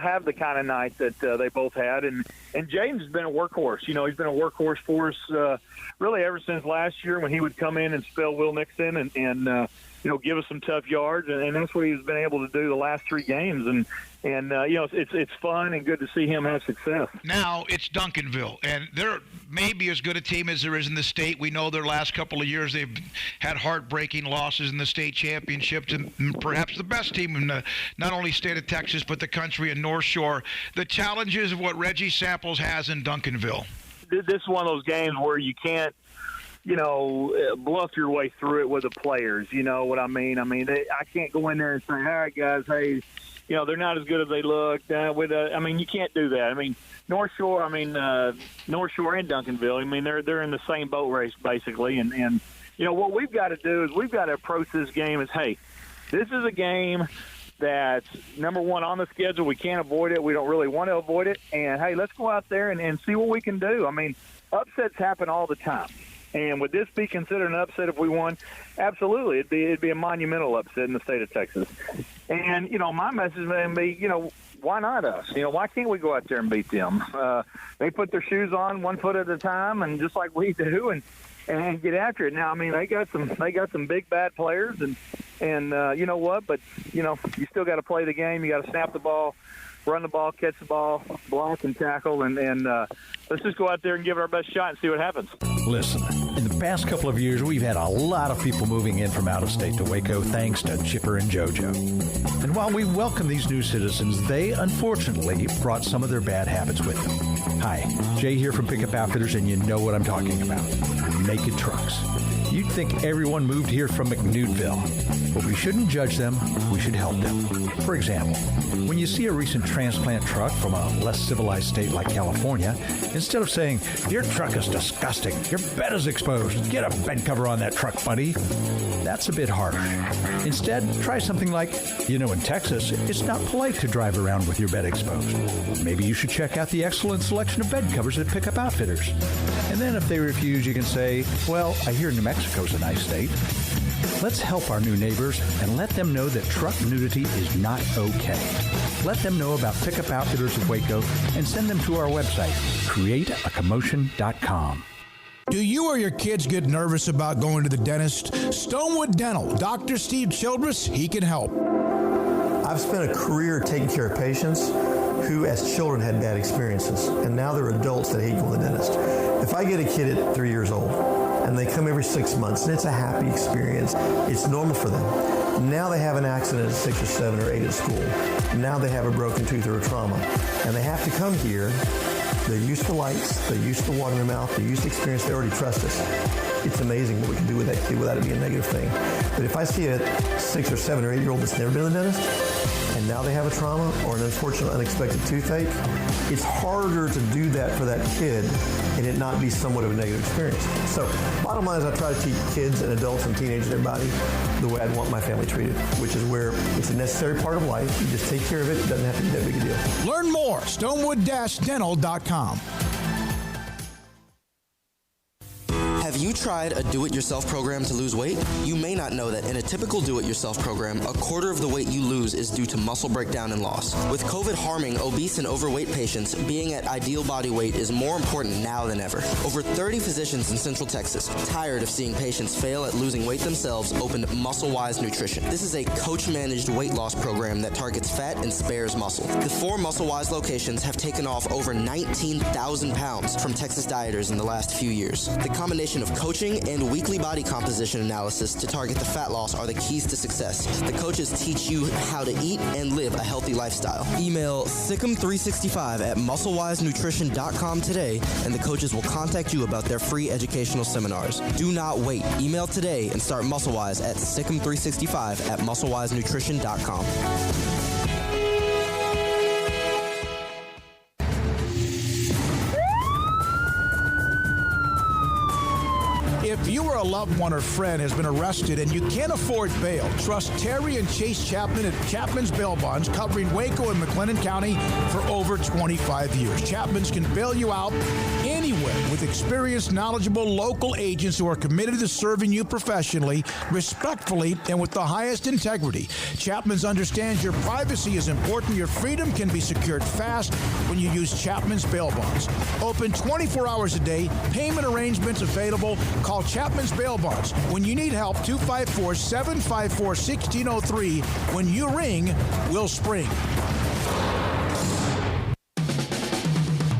have the kind of night that they both had. And James has been a workhorse. He's been a workhorse for us really ever since last year when he would come in and spell Will Nixon and give us some tough yards, and that's what he's been able to do the last 3 games. And it's fun and good to see him have success. Now it's Duncanville, and they're maybe as good a team as there is in the state. We know their last couple of years they've had heartbreaking losses in the state championships, and perhaps the best team in not only state of Texas but the country and North Shore. The challenges of what Reggie Samples has in Duncanville. This is one of those games where you can't bluff your way through it with the players. You know what I mean? I can't go in there and say, all right, guys, hey, they're not as good as they look. You can't do that. I mean, North Shore and Duncanville, I mean, they're in the same boat race basically. And what we've got to do is we've got to approach this game as, hey, this is a game that's number one on the schedule. We can't avoid it. We don't really want to avoid it. And, hey, let's go out there and see what we can do. I mean, upsets happen all the time. And would this be considered an upset if we won? Absolutely. It'd be a monumental upset in the state of Texas. And, my message would be, why not us? Why can't we go out there and beat them? They put their shoes on 1 foot at a time, and just like we do, and get after it. Now, I mean, they got some big bad players, and you know what? But you still got to play the game. You got to snap the ball, run the ball, catch the ball, block and tackle, and let's just go out there and give it our best shot and see what happens. Listen, in the past couple of years, we've had a lot of people moving in from out of state to Waco thanks to Chipper and JoJo. And while we welcome these new citizens, they unfortunately brought some of their bad habits with them. Hi, Jay here from Pickup Outfitters, and you know what I'm talking about. Naked trucks. You'd think everyone moved here from McNewtville, but we shouldn't judge them, we should help them. For example, when you see a recent transplant truck from a less civilized state like California, instead of saying, your truck is disgusting, your bed is exposed, get a bed cover on that truck, buddy, that's a bit harsh. Instead, try something like, in Texas, it's not polite to drive around with your bed exposed. Maybe you should check out the excellent selection of bed covers at Pickup Outfitters. And then if they refuse, you can say, well, I hear New Mexico's a nice state. Let's help our new neighbors and let them know that truck nudity is not okay. Let them know about Pickup Outfitters of Waco and send them to our website, createacommotion.com. Do you or your kids get nervous about going to the dentist? Stonewood Dental, Dr. Steve Childress, he can help. I've spent a career taking care of patients who as children had bad experiences, and now they're adults that hate going to the dentist. If I get a kid at 3 years old and they come every 6 months and it's a happy experience, it's normal for them. Now they have an accident at 6 or 7 or 8 at school. Now they have a broken tooth or a trauma, and they have to come here. They're used to lights, they're used to water in their mouth, they're used to experience, they already trust us. It's amazing what we can do with that kid without it being a negative thing. But if I see a 6 or 7 or 8 year old that's never been to the dentist, and now they have a trauma or an unfortunate unexpected toothache, it's harder to do that for that kid and it not be somewhat of a negative experience. So bottom line is I try to teach kids and adults and teenagers and everybody the way I'd want my family treated, which is where it's a necessary part of life. You just take care of it. It doesn't have to be that big a deal. Learn more, stonewood-dental.com. Have you tried a do-it-yourself program to lose weight? You may not know that in a typical do-it-yourself program, a quarter of the weight you lose is due to muscle breakdown and loss. With COVID harming obese and overweight patients, being at ideal body weight is more important now than ever. Over 30 physicians in Central Texas, tired of seeing patients fail at losing weight themselves, opened Muscle-Wise Nutrition. This is a coach-managed weight loss program that targets fat and spares muscle. The 4 Muscle-Wise locations have taken off over 19,000 pounds from Texas dieters in the last few years. The combination of coaching and weekly body composition analysis to target the fat loss are the keys to success. The coaches teach you how to eat and live a healthy lifestyle. Email SicEm365 at musclewisenutrition.com today, and the coaches will contact you about their free educational seminars. Do not wait. Email today and start MuscleWise at SicEm365 at musclewisenutrition.com. If you or a loved one or friend has been arrested and you can't afford bail, trust Terry and Chase Chapman at Chapman's Bail Bonds, covering Waco and McLennan County for over 25 years. Chapman's can bail you out anywhere with experienced, knowledgeable local agents who are committed to serving you professionally, respectfully, and with the highest integrity. Chapman's understands your privacy is important. Your freedom can be secured fast when you use Chapman's Bail Bonds. Open 24 hours a day. Payment arrangements available. Call Chapman's Bail Bonds. When you need help, 254-754-1603. When you ring, we'll spring.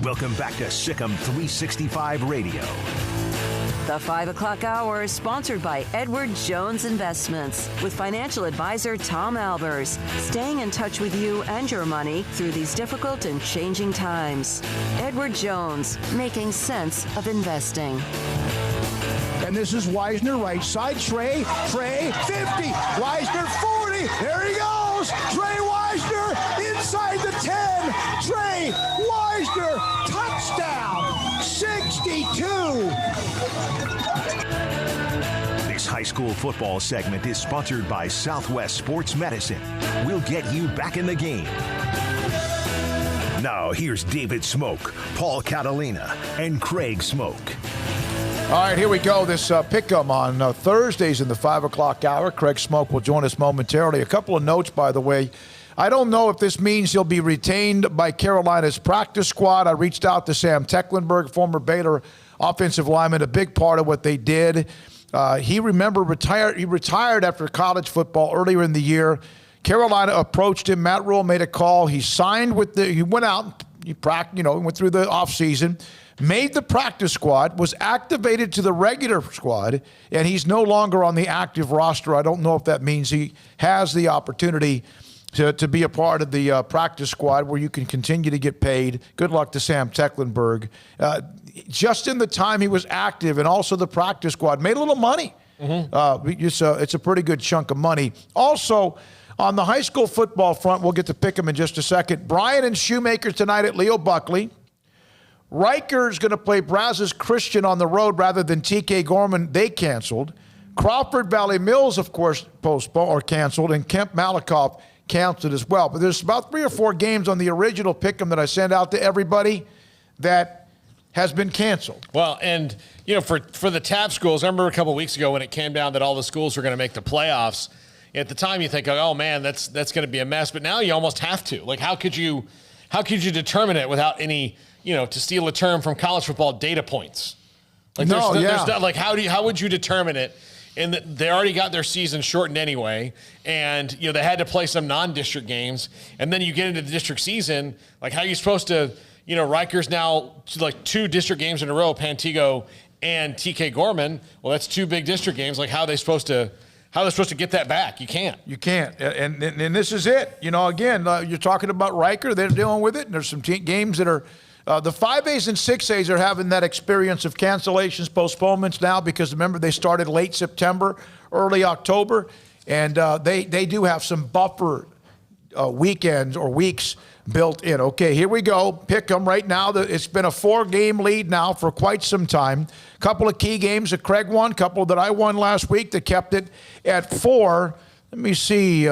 Welcome back to SicEm365 Radio. The 5 o'clock hour is sponsored by Edward Jones Investments with financial advisor Tom Albers, staying in touch with you and your money through these difficult and changing times. Edward Jones, making sense of investing. And this is Wisner, right side. Trey, 50. Wisner, 40. There he goes. Trey Wisner inside the 10. Trey Wisner, touchdown, 62. This high school football segment is sponsored by Southwest Sports Medicine. We'll get you back in the game. Now, here's David Smoke, Paul Catalina, and Craig Smoke. All right, here we go. This pick-em on Thursdays in the 5 o'clock hour. Craig Smoke will join us momentarily. A couple of notes, by the way. I don't know if this means he'll be retained by Carolina's practice squad. I reached out to Sam Tecklenburg, former Baylor offensive lineman, a big part of what they did. He retired after college football earlier in the year. Carolina approached him. Matt Rule made a call. He signed with he went out, went through the offseason, made the practice squad, was activated to the regular squad, and he's no longer on the active roster. I don't know if that means he has the opportunity to be a part of the practice squad where you can continue to get paid. Good luck to Sam Tecklenburg. Just in the time he was active and also the practice squad, made a little money. It's a pretty good chunk of money. Also, on the high school football front, we'll get to pick them in just a second. Bryan and Shoemaker tonight at Leo Buckley. Riker's going to play Brazos Christian on the road rather than TK Gorman. They canceled. Crawford Valley Mills, of course, postponed or canceled, and Kemp Malakoff canceled as well. But there's about 3 or 4 games on the original pick 'em that I sent out to everybody that has been canceled. Well, and for the TAP schools, I remember a couple of weeks ago when it came down that all the schools were going to make the playoffs. At the time, you think, oh man, that's going to be a mess. But now you almost have to. Like, how could you determine it without any, to steal a term from college football, data points? Like, there's not, like, how would you determine it? And they already got their season shortened anyway, and they had to play some non-district games, and then you get into the district season. Like, how are you supposed to? Riker's now like 2 district games in a row, Pantego and TK Gorman. Well, that's 2 big district games. Like, how are they supposed to get that back? You can't. You can't. And this is it. Again, you're talking about Riker. They're dealing with it. And there's some games that are the 5As and 6As are having that experience of cancellations, postponements now because, remember, they started late September, early October. And they do have some buffer weekends or weeks built in. Okay, here we go. Pick them right now. It's been a 4-game lead now for quite some time. Couple of key games that Craig won, couple that I won last week that kept it at 4. Let me see.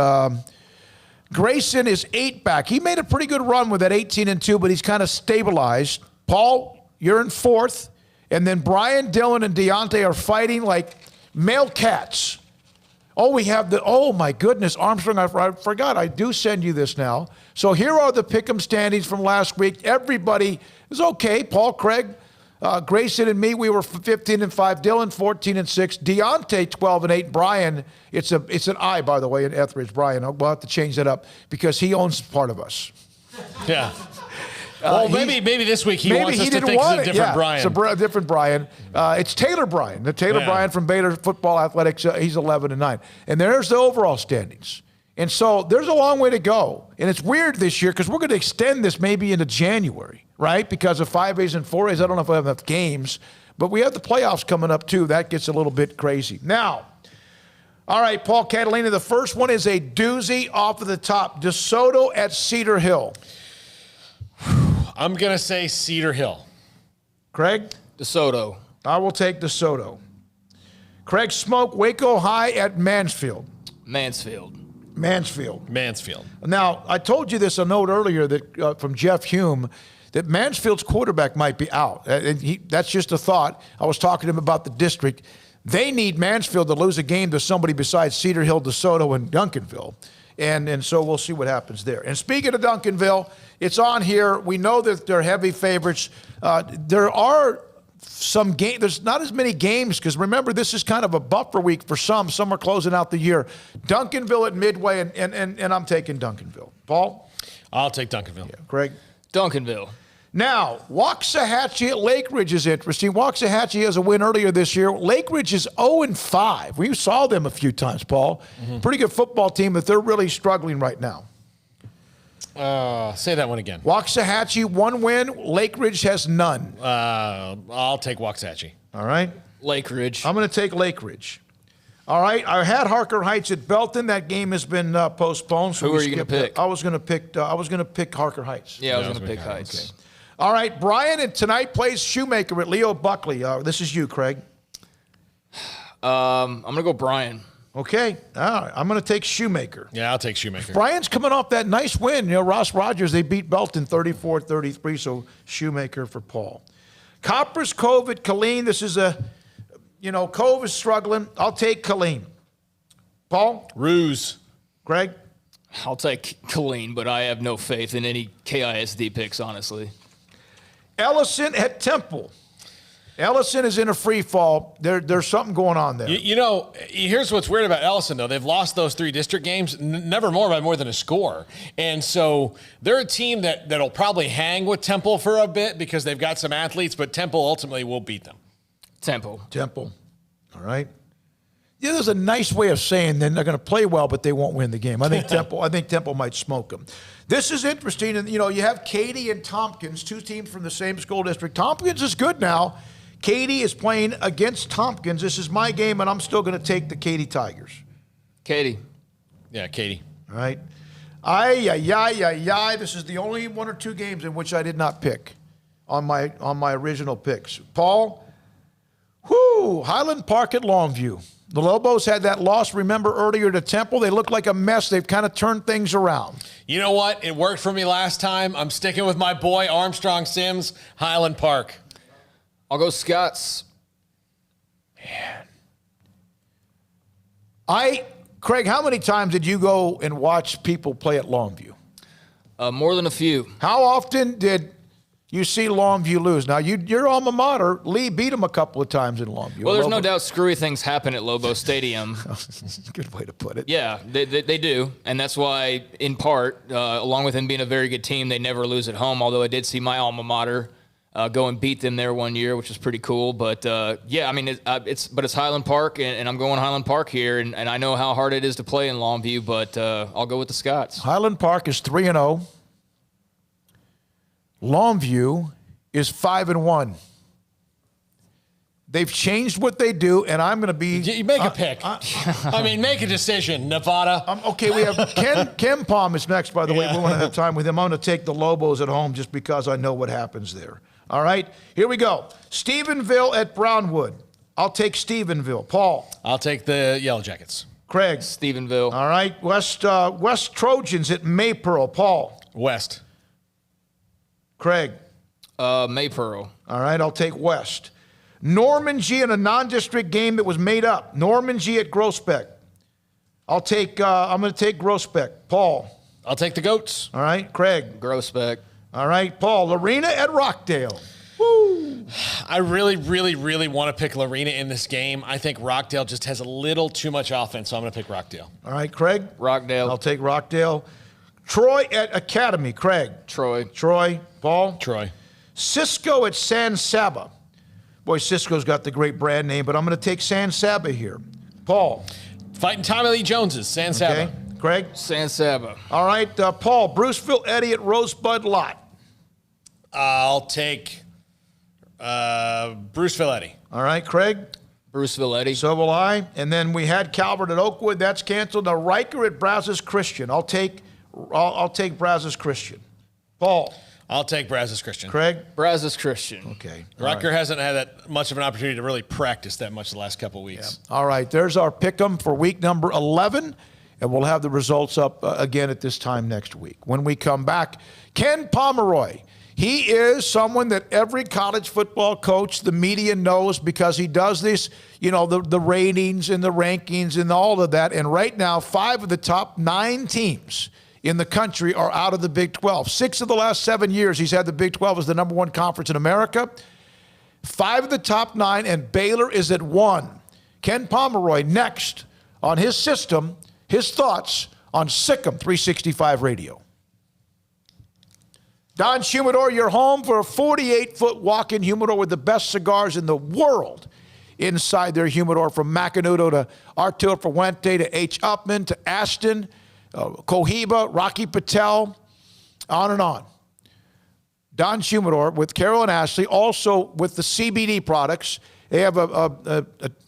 Grayson is 8 back. He made a pretty good run with that 18-2, but he's kind of stabilized. Paul, you're in 4th. And then Brian, Dylan, and Deontay are fighting like male cats. Oh, we have oh my goodness, Armstrong, I forgot. I do send you this now. So here are the pick'em standings from last week. Everybody is okay. Paul, Craig, Grayson, and me, we were 15-5. Dylan, 14-6. Deontay, 12-8. Brian, it's an I, by the way, in Etheridge. Brian, we'll have to change that up because he owns part of us. Yeah. Well, maybe this week he wants us to think it's a different Brian. It's a different Brian. It's Taylor Bryan. The Taylor Bryan from Baylor Football Athletics. He's 11-9. And there's the overall standings. And so there's a long way to go. And it's weird this year because we're going to extend this maybe into January, right? Because of 5As and 4As. I don't know if we have enough games. But we have the playoffs coming up, too. That gets a little bit crazy. Now, all right, Paul Catalina, the first one is a doozy off of the top. DeSoto at Cedar Hill. I'm going to say Cedar Hill. Craig? DeSoto. I will take DeSoto. Craig Smoke, Waco High at Mansfield. Mansfield. Now, I told you this a note earlier that from Jeff Hume that Mansfield's quarterback might be out. And that's just a thought. I was talking to him about the district. They need Mansfield to lose a game to somebody besides Cedar Hill, DeSoto, and Duncanville. And so we'll see what happens there. And speaking of Duncanville, it's on here. We know that they're heavy favorites. There are some games. There's not as many games because, remember, this is kind of a buffer week for some. Some are closing out the year. Duncanville at Midway, and I'm taking Duncanville. Paul? I'll take Duncanville. Yeah. Craig? Duncanville. Now, Waxahachie at Lake Ridge is interesting. Waxahachie has a win earlier this year. Lake Ridge is 0-5. We saw them a few times, Paul. Mm-hmm. Pretty good football team, but they're really struggling right now. Say that one again. Waxahachie, 1 win. Lake Ridge has none. I'll take Waxahachie. All right. Lake Ridge. I'm going to take Lake Ridge. All right, I had Harker Heights at Belton. That game has been postponed. So who are you going to pick? I was going to pick Harker Heights. Yeah, I was going to pick Heights. Okay. All right, Brian, and tonight plays Shoemaker at Leo Buckley. This is you, Craig. I'm going to go Brian. Okay. All right. I'm going to take Shoemaker. Yeah, I'll take Shoemaker. Brian's coming off that nice win. Ross Rogers, they beat Belton 34-33, so Shoemaker for Paul. Coppers Cove at Killeen. This is Cove is struggling. I'll take Killeen. Paul? Ruse. Greg? I'll take Killeen, but I have no faith in any KISD picks, honestly. Ellison at Temple. Ellison is in a free fall. There's something going on there. Here's what's weird about Ellison, though. They've lost those 3 district games, never more by more than a score. And so they're a team that'll probably hang with Temple for a bit because they've got some athletes, but Temple ultimately will beat them. Temple. All right. Yeah, there's a nice way of saying they're going to play well, but they won't win the game. I think Temple might smoke them. This is interesting. And, you have Katy and Tompkins, 2 teams from the same school district. Tompkins is good now. Katy is playing against Tompkins. This is my game, and I'm still going to take the Katy Tigers. Katy. Yeah, Katy. All right. This is the only 1 or 2 games in which I did not pick on my original picks. Paul, Highland Park at Longview. The Lobos had that loss, remember, earlier to Temple. They look like a mess. They've kind of turned things around. You know what? It worked for me last time. I'm sticking with my boy, Armstrong Sims, Highland Park. I'll go Scots. Man. Craig, how many times did you go and watch people play at Longview? More than a few. How often did you see Longview lose? Now, your alma mater, Lee, beat them a couple of times in Longview. Well, there's no doubt screwy things happen at Lobo Stadium. Good way to put it. Yeah, they do. And that's why, in part, along with them being a very good team, they never lose at home, although I did see my alma mater go and beat them there one year, which was pretty cool. But, it's Highland Park, and I'm going Highland Park here, and I know how hard it is to play in Longview, but I'll go with the Scots. Highland Park is 3-0. Longview is 5-1. They've changed what they do, and I'm going to be... You make a pick. Make a decision, Nevada. Okay, we have Ken Palm is next, by the way. We want to have time with him. I'm going to take the Lobos at home just because I know what happens there. All right, here we go. Stephenville at Brownwood. I'll take Stephenville. Paul? I'll take the Yellow Jackets. Craig? Stephenville. All right, West Trojans at Maypearl. Paul? West. Craig? Maypearl. All right, I'll take West. Norman G in a non-district game that was made up. Norman G at Groesbeck. I'm going to take Groesbeck. Paul? I'll take the Goats. All right, Craig? Groesbeck. All right, Paul. Lorena at Rockdale. Woo! I really, really, really want to pick Lorena in this game. I think Rockdale just has a little too much offense, so I'm going to pick Rockdale. All right, Craig? Rockdale. I'll take Rockdale. Troy at Academy. Craig? Troy. Paul? Troy. Cisco at San Saba. Boy, Cisco's got the great brand name, but I'm going to take San Saba here. Paul? Fighting Tommy Lee Jones's, San Saba. Okay. Craig? San Saba. All right, Paul. Bruceville Eddie at Rosebud Lot. I'll take Bruceville Eddie. All right, Craig? Bruceville Eddie. So will I. And then we had Calvert at Oakwood. That's canceled. Now Riker at Brazos Christian. I'll take Brazos Christian. Paul? I'll take Brazos Christian. Craig? Brazos Christian. Okay. Riker hasn't had that much of an opportunity to really practice that much the last couple of weeks. Yeah. All right, there's our pick'em for week number 11, and we'll have the results up again at this time next week. When we come back, Ken Pomeroy. He is someone that every college football coach, the media knows because he does this, the ratings and the rankings and all of that. And right now, 5 of the top 9 teams in the country are out of the Big 12. 6 of the last 7 years, he's had the Big 12 as the number 1 conference in America. 5 of the top 9, and Baylor is at 1. Ken Pomeroy next on his system, his thoughts on SicEm365 Radio. Don's Humidor, your home for a 48-foot walk-in humidor with the best cigars in the world inside their humidor, from Macanudo to Arturo Fuente to H. Upman to Ashton, Cohiba, Rocky Patel, on and on. Don's Humidor with Carol and Ashley, also with the CBD products They have a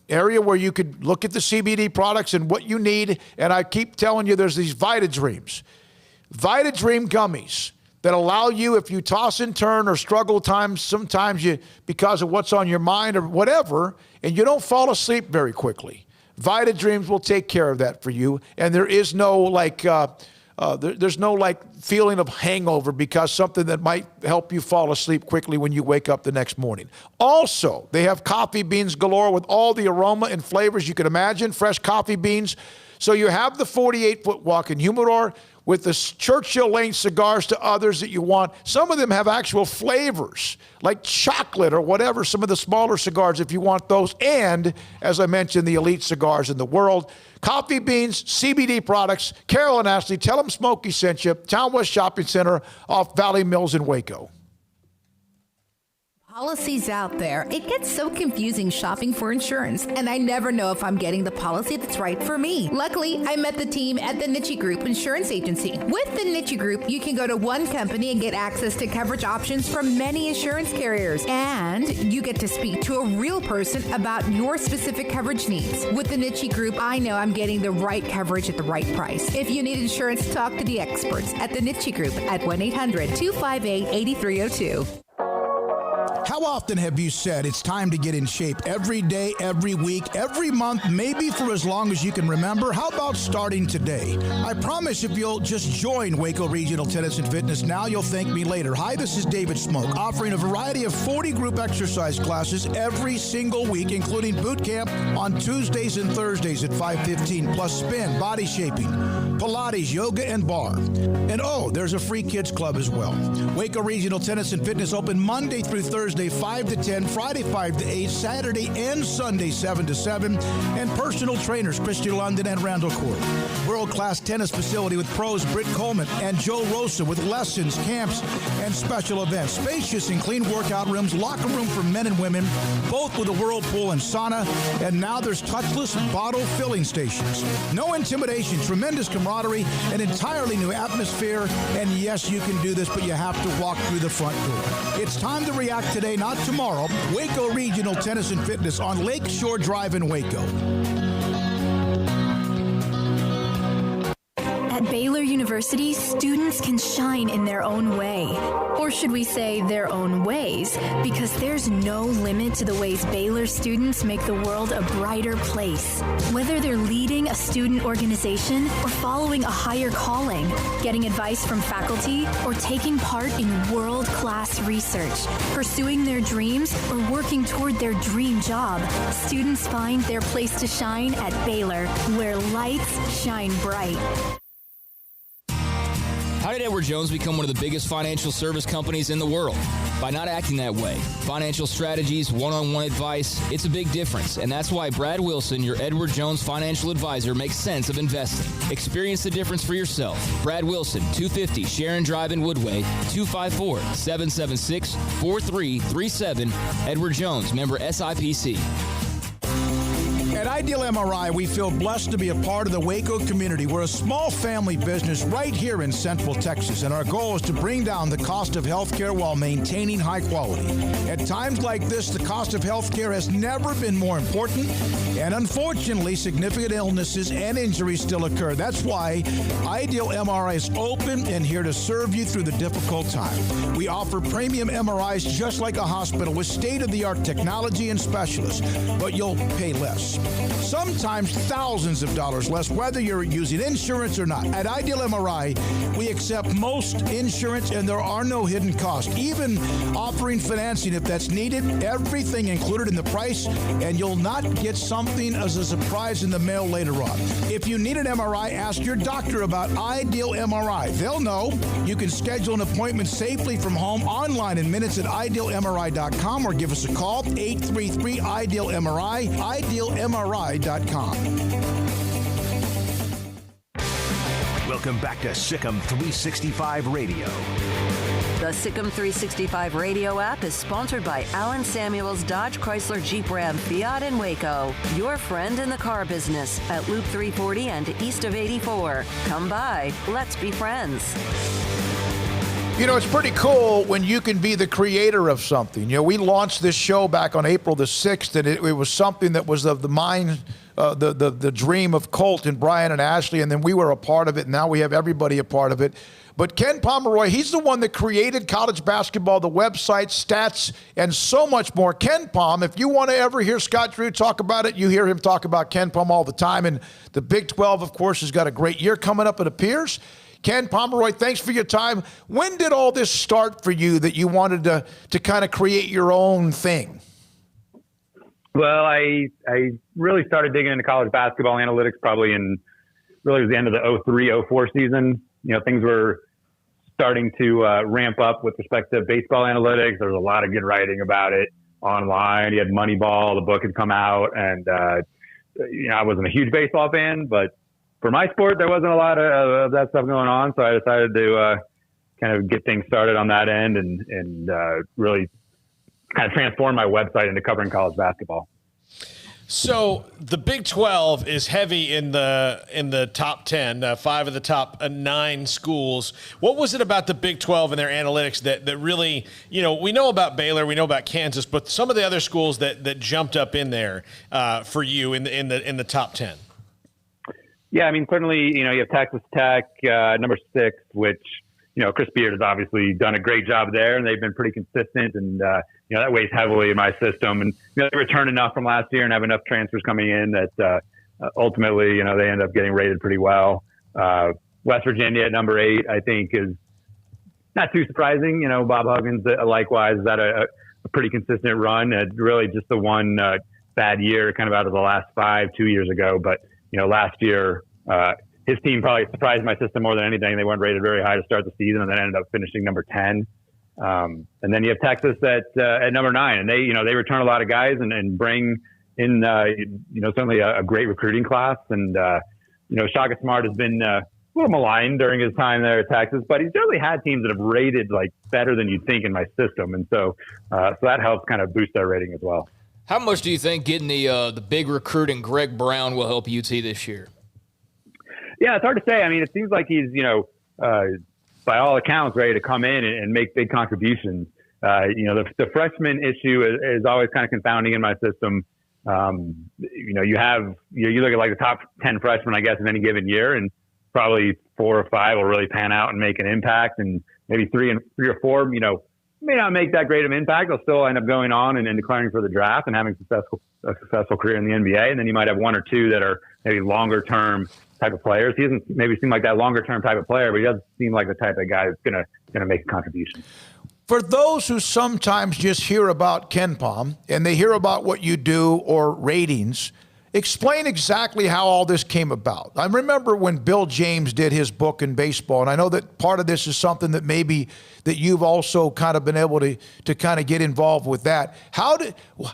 area where you could look at the CBD products and what you need. And I keep telling you, there's these VitaDreams. VitaDream gummies that allow you, if you toss and turn or struggle sometimes you because of what's on your mind or whatever, and you don't fall asleep very quickly. VitaDreams will take care of that for you. And there is no there's no feeling of hangover because something that might help you fall asleep quickly when you wake up the next morning. Also, they have coffee beans galore with all the aroma and flavors you can imagine, fresh coffee beans. So you have the 48-foot walk-in humidor with the Churchill Lane cigars to others that you want. Some of them have actual flavors, like chocolate or whatever, some of the smaller cigars if you want those. And, as I mentioned, the elite cigars in the world. Coffee beans, CBD products. Carol and Ashley, tell them Smokey sent you. Town West Shopping Center off Valley Mills in Waco. Policies out there. It gets so confusing shopping for insurance, and I never know if I'm getting the policy that's right for me. Luckily, I met the team at the Nitchie Group Insurance Agency. With the Nitchie Group, you can go to one company and get access to coverage options from many insurance carriers, and you get to speak to a real person about your specific coverage needs. With the Nitchie Group, I know I'm getting the right coverage at the right price. If you need insurance, talk to the experts at the Nitchie Group at 1-800-258-8302. How often have you said it's time to get in shape? Every day, every week, every month, maybe for as long as you can remember? How about starting today? I promise if you'll just join Waco Regional Tennis and Fitness now, you'll thank me later. Hi, this is David Smoke, offering a variety of 40 group exercise classes every single week, including boot camp on Tuesdays and Thursdays at 5:15, plus spin, body shaping, Pilates, yoga, and bar. And there's a free kids club as well. Waco Regional Tennis and Fitness open Monday through Thursday, 5 to 10, Friday 5 to 8, Saturday and Sunday 7 to 7, and personal trainers Christy London and Randall Court. World-class tennis facility with pros Britt Coleman and Joe Rosa with lessons, camps, and special events. Spacious and clean workout rooms, locker room for men and women, both with a whirlpool and sauna, and now there's touchless bottle filling stations. No intimidation, tremendous camaraderie, an entirely new atmosphere, and yes, you can do this, but you have to walk through the front door. It's time to react today, not tomorrow. Waco Regional Tennis and Fitness on Lakeshore Drive in Waco. At Baylor University, students can shine in their own way. Or should we say their own ways? Because there's no limit to the ways Baylor students make the world a brighter place. Whether they're leading a student organization or following a higher calling, getting advice from faculty, or taking part in world-class research, pursuing their dreams, or working toward their dream job, students find their place to shine at Baylor, where lights shine bright. How did Edward Jones become one of the biggest financial service companies in the world? By not acting that way. Financial strategies, one-on-one advice, it's a big difference. And that's why Brad Wilson, your Edward Jones financial advisor, makes sense of investing. Experience the difference for yourself. Brad Wilson, 250 Sharon Drive in Woodway, 254-776-4337. Edward Jones, member SIPC. At Ideal MRI, we feel blessed to be a part of the Waco community. We're a small family business right here in Central Texas, and our goal is to bring down the cost of health care while maintaining high quality. At times like this, the cost of health care has never been more important, and unfortunately, significant illnesses and injuries still occur. That's why Ideal MRI is open and here to serve you through the difficult time. We offer premium MRIs just like a hospital with state-of-the-art technology and specialists, but you'll pay less. Sometimes thousands of dollars less, whether you're using insurance or not. At Ideal MRI, we accept most insurance and there are no hidden costs, even offering financing if that's needed. Everything included in the price, and you'll not get something as a surprise in the mail later on. If you need an MRI, ask your doctor about Ideal MRI. They'll know. You can schedule an appointment safely from home online in minutes at idealmri.com or give us a call, 833-IDEAL-MRI, idealmri.com. Welcome back to SicEm365 Radio. The SicEm365 Radio app is sponsored by Alan Samuels Dodge Chrysler Jeep Ram Fiat in Waco. Your friend in the car business at Loop 340 and east of 84. Come by. Let's be friends. You know, it's pretty cool when you can be the creator of something. You know, we launched this show back on April the 6th, and it was something that was of the mind, the dream of Colt and Brian and Ashley, and then we were a part of it, and now we have everybody a part of it. But Ken Pomeroy, he's the one that created college basketball, the website, stats, and so much more. Ken Pom, if you want to ever hear Scott Drew talk about it, you hear him talk about Ken Pom all the time. And the Big 12, of course, has got a great year coming up, it appears. Ken Pomeroy, thanks for your time. When did all this start for you that you wanted to kind of create your own thing? Well, I really started digging into college basketball analytics probably in really the end of the 03-04 season. You know, things were starting to ramp up with respect to baseball analytics. There was a lot of good writing about it online. You had Moneyball, the book had come out, and you know, I wasn't a huge baseball fan, but for my sport, there wasn't a lot of that stuff going on. So I decided to kind of get things started on that end and really kind of transform my website into covering college basketball. So the Big 12 is heavy in the top 10, 5 of the top 9 schools. What was it about the Big 12 and their analytics that really, you know, we know about Baylor, we know about Kansas, but some of the other schools that jumped up in there for you in the top 10? Yeah, I mean, certainly, you know, you have Texas Tech, number 6, which, you know, Chris Beard has obviously done a great job there, and they've been pretty consistent, and, you know, that weighs heavily in my system. And, you know, they returned enough from last year and have enough transfers coming in that ultimately, you know, they end up getting rated pretty well. West Virginia at number 8, I think, is not too surprising. You know, Bob Huggins, likewise, has had a pretty consistent run. Really just the one bad year kind of out of the last 5, 2 years ago. But, you know, last year, his team probably surprised my system more than anything. They weren't rated very high to start the season, and then ended up finishing number 10. And then you have Texas at number 9, and they return a lot of guys and bring in certainly a great recruiting class. And Shaka Smart has been a little maligned during his time there at Texas, but he's certainly had teams that have rated like better than you'd think in my system, and so that helps kind of boost their rating as well. How much do you think getting the big recruiting Greg Brown will help UT this year? Yeah, it's hard to say. I mean, it seems like he's, by all accounts, ready to come in and make big contributions. The freshman issue is always kind of confounding in my system. You look at like the top 10 freshmen, I guess, in any given year, and probably 4 or 5 will really pan out and make an impact, and maybe 3 or 4, may not make that great of an impact. They'll still end up going on and declaring for the draft and having a successful career in the NBA. And then you might have 1 or 2 that are maybe longer term type of players. He doesn't maybe seem like that longer term type of player, but he doesn't seem like the type of guy that's gonna make a contribution. For those who sometimes just hear about Ken Pom and they hear about what you do or ratings, explain exactly how all this came about. I remember when Bill James did his book in baseball, and I know that part of this is something that maybe that you've also kind of been able to kind of get involved with that.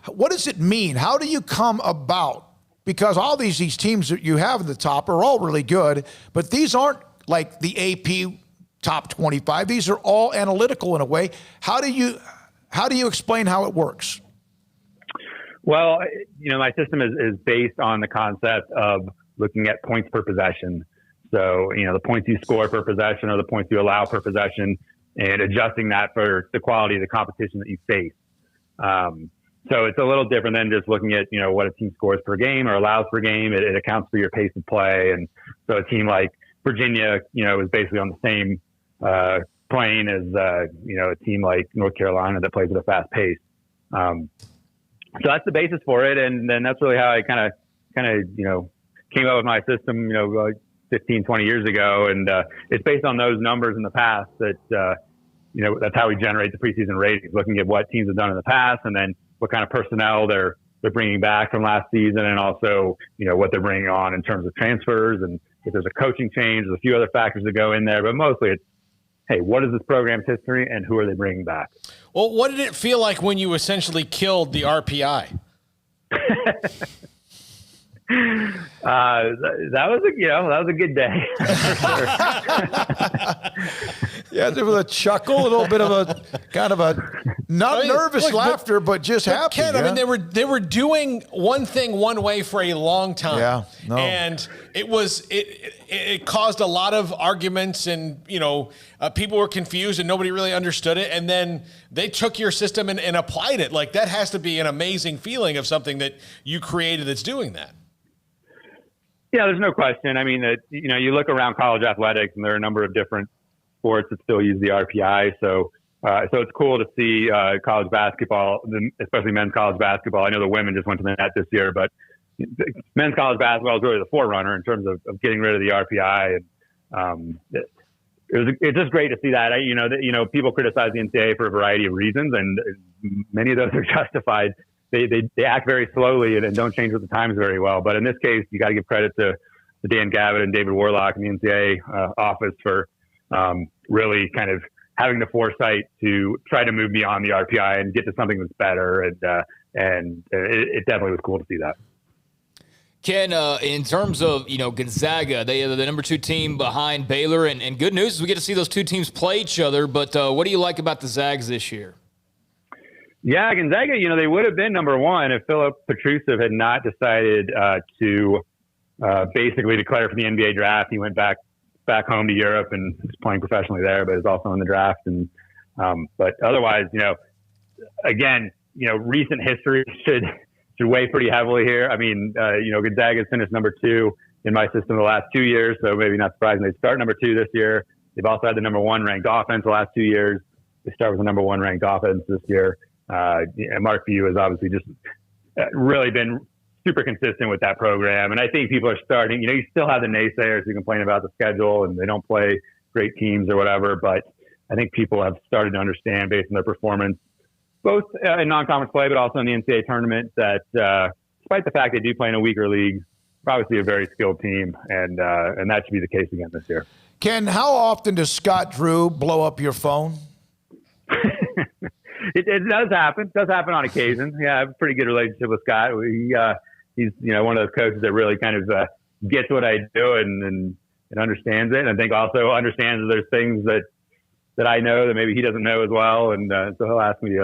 What does it mean? How do you come about? Because all these teams that you have at the top are all really good, but these aren't like the AP top 25. These are all analytical in a way. How do you explain how it works? Well, my system is based on the concept of looking at points per possession. So, the points you score per possession or the points you allow per possession, and adjusting that for the quality of the competition that you face. So it's a little different than just looking at, what a team scores per game or allows per game. It accounts for your pace of play. And so a team like Virginia, is basically on the same plane as, a team like North Carolina that plays at a fast pace. So that's the basis for it. And then that's really how I kind of, came up with my system, like 15, 20 years ago. And it's based on those numbers in the past that, that's how we generate the preseason ratings, looking at what teams have done in the past and then what kind of personnel they're bringing back from last season, and also, what they're bringing on in terms of transfers, and if there's a coaching change, there's a few other factors that go in there, but mostly it's, hey, what is this program's history and who are they bringing back? Well, what did it feel like when you essentially killed the RPI? That was a good day. For sure. Yeah, there was a chuckle, a little bit of a kind of a nervous laughter, but just happy. Ken, I mean, they were doing one thing one way for a long time. Yeah, no. And it caused a lot of arguments, and people were confused and nobody really understood it. And then they took your system and applied it. Like, that has to be an amazing feeling of something that you created that's doing that. Yeah, there's no question. I mean, you look around college athletics, and there are a number of different sports that still use the RPI. So it's cool to see college basketball, especially men's college basketball. I know the women just went to the net this year, but men's college basketball is really the forerunner in terms of getting rid of the RPI. And it's just great to see that. People criticize the NCAA for a variety of reasons, and many of those are justified. They act very slowly and don't change with the times very well. But in this case, you got to give credit to Dan Gavitt and David Warlock in the NCAA office for really kind of having the foresight to try to move beyond the RPI and get to something that's better. And it definitely was cool to see that. Ken, in terms of, Gonzaga, they are the number 2 team behind Baylor. And good news is we get to see those two teams play each other. But what do you like about the Zags this year? Yeah, Gonzaga, they would have been number 1 if Philip Petrusev had not decided to basically declare for the NBA draft. He went back home to Europe and is playing professionally there, but is also in the draft. And but otherwise, again, recent history should weigh pretty heavily here. I mean, Gonzaga's finished number 2 in my system the last 2 years, so maybe not surprising they start number 2 this year. They've also had the number 1 ranked offense the last 2 years. They start with the number 1 ranked offense this year. Mark Few has obviously just really been super consistent with that program. And I think people are starting, you still have the naysayers who complain about the schedule and they don't play great teams or whatever, but I think people have started to understand based on their performance, both in non-conference play, but also in the NCAA tournament, that despite the fact they do play in a weaker league, they're obviously a very skilled team, and that should be the case again this year. Ken, how often does Scott Drew blow up your phone? It does happen. It does happen on occasion. Yeah, I have a pretty good relationship with Scott. He's one of those coaches that really kind of gets what I do and understands it. And I think also understands that there's things that I know that maybe he doesn't know as well. And so he'll ask me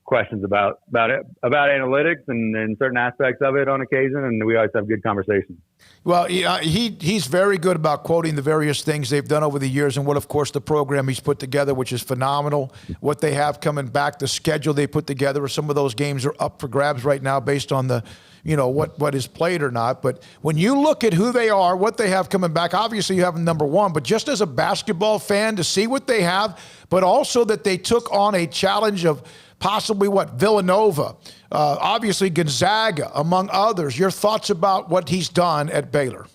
questions about analytics and certain aspects of it on occasion, and we always have good conversations. Well, he's very good about quoting the various things they've done over the years and what, of course, the program he's put together, which is phenomenal. What they have coming back, the schedule they put together, some of those games are up for grabs right now based on the, what is played or not. But when you look at who they are, what they have coming back, obviously you have them number 1, but just as a basketball fan to see what they have, but also that they took on a challenge of possibly Villanova, obviously Gonzaga, among others. Your thoughts about what he's done at Baylor?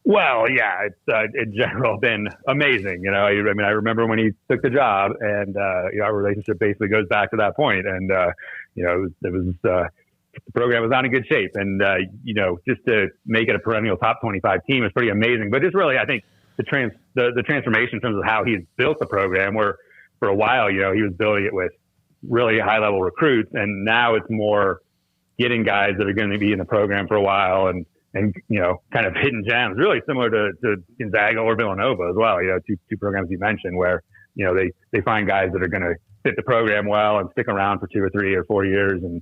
Well, yeah, it's in general been amazing. I remember when he took the job, and our relationship basically goes back to that point. And the program was not in good shape, and just to make it a perennial top 25 team is pretty amazing. But just really, I think the transformation in terms of how he's built the program, where for a while, he was building it with really high-level recruits, and now it's more getting guys that are going to be in the program for a while and kind of hidden gems, really similar to Gonzaga or Villanova as well. Two programs you mentioned where they find guys that are going to fit the program well and stick around for 2 or 3 or 4 years, and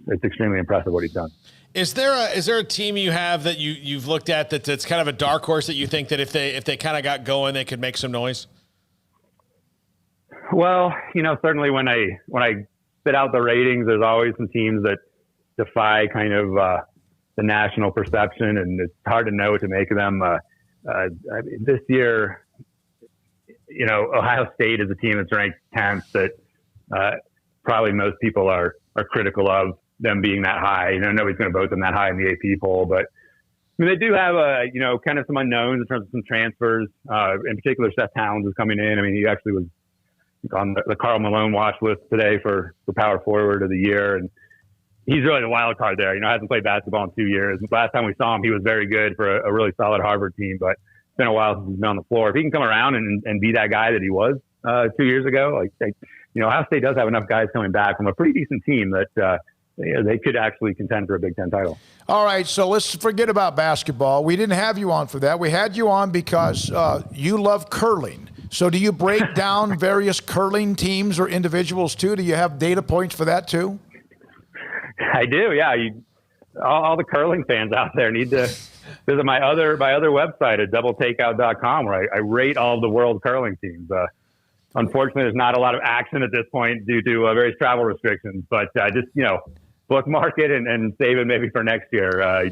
it's extremely impressive what he's done. Is there a team you have that you've looked at that's kind of a dark horse that you think that if they kind of got going, they could make some noise? Well, certainly when I spit out the ratings, there's always some teams that defy kind of the national perception, and it's hard to know what to make of them. This year, Ohio State is a team that's ranked 10th that probably most people are critical of them being that high. Nobody's going to vote them that high in the AP poll, but they do have kind of some unknowns in terms of some transfers. In particular, Seth Towns is coming in. He actually was on the Karl Malone watch list today for Power Forward of the Year, and he's really the wild card there. Hasn't played basketball in 2 years. Last time we saw him, he was very good for a really solid Harvard team, but it's been a while since he's been on the floor. If he can come around and be that guy that he was 2 years ago, Ohio State does have enough guys coming back from a pretty decent team that they could actually contend for a Big Ten title. All right, so let's forget about basketball. We didn't have you on for that. We had you on because you love curling. So do you break down various curling teams or individuals too? Do you have data points for that too? I do, yeah. All the curling fans out there need to visit my other website at doubletakeout.com, where I rate all the world curling teams. Unfortunately, there's not a lot of action at this point due to various travel restrictions, but just, bookmark it and save it maybe for next year. I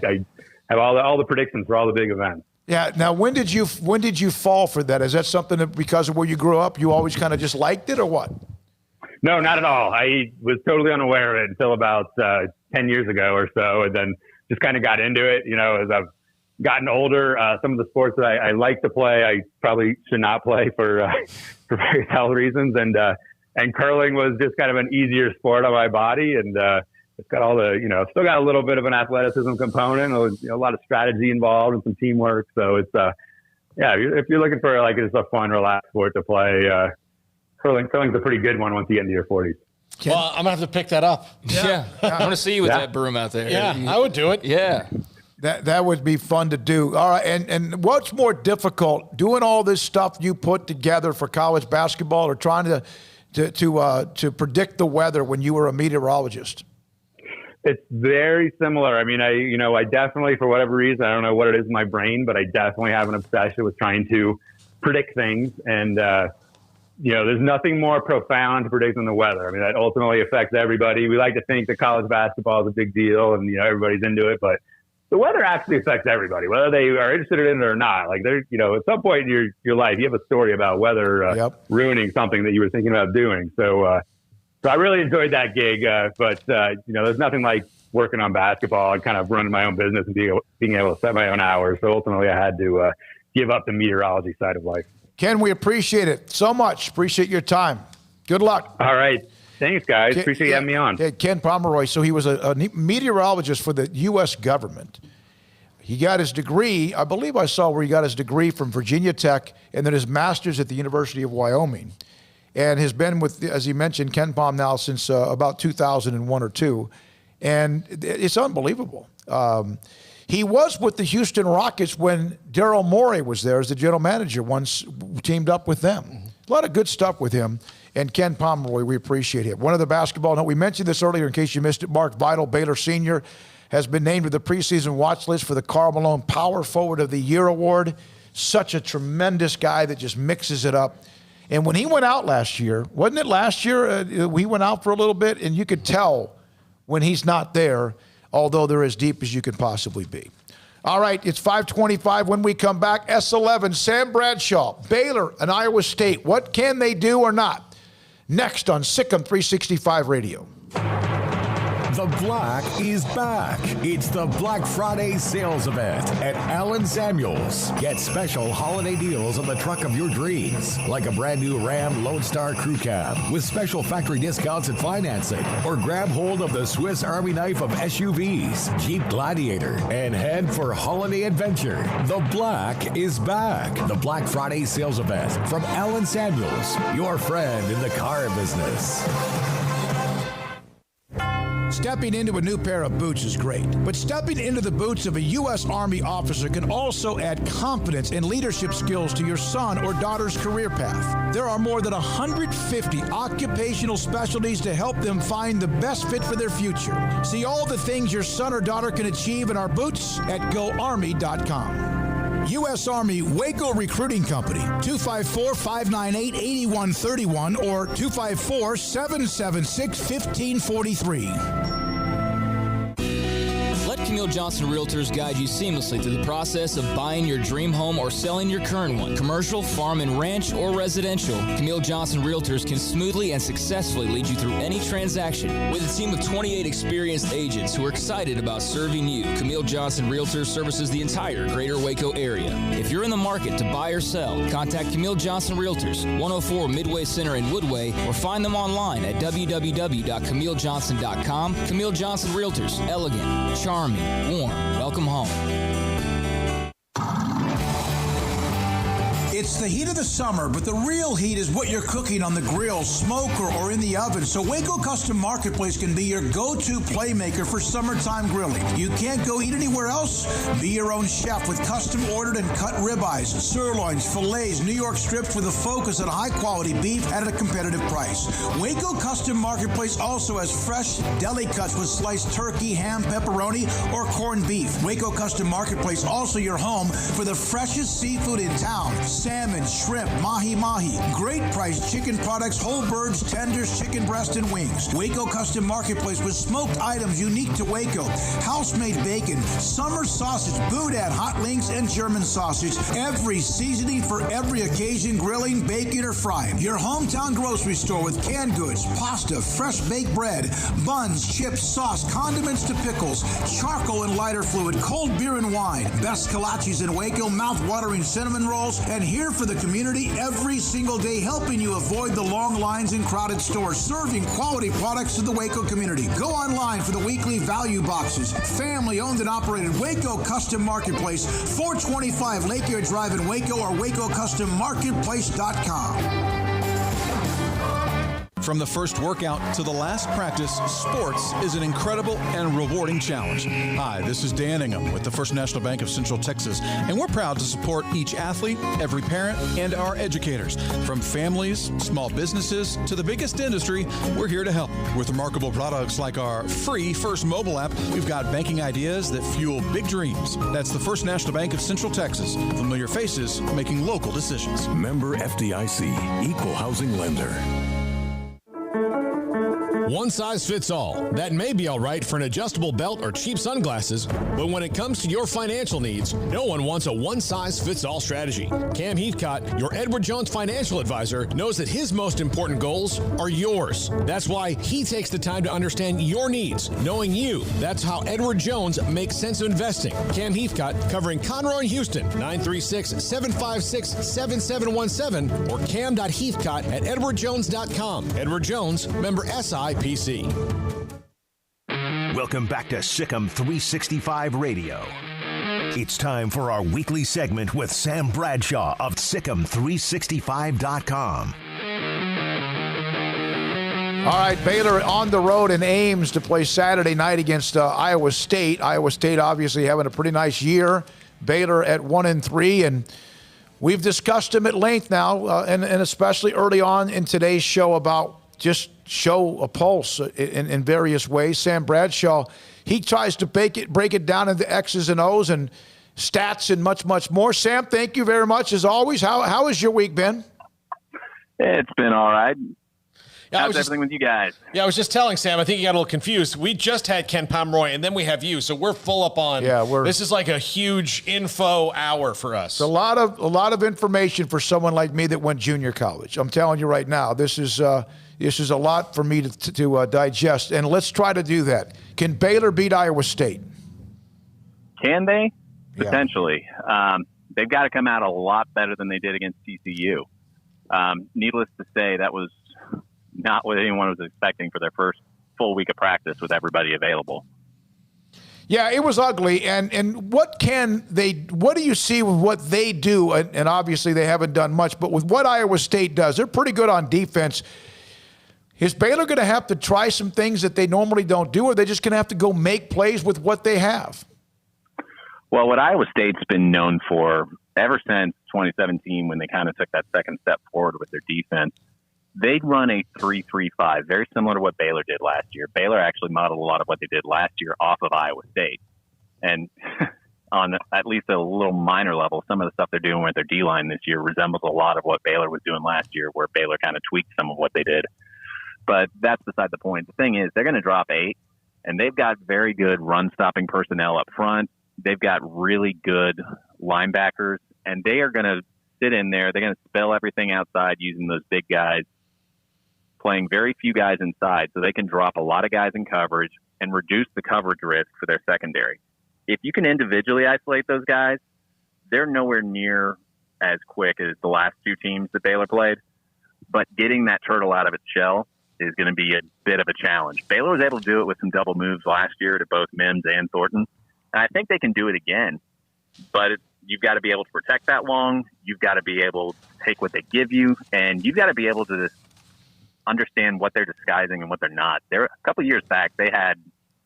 have all the predictions for all the big events. Yeah. Now, when did you fall for that? Is that something that because of where you grew up, you always kind of just liked it, or what? No, not at all. I was totally unaware of it until about 10 years ago or so, and then just kind of got into it. As I've gotten older, some of the sports that I like to play, I probably should not play for various health reasons, and curling was just kind of an easier sport on my body, and it's got all the, still got a little bit of an athleticism component, a lot of strategy involved and some teamwork. So it's, if you're looking for just a fun, relaxed sport to play, curling's a pretty good one once you get into your 40s. Well, I'm gonna have to pick that up. Yeah. I want to see you with that broom out there. Yeah, I would do it. Yeah. That would be fun to do. All right, and what's more difficult, doing all this stuff you put together for college basketball, or trying to predict the weather when you were a meteorologist? It's very similar. I mean, I definitely, for whatever reason, I don't know what it is in my brain, but I definitely have an obsession with trying to predict things. And, there's nothing more profound to predict than the weather. I mean, that ultimately affects everybody. We like to think that college basketball is a big deal and, everybody's into it, but the weather actually affects everybody, whether they are interested in it or not. Like at some point in your life, you have a story about weather ruining something that you were thinking about doing. So I really enjoyed that gig, but there's nothing like working on basketball and kind of running my own business and being able to set my own hours. So ultimately, I had to give up the meteorology side of life. Ken, we appreciate it so much. Appreciate your time. Good luck. All right. Thanks, guys. Appreciate you having me on. Ken Pomeroy. So he was a meteorologist for the U.S. government. He got his degree, I believe I saw where he got his degree from Virginia Tech, and then his master's at the University of Wyoming. And has been with, as he mentioned, Ken Pom now since about 2001 or 2. And it's unbelievable. He was with the Houston Rockets when Daryl Morey was there as the general manager, once teamed up with them. A lot of good stuff with him. And Ken Pomeroy, we appreciate him. One of the basketball, no, we mentioned this earlier in case you missed it, Mark Vidal, Baylor Sr., has been named to the preseason watch list for the Karl Malone Power Forward of the Year Award. Such a tremendous guy that just mixes it up. And when he went out last year, wasn't it last year? We went out for a little bit, and you could tell when he's not there, although they're as deep as you could possibly be. All right, it's 5:25. When we come back, S11, Sam Bradshaw, Baylor, and Iowa State. What can they do or not? Next on SicEm365 Radio. The Black is back. It's the Black Friday sales event at Allen Samuels. Get special holiday deals on the truck of your dreams, like a brand new Ram Lone Star Crew Cab with special factory discounts and financing, or grab hold of the Swiss Army knife of SUVs, Jeep Gladiator, and head for holiday adventure. The Black is back. The Black Friday sales event from Allen Samuels, your friend in the car business. Stepping into a new pair of boots is great, but stepping into the boots of a U.S. Army officer can also add confidence and leadership skills to your son or daughter's career path. There are more than 150 occupational specialties to help them find the best fit for their future. See all the things your son or daughter can achieve in our boots at GoArmy.com. U.S. Army Waco Recruiting Company, 254-598-8131 or 254-776-1543. Let Camille Johnson Realtors guide you seamlessly through the process of buying your dream home or selling your current one. Commercial, farm and ranch, or residential, Camille Johnson Realtors can smoothly and successfully lead you through any transaction. With a team of 28 experienced agents who are excited about serving you, Camille Johnson Realtors services the entire greater Waco area. If you're in the market to buy or sell, contact Camille Johnson Realtors, 104 Midway Center in Woodway, or find them online at www.camillejohnson.com. Camille Johnson Realtors, elegant, charming, warm. Welcome home. It's the heat of the summer, but the real heat is what you're cooking on the grill, smoker, or in the oven. So Waco Custom Marketplace can be your go-to playmaker for summertime grilling. You can't go eat anywhere else? Be your own chef with custom ordered and cut ribeyes, sirloins, fillets, New York strips with a focus on high-quality beef at a competitive price. Waco Custom Marketplace also has fresh deli cuts with sliced turkey, ham, pepperoni, or corned beef. Waco Custom Marketplace also your home for the freshest seafood in town. Salmon, shrimp, mahi-mahi, great priced chicken products, whole birds, tenders, chicken breast, and wings. Waco Custom Marketplace with smoked items unique to Waco, house-made bacon, summer sausage, boudin, hot links, and German sausage. Every seasoning for every occasion, grilling, baking, or frying. Your hometown grocery store with canned goods, pasta, fresh baked bread, buns, chips, sauce, condiments to pickles, charcoal and lighter fluid, cold beer and wine, best kolaches in Waco, mouth-watering cinnamon rolls, and here for the community every single day, helping you avoid the long lines in crowded stores, serving quality products to the Waco community. Go online for the weekly value boxes. Family owned and operated Waco Custom Marketplace, 425 Lakeyard Drive in Waco, or WacoCustomMarketplace.com. From the first workout to the last practice, sports is an incredible and rewarding challenge. Hi, this is Dan Ingham with the First National Bank of Central Texas, and we're proud to support each athlete, every parent, and our educators. From families, small businesses, to the biggest industry, we're here to help. With remarkable products like our free First mobile app, we've got banking ideas that fuel big dreams. That's the First National Bank of Central Texas. Familiar faces making local decisions. Member FDIC, Equal Housing Lender. One size fits all. That may be all right for an adjustable belt or cheap sunglasses, but when it comes to your financial needs, no one wants a one-size-fits-all strategy. Cam Heathcott, your Edward Jones financial advisor, knows that his most important goals are yours. That's why he takes the time to understand your needs, knowing you. That's how Edward Jones makes sense of investing. Cam Heathcott, covering Conroe and Houston, 936-756-7717 or cam.heathcott@edwardjones.com. Edward Jones, member SIPC. Welcome back to SicEm365 Radio. It's time for our weekly segment with Sam Bradshaw of SicEm365.com. All right, Baylor on the road in Ames to play Saturday night against Iowa State. Iowa State obviously having a pretty nice year. Baylor at 1-3, and we've discussed them at length now, and especially early on in today's show about just show a pulse in various ways. Sam Bradshaw, he tries to break it down into X's and O's and stats and much, much more. Sam, thank you very much as always. How has your week been? It's been all right. Yeah, How's everything with you guys? Yeah, I was just telling Sam, I think you got a little confused. We just had Ken Pomeroy, and then we have you, so we're full up on. Yeah, this is like a huge info hour for us. It's a lot of information for someone like me that went junior college. I'm telling you right now, this is a lot for me to digest, and let's try to do that. Can Baylor beat Iowa State? Can they? Potentially. Yeah. They've got to come out a lot better than they did against TCU. Needless to say, that was not what anyone was expecting for their first full week of practice with everybody available. Yeah, it was ugly. And what do you see with what they do? And obviously they haven't done much, but with what Iowa State does, they're pretty good on defense. Is Baylor going to have to try some things that they normally don't do, or are they just going to have to go make plays with what they have? Well, what Iowa State's been known for ever since 2017, when they kind of took that second step forward with their defense, they'd run a 3-3-5, very similar to what Baylor did last year. Baylor actually modeled a lot of what they did last year off of Iowa State. And on at least a little minor level, some of the stuff they're doing with their D-line this year resembles a lot of what Baylor was doing last year, where Baylor kind of tweaked some of what they did. But that's beside the point. The thing is, they're going to drop 8, and they've got very good run-stopping personnel up front. They've got really good linebackers, and they are going to sit in there. They're going to spell everything outside using those big guys, playing very few guys inside, so they can drop a lot of guys in coverage and reduce the coverage risk for their secondary. If you can individually isolate those guys, they're nowhere near as quick as the last two teams that Baylor played. But getting that turtle out of its shell is going to be a bit of a challenge. Baylor was able to do it with some double moves last year to both Mims and Thornton. And I think they can do it again. But You've got to be able to protect that long. You've got to be able to take what they give you, and you've got to be able to understand what they're disguising and what they're not. A couple of years back, they had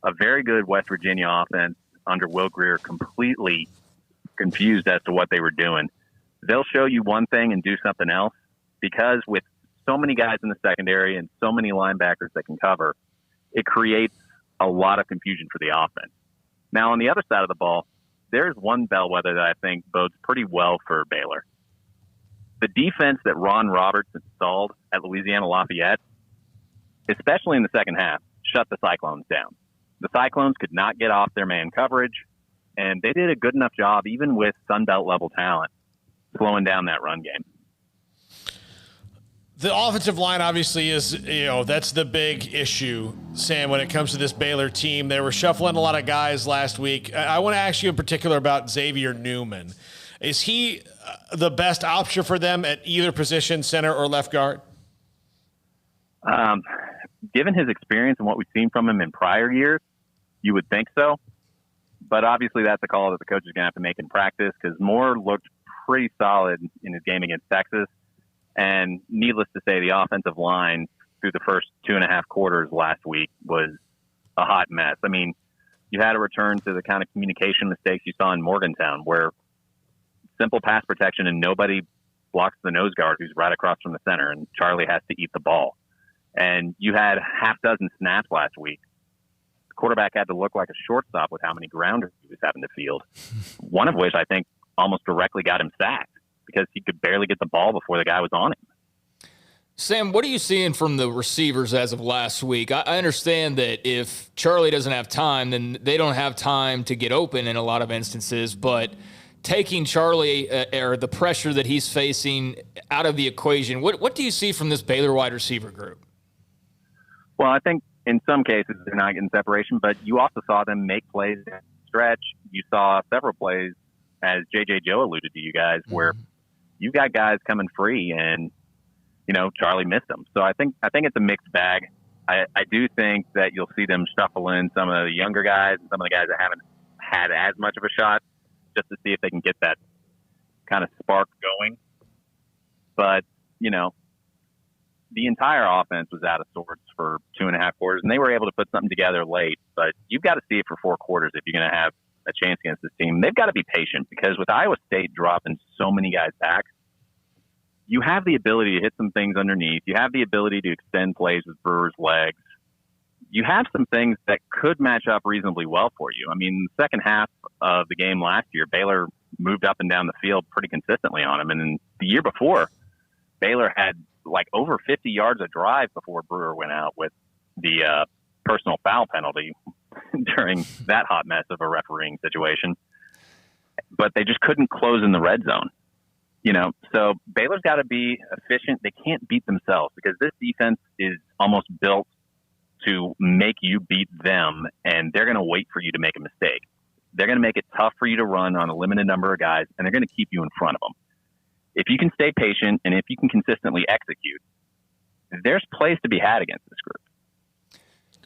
a very good West Virginia offense under Will Greer, completely confused as to what they were doing. They'll show you one thing and do something else, because with so many guys in the secondary and so many linebackers that can cover, it creates a lot of confusion for the offense. Now, on the other side of the ball, there's one bellwether that I think bodes pretty well for Baylor. The defense that Ron Roberts installed at Louisiana Lafayette, especially in the second half, shut the Cyclones down. The Cyclones could not get off their man coverage, and they did a good enough job, even with Sun Belt level talent, slowing down that run game. The offensive line obviously is, that's the big issue, Sam, when it comes to this Baylor team. They were shuffling a lot of guys last week. I want to ask you in particular about Xavier Newman. Is he the best option for them at either position, center or left guard? Given his experience and what we've seen from him in prior years, you would think so. But obviously that's a call that the coach is going to have to make in practice, because Moore looked pretty solid in his game against Texas. And needless to say, the offensive line through the first 2.5 quarters last week was a hot mess. I mean, you had to return to the kind of communication mistakes you saw in Morgantown, where simple pass protection and nobody blocks the nose guard who's right across from the center, and Charlie has to eat the ball. And you had half dozen snaps last week. The quarterback had to look like a shortstop with how many grounders he was having to field, one of which I think almost directly got him sacked, because he could barely get the ball before the guy was on him. Sam, what are you seeing from the receivers as of last week? I understand that if Charlie doesn't have time, then they don't have time to get open in a lot of instances, but taking Charlie or the pressure that he's facing out of the equation, what do you see from this Baylor wide receiver group? Well, I think in some cases they're not getting separation, but you also saw them make plays in stretch. You saw several plays, as J.J. Joe alluded to you guys, where you've got guys coming free and, Charlie missed them. So I think it's a mixed bag. I do think that you'll see them shuffle in some of the younger guys and some of the guys that haven't had as much of a shot, just to see if they can get that kind of spark going. But, the entire offense was out of sorts for 2.5 quarters, and they were able to put something together late. But you've got to see it for 4 quarters if you're going to have a chance against this team. They've got to be patient, because with Iowa State dropping so many guys back, you have the ability to hit some things underneath. You have the ability to extend plays with Brewer's legs. You have some things that could match up reasonably well for you. I mean, the second half of the game last year, Baylor moved up and down the field pretty consistently on him. And then the year before, Baylor had like over 50 yards of drive before Brewer went out with the personal foul penalty during that hot mess of a refereeing situation. But they just couldn't close in the red zone. So Baylor's got to be efficient. They can't beat themselves, because this defense is almost built to make you beat them, and they're going to wait for you to make a mistake. They're going to make it tough for you to run on a limited number of guys, and they're going to keep you in front of them. If you can stay patient and if you can consistently execute, there's plays to be had against this group.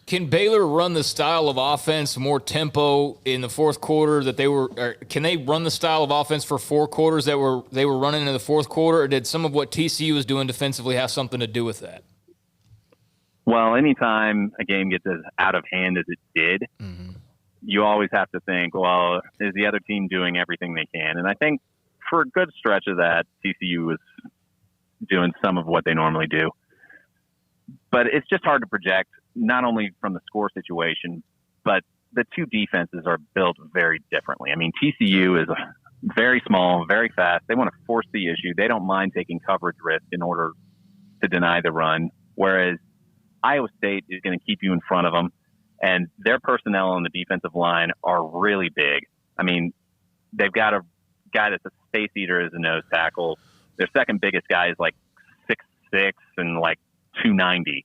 Can Baylor run the style of offense, more tempo in the fourth quarter that they were? Or can they run the style of offense for 4 quarters that they were running in the fourth quarter, or did some of what TCU was doing defensively have something to do with that? Well, anytime a game gets as out of hand as it did, you always have to think, well, is the other team doing everything they can? And I think for a good stretch of that, TCU was doing some of what they normally do. But it's just hard to project, not only from the score situation, but the two defenses are built very differently. I mean, TCU is very small, very fast. They want to force the issue. They don't mind taking coverage risk in order to deny the run, whereas Iowa State is going to keep you in front of them, and their personnel on the defensive line are really big. I mean, they've got a guy that's a space eater as a nose tackle. Their second biggest guy is like 6'6" and like 290.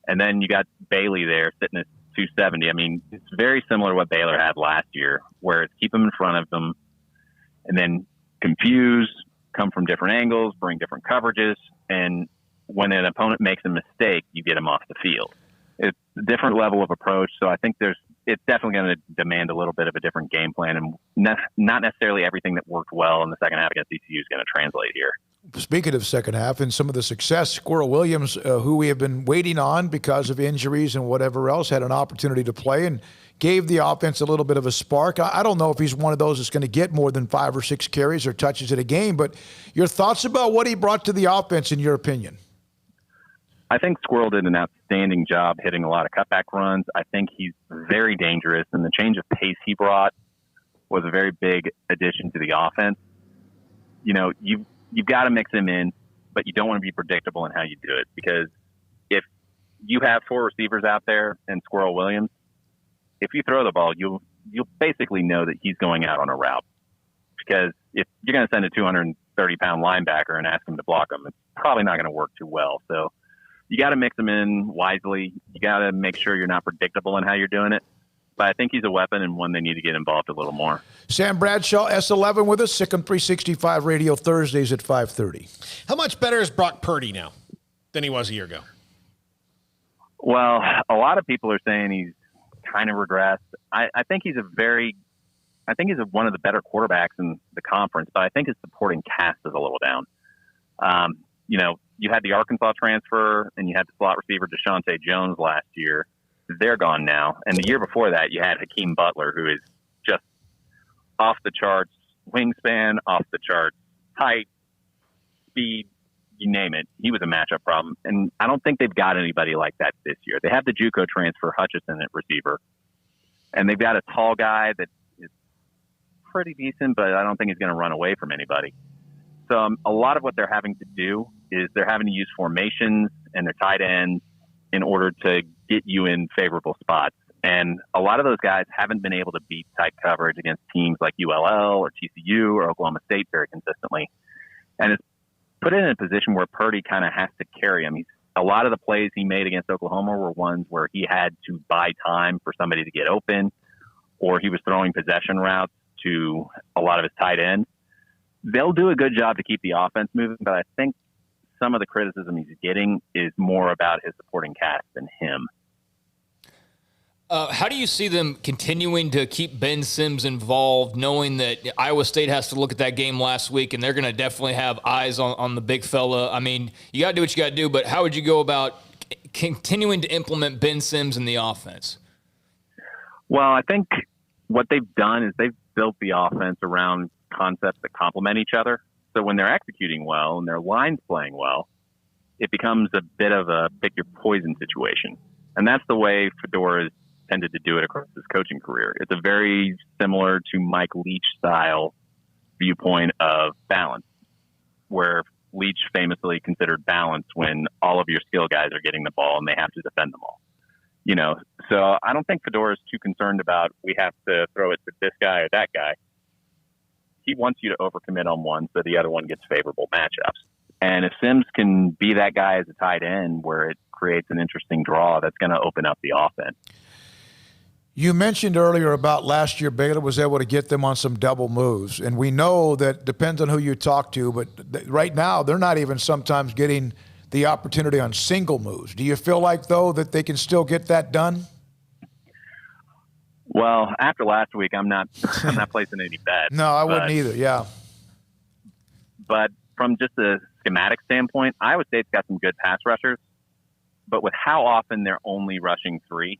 And then you got Bailey there sitting at 270. I mean, it's very similar to what Baylor had last year, where it's keep them in front of them and then confuse, come from different angles, bring different coverages. And when an opponent makes a mistake, you get them off the field. It's a different level of approach. So I think there's it's definitely going to demand a little bit of a different game plan, and not necessarily everything that worked well in the second half against ECU is going to translate here. Speaking of second half and some of the success, Squirrel Williams, who we have been waiting on because of injuries and whatever else, had an opportunity to play and gave the offense a little bit of a spark. I don't know if he's one of those that's going to get more than 5 or 6 carries or touches in a game, but your thoughts about what he brought to the offense, in your opinion? I think Squirrel did an outstanding job hitting a lot of cutback runs. I think he's very dangerous, and the change of pace he brought was a very big addition to the offense. You know, you've got to mix him in, but you don't want to be predictable in how you do it, because if you have 4 receivers out there and Squirrel Williams, if you throw the ball, you'll basically know that he's going out on a route, because if you're going to send a 230-pound linebacker and ask him to block him, it's probably not going to work too well. So you got to mix them in wisely. You got to make sure you're not predictable in how you're doing it. But I think he's a weapon and one they need to get involved a little more. Sam Bradshaw, S11 with us, SicEm365 Radio, Thursdays at 5:30. How much better is Brock Purdy now than he was a year ago? Well, a lot of people are saying he's kind of regressed. I think he's one of the better quarterbacks in the conference, but I think his supporting cast is a little down. You know, you had the Arkansas transfer and you had the slot receiver Deshaunte Jones last year. They're gone now. And the year before that, you had Hakeem Butler, who is just off the charts wingspan, off the charts height, speed, you name it. He was a matchup problem. And I don't think they've got anybody like that this year. They have the JUCO transfer Hutchison at receiver, and they've got a tall guy that is pretty decent, but I don't think he's going to run away from anybody. So a lot of what they're having to do is they're having to use formations and their tight ends in order to get you in favorable spots. And a lot of those guys haven't been able to beat tight coverage against teams like ULL or TCU or Oklahoma State very consistently. And it's put it in a position where Purdy kind of has to carry him. A lot of the plays he made against Oklahoma were ones where he had to buy time for somebody to get open, or he was throwing possession routes to a lot of his tight ends. They'll do a good job to keep the offense moving, but I think some of the criticism he's getting is more about his supporting cast than him. How do you see them continuing to keep Ben Sims involved, knowing that Iowa State has to look at that game last week and they're going to definitely have eyes on the big fella? I mean, you got to do what you got to do, but how would you go about continuing to implement Ben Sims in the offense? Well, I think what they've done is they've built the offense around concepts that complement each other. So when they're executing well and their line's playing well, it becomes a bit of a pick your poison situation. And that's the way Fedora's tended to do it across his coaching career. It's a very similar to Mike Leach style viewpoint of balance, where Leach famously considered balance when all of your skill guys are getting the ball and they have to defend them all. You know, so I don't think Fedora's too concerned about we have to throw it to this guy or that guy. He wants you to overcommit on one so the other one gets favorable matchups. And if Sims can be that guy as a tight end where it creates an interesting draw, that's going to open up the offense. You mentioned earlier about last year Baylor was able to get them on some double moves. And we know that depends on who you talk to, but right now they're not even sometimes getting the opportunity on single moves. Do you feel like, though, that they can still get that done? Well, after last week, I'm not placing any bets. No, I wouldn't either, yeah. But from just a schematic standpoint, Iowa State's got some good pass rushers. But with how often they're only rushing 3,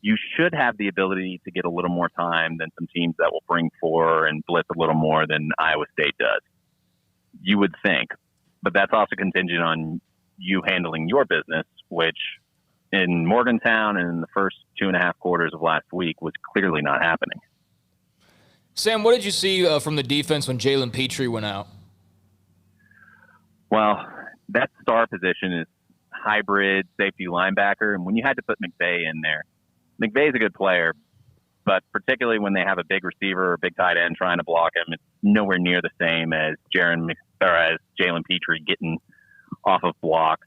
you should have the ability to get a little more time than some teams that will bring 4 and blitz a little more than Iowa State does. You would think. But that's also contingent on you handling your business, which in Morgantown and in the first 2.5 quarters of last week was clearly not happening. Sam, what did you see from the defense when Jalen Petrie went out? Well, that star position is hybrid safety linebacker, and when you had to put McVay in there, McVay's a good player, but particularly when they have a big receiver or a big tight end trying to block him, it's nowhere near the same as Jalen Petrie getting off of blocks.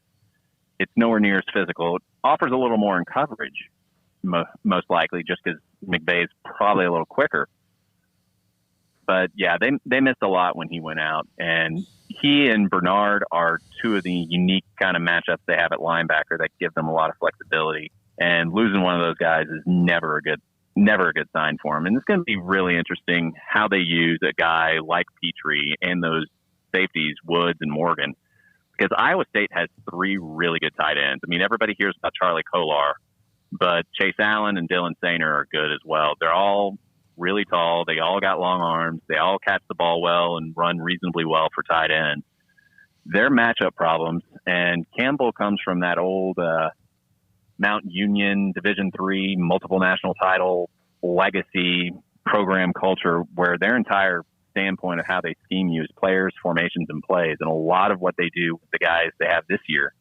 It's nowhere near as physical. It offers a little more in coverage, most likely, just because McVay's probably a little quicker. But, yeah, they missed a lot when he went out. And he and Bernard are two of the unique kind of matchups they have at linebacker that give them a lot of flexibility. And losing one of those guys is never a good sign for him. And it's going to be really interesting how they use a guy like Petrie and those safeties, Woods and Morgan, because Iowa State has 3 really good tight ends. I mean, everybody hears about Charlie Kolar, but Chase Allen and Dylan Sainer are good as well. They're all really tall. They all got long arms. They all catch the ball well and run reasonably well for tight ends. They're matchup problems. And Campbell comes from that old Mount Union Division III multiple national title legacy program culture where their entire standpoint of how they scheme you is players, formations, and plays. And a lot of what they do with the guys they have this year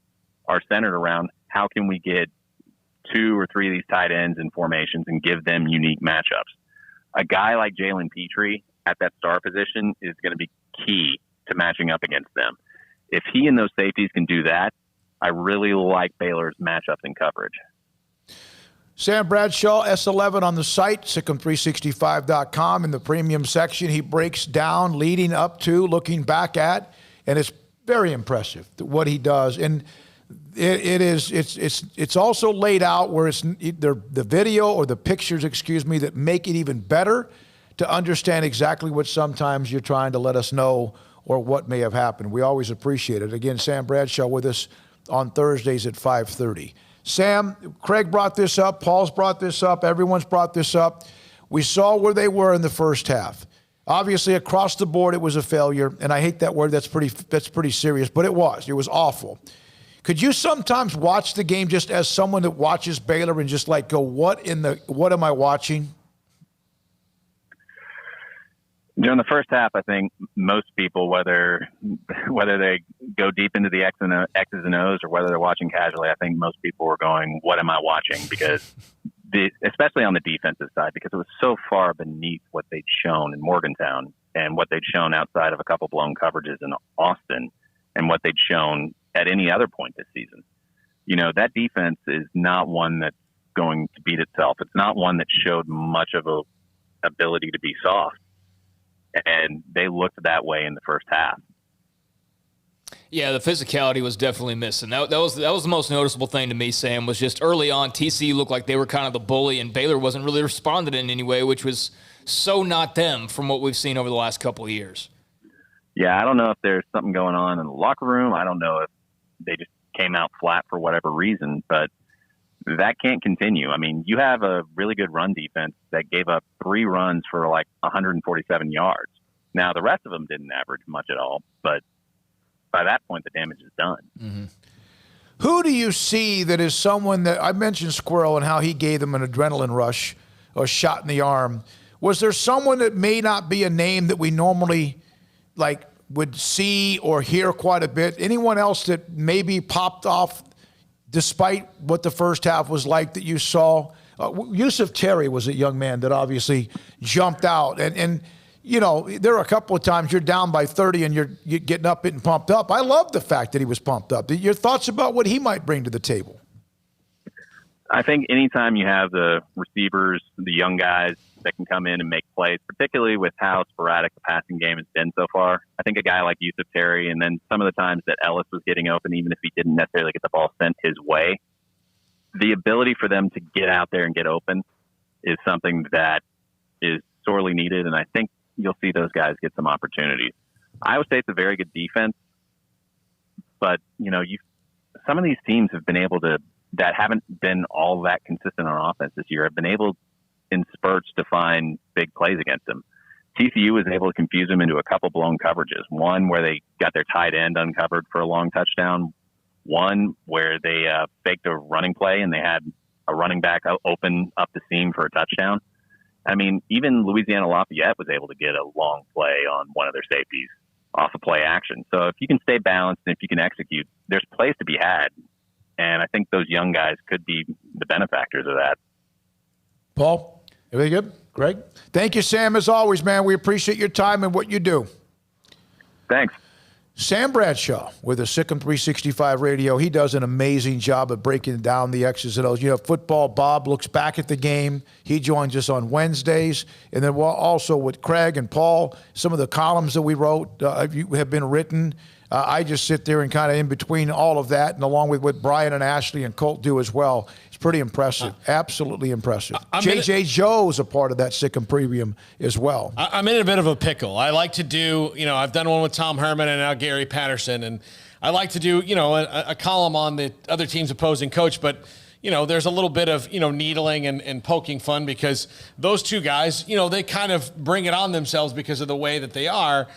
are centered around how can we get 2 or 3 of these tight ends in formations and give them unique matchups. A guy like Jalen Petrie at that star position is going to be key to matching up against them. If he and those safeties can do that, I really like Baylor's matchups and coverage. Sam Bradshaw, S11 on the site, SicEm365.com. In the premium section, he breaks down leading up to, looking back at, and it's very impressive what he does. And it's also laid out where it's either the video or the pictures, that make it even better to understand exactly what sometimes you're trying to let us know or what may have happened. We always appreciate it. Again, Sam Bradshaw with us on Thursdays at 5:30. Sam, Craig brought this up. Paul's brought this up. Everyone's brought this up. We saw where they were in the first half. Obviously, across the board, it was a failure. And I hate that word. That's pretty serious. But it was. It was awful. Could you sometimes watch the game just as someone that watches Baylor and just like go, what am I watching? During the first half, I think most people, whether they go deep into the X's and O's or whether they're watching casually, I think most people were going, what am I watching? Because especially on the defensive side, because it was so far beneath what they'd shown in Morgantown and what they'd shown outside of a couple blown coverages in Austin and what they'd shown at any other point this season. You know, that defense is not one that's going to beat itself. It's not one that showed much of a ability to be soft. And they looked that way in the first half. Yeah, the physicality was definitely missing. That was the most noticeable thing to me, Sam, was just early on, TCU looked like they were kind of the bully, and Baylor wasn't really responding in any way, which was so not them from what we've seen over the last couple of years. Yeah, I don't know if there's something going on in the locker room. I don't know if they just came out flat for whatever reason, but that can't continue. I mean, you have a really good run defense that gave up 3 runs for like 147 yards. Now, the rest of them didn't average much at all, but by that point, the damage is done. Mm-hmm. Who do you see that is someone that I mentioned Squirrel and how he gave them an adrenaline rush or shot in the arm? Was there someone that may not be a name that we normally would see or hear quite a bit? Anyone else that maybe popped off despite what the first half was like that you saw? Yusuf Terry was a young man that obviously jumped out. And you know, there are a couple of times you're down by 30 and you're getting up and pumped up. I love the fact that he was pumped up. Your thoughts about what he might bring to the table? I think anytime you have the receivers, the young guys that can come in and make plays, particularly with how sporadic the passing game has been so far, I think a guy like Yusuf Terry, and then some of the times that Ellis was getting open, even if he didn't necessarily get the ball sent his way, the ability for them to get out there and get open is something that is sorely needed, and I think you'll see those guys get some opportunities. Iowa State's a very good defense, but you know, some of these teams have been able to, that haven't been all that consistent on offense this year, have been able in spurts to find big plays against them. TCU was able to confuse them into a couple blown coverages. One where they got their tight end uncovered for a long touchdown. One where they faked a running play and they had a running back open up the seam for a touchdown. I mean, even Louisiana Lafayette was able to get a long play on one of their safeties off of play action. So if you can stay balanced and if you can execute, there's plays to be had. And I think those young guys could be the benefactors of that. Paul, everything good? Greg? Thank you, Sam, as always, man. We appreciate your time and what you do. Thanks. Sam Bradshaw with the SicEm365 radio. He does an amazing job of breaking down the X's and O's. You know, football, Bob looks back at the game. He joins us on Wednesdays. And then we'll also with Craig and Paul, some of the columns that we wrote have been written. I just sit there and kind of in between all of that, and along with what Brian and Ashley and Colt do as well. It's pretty impressive. Absolutely impressive. JJ Joe's a part of that SicEm Premium as well. I'm in a bit of a pickle. I like to do, I've done one with Tom Herman and now Gary Patterson, and I like to do, a column on the other team's opposing coach, but there's a little bit of, needling and poking fun because those two guys, they kind of bring it on themselves because of the way that they are.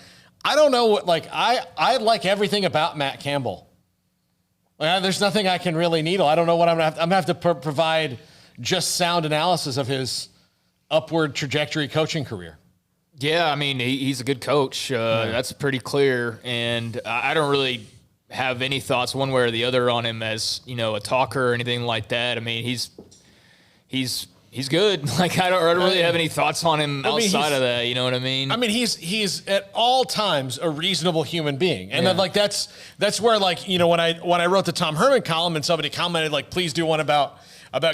I don't know what, I like everything about Matt Campbell. There's nothing I can really needle. I don't know what I'm going to have to provide just sound analysis of his upward trajectory coaching career. Yeah, I mean, he's a good coach. That's pretty clear. And I don't really have any thoughts one way or the other on him as, a talker or anything like that. I mean, he's good. I don't really have any thoughts on him outside of that. You know what I mean? I mean, he's at all times a reasonable human being, and that's where when I wrote the Tom Herman column and somebody commented please do one about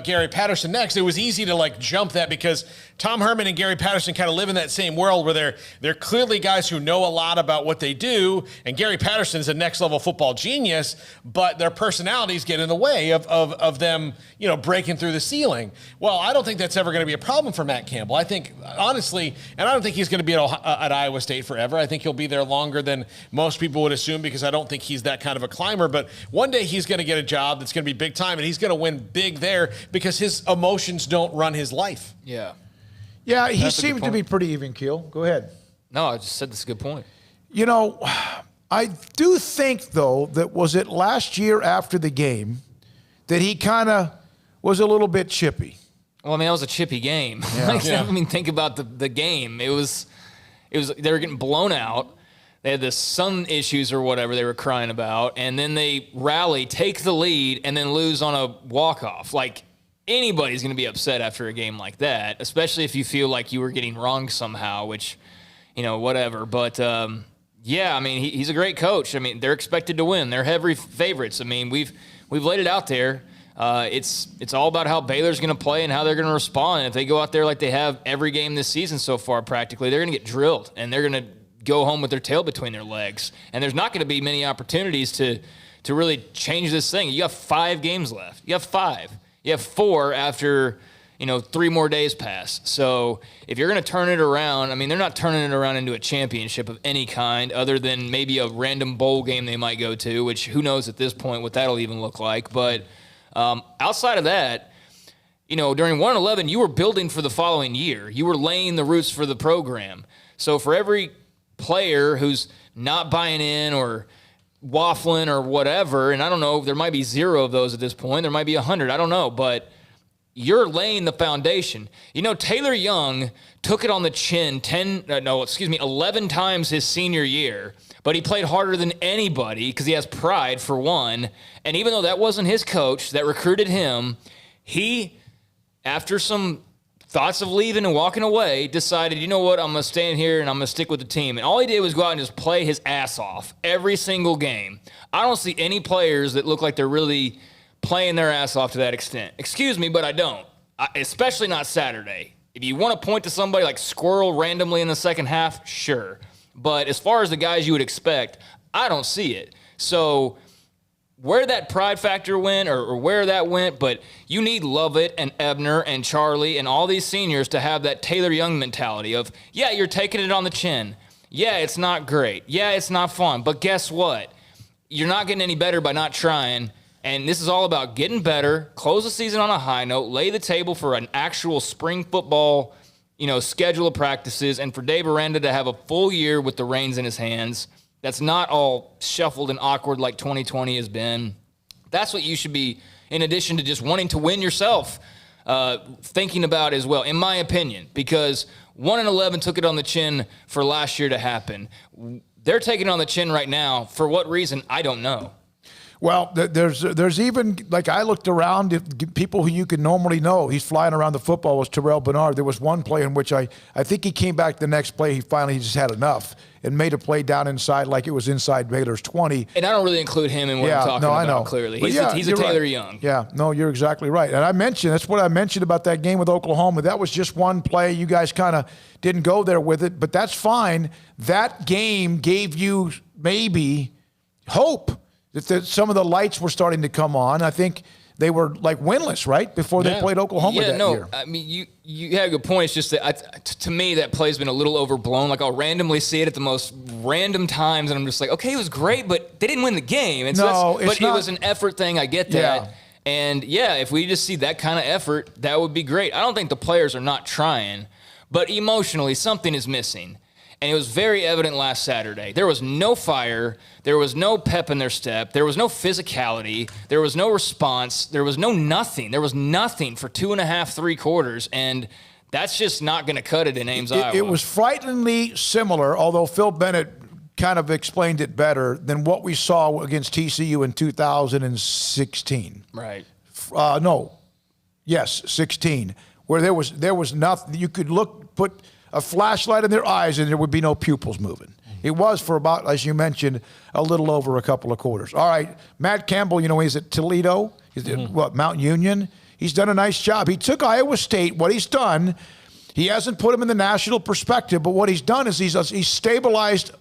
Gary Patterson next, it was easy to jump that because Tom Herman and Gary Patterson kind of live in that same world where they're clearly guys who know a lot about what they do, and Gary Patterson is a next level football genius, but their personalities get in the way of them, breaking through the ceiling. Well, I don't think that's ever going to be a problem for Matt Campbell. I think, honestly, and I don't think he's going to be at Iowa State forever. I think he'll be there longer than most people would assume because I don't think he's that kind of a climber, but one day he's going to get a job that's going to be big time, and he's going to win big there because his emotions don't run his life. Yeah. Yeah, he seems to be pretty even keel. Go ahead. No, I just said that's a good point. I do think, though, that was it last year after the game that he kind of was a little bit chippy. Well, I mean, that was a chippy game. I mean, think about the game. It was they were getting blown out. They had the sun issues or whatever they were crying about, and then they rally, take the lead, and then lose on a walk-off. Anybody's going to be upset after a game like that, especially if you feel like you were getting wronged somehow, which, whatever. But, I mean, he's a great coach. I mean, they're expected to win. They're heavy favorites. I mean, we've laid it out there. It's all about how Baylor's going to play and how they're going to respond. And if they go out there like they have every game this season so far practically, they're going to get drilled, and they're going to go home with their tail between their legs. And there's not going to be many opportunities to really change this thing. You have 5 games left. You have 5. You have 4 after, 3 more days pass. So if you're going to turn it around, I mean, they're not turning it around into a championship of any kind other than maybe a random bowl game they might go to, which who knows at this point what that'll even look like. But outside of that, during 1-11, you were building for the following year. You were laying the roots for the program. So for every player who's not buying in or waffling or whatever, and I don't know, there might be 0 of those at this point. There might be 100. I don't know, but you're laying the foundation. Taylor Young took it on the chin 11 times his senior year, but he played harder than anybody because he has pride, for one. And even though that wasn't his coach that recruited him, he, after some thoughts of leaving and walking away, decided, you know what, I'm going to stay in here and I'm going to stick with the team. And all he did was go out and just play his ass off every single game. I don't see any players that look like they're really playing their ass off to that extent. Excuse me, but I don't. Especially not Saturday. If you want to point to somebody like Squirrel randomly in the second half, sure. But as far as the guys you would expect, I don't see it. So where that pride factor went or where that went, but you need Lovett and Ebner and Charlie and all these seniors to have that Taylor Young mentality of, yeah, you're taking it on the chin. Yeah, it's not great. Yeah, it's not fun. But guess what? You're not getting any better by not trying. And this is all about getting better, close the season on a high note, lay the table for an actual spring football, schedule of practices, and for Dave Aranda to have a full year with the reins in his hands. That's not all shuffled and awkward like 2020 has been. That's what you should be, in addition to just wanting to win yourself, thinking about as well, in my opinion, because 1-11 took it on the chin for last year to happen. They're taking it on the chin right now. For what reason, I don't know. Well, there's even, I looked around, people who you could normally know, he's flying around the football, was Terrell Bernard. There was one play in which I think he came back the next play, he finally just had enough and made a play down inside like it was inside Baylor's 20. And I don't really include him in what I'm talking about, I know. Clearly. He's a Taylor right. Young. Yeah, no, you're exactly right. And that's what I mentioned about that game with Oklahoma. That was just one play. You guys kind of didn't go there with it, but that's fine. That game gave you maybe hope that some of the lights were starting to come on. I think they were like winless, right, before they played Oklahoma that year. I mean, you had a good point. It's just that to me that play's been a little overblown. Like I'll randomly see it at the most random times, and I'm just like, okay, it was great, but they didn't win the game. And so it was an effort thing. I get that. Yeah. And if we just see that kind of effort, that would be great. I don't think the players are not trying, but emotionally something is missing. And it was very evident last Saturday. There was no fire. There was no pep in their step. There was no physicality. There was no response. There was no nothing. There was nothing for 2.5, 3 quarters. And that's just not going to cut it in Ames, Iowa. It was frighteningly similar, although Phil Bennett kind of explained it better than what we saw against TCU in 2016. Right. 16, where there was nothing. You could put a flashlight in their eyes, and there would be no pupils moving. It was for about, as you mentioned, a little over a couple of quarters. All right, Matt Campbell, he's at Toledo. He's at Mount Union. He's done a nice job. He took Iowa State. What he's done, he hasn't put him in the national perspective, but what he's done is he's stabilized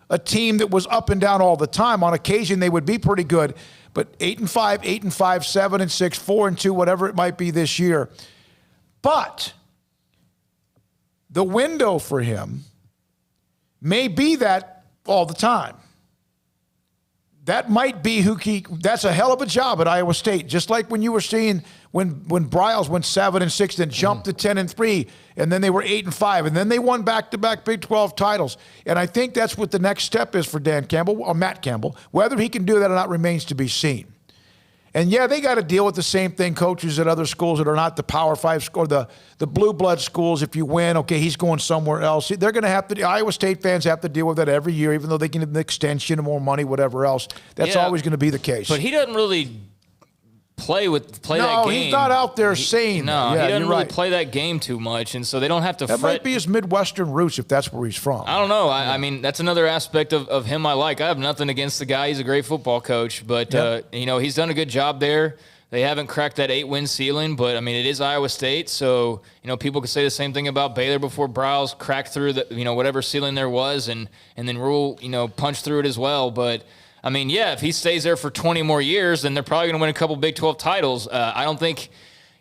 a team that was up and down all the time. On occasion, they would be pretty good, but 8-5, 8-5, 7-6, 4-2, whatever it might be this year. But the window for him may be that all the time. That might be that's a hell of a job at Iowa State. Just like when you were seeing when Bryles went 7-6, then jumped to 10-3, and then they were 8-5, and then they won back-to-back Big 12 titles. And I think that's what the next step is for Dan Campbell, or Matt Campbell. Whether he can do that or not remains to be seen. And they got to deal with the same thing coaches at other schools that are not the Power 5 or the blue blood schools. If you win, okay, he's going somewhere else. They're going to have to. Iowa State fans have to deal with that every year, even though they can have an extension and more money, whatever else. That's always going to be the case. But he doesn't really play that game. No, he's not out there saying. No, he doesn't really play that game too much, and so they don't have to that fret. Might be his Midwestern roots if that's where he's from. I don't know. I mean, that's another aspect of him I like. I have nothing against the guy. He's a great football coach, but he's done a good job there. They haven't cracked that 8-win ceiling, but, I mean, it is Iowa State, so, people could say the same thing about Baylor before Bryles cracked through the, whatever ceiling there was, and then Rule, punched through it as well. But, I mean, if he stays there for 20 more years, then they're probably going to win a couple Big 12 titles. I don't think,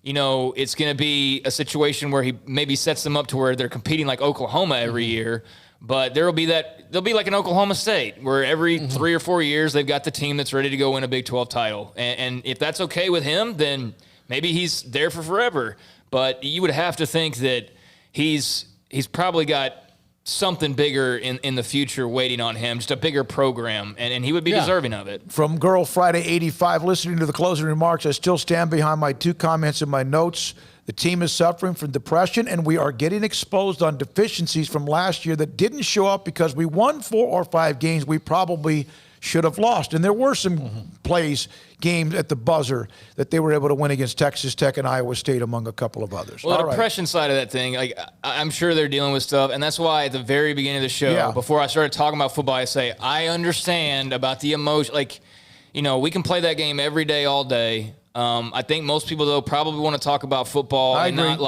it's going to be a situation where he maybe sets them up to where they're competing like Oklahoma every year. But they'll be like an Oklahoma State, where every 3 or 4 years they've got the team that's ready to go win a Big 12 title. And if that's okay with him, then maybe he's there for forever. But you would have to think that he's probably got something bigger in the future waiting on him, just a bigger program, and he would be deserving of it. From Girl Friday 85, listening to the closing remarks, I still stand behind my 2 comments in my notes. The team is suffering from depression, and we are getting exposed on deficiencies from last year that didn't show up because we won 4 or 5 games we probably should have lost. And there were some games at the buzzer that they were able to win against Texas Tech and Iowa State, among a couple of others. Well, the depression side of that thing, I'm sure they're dealing with stuff, and that's why at the very beginning of the show, before I started talking about football, I say, I understand about the emotion. We can play that game every day, all day. I think most people, though, probably want to talk about football and not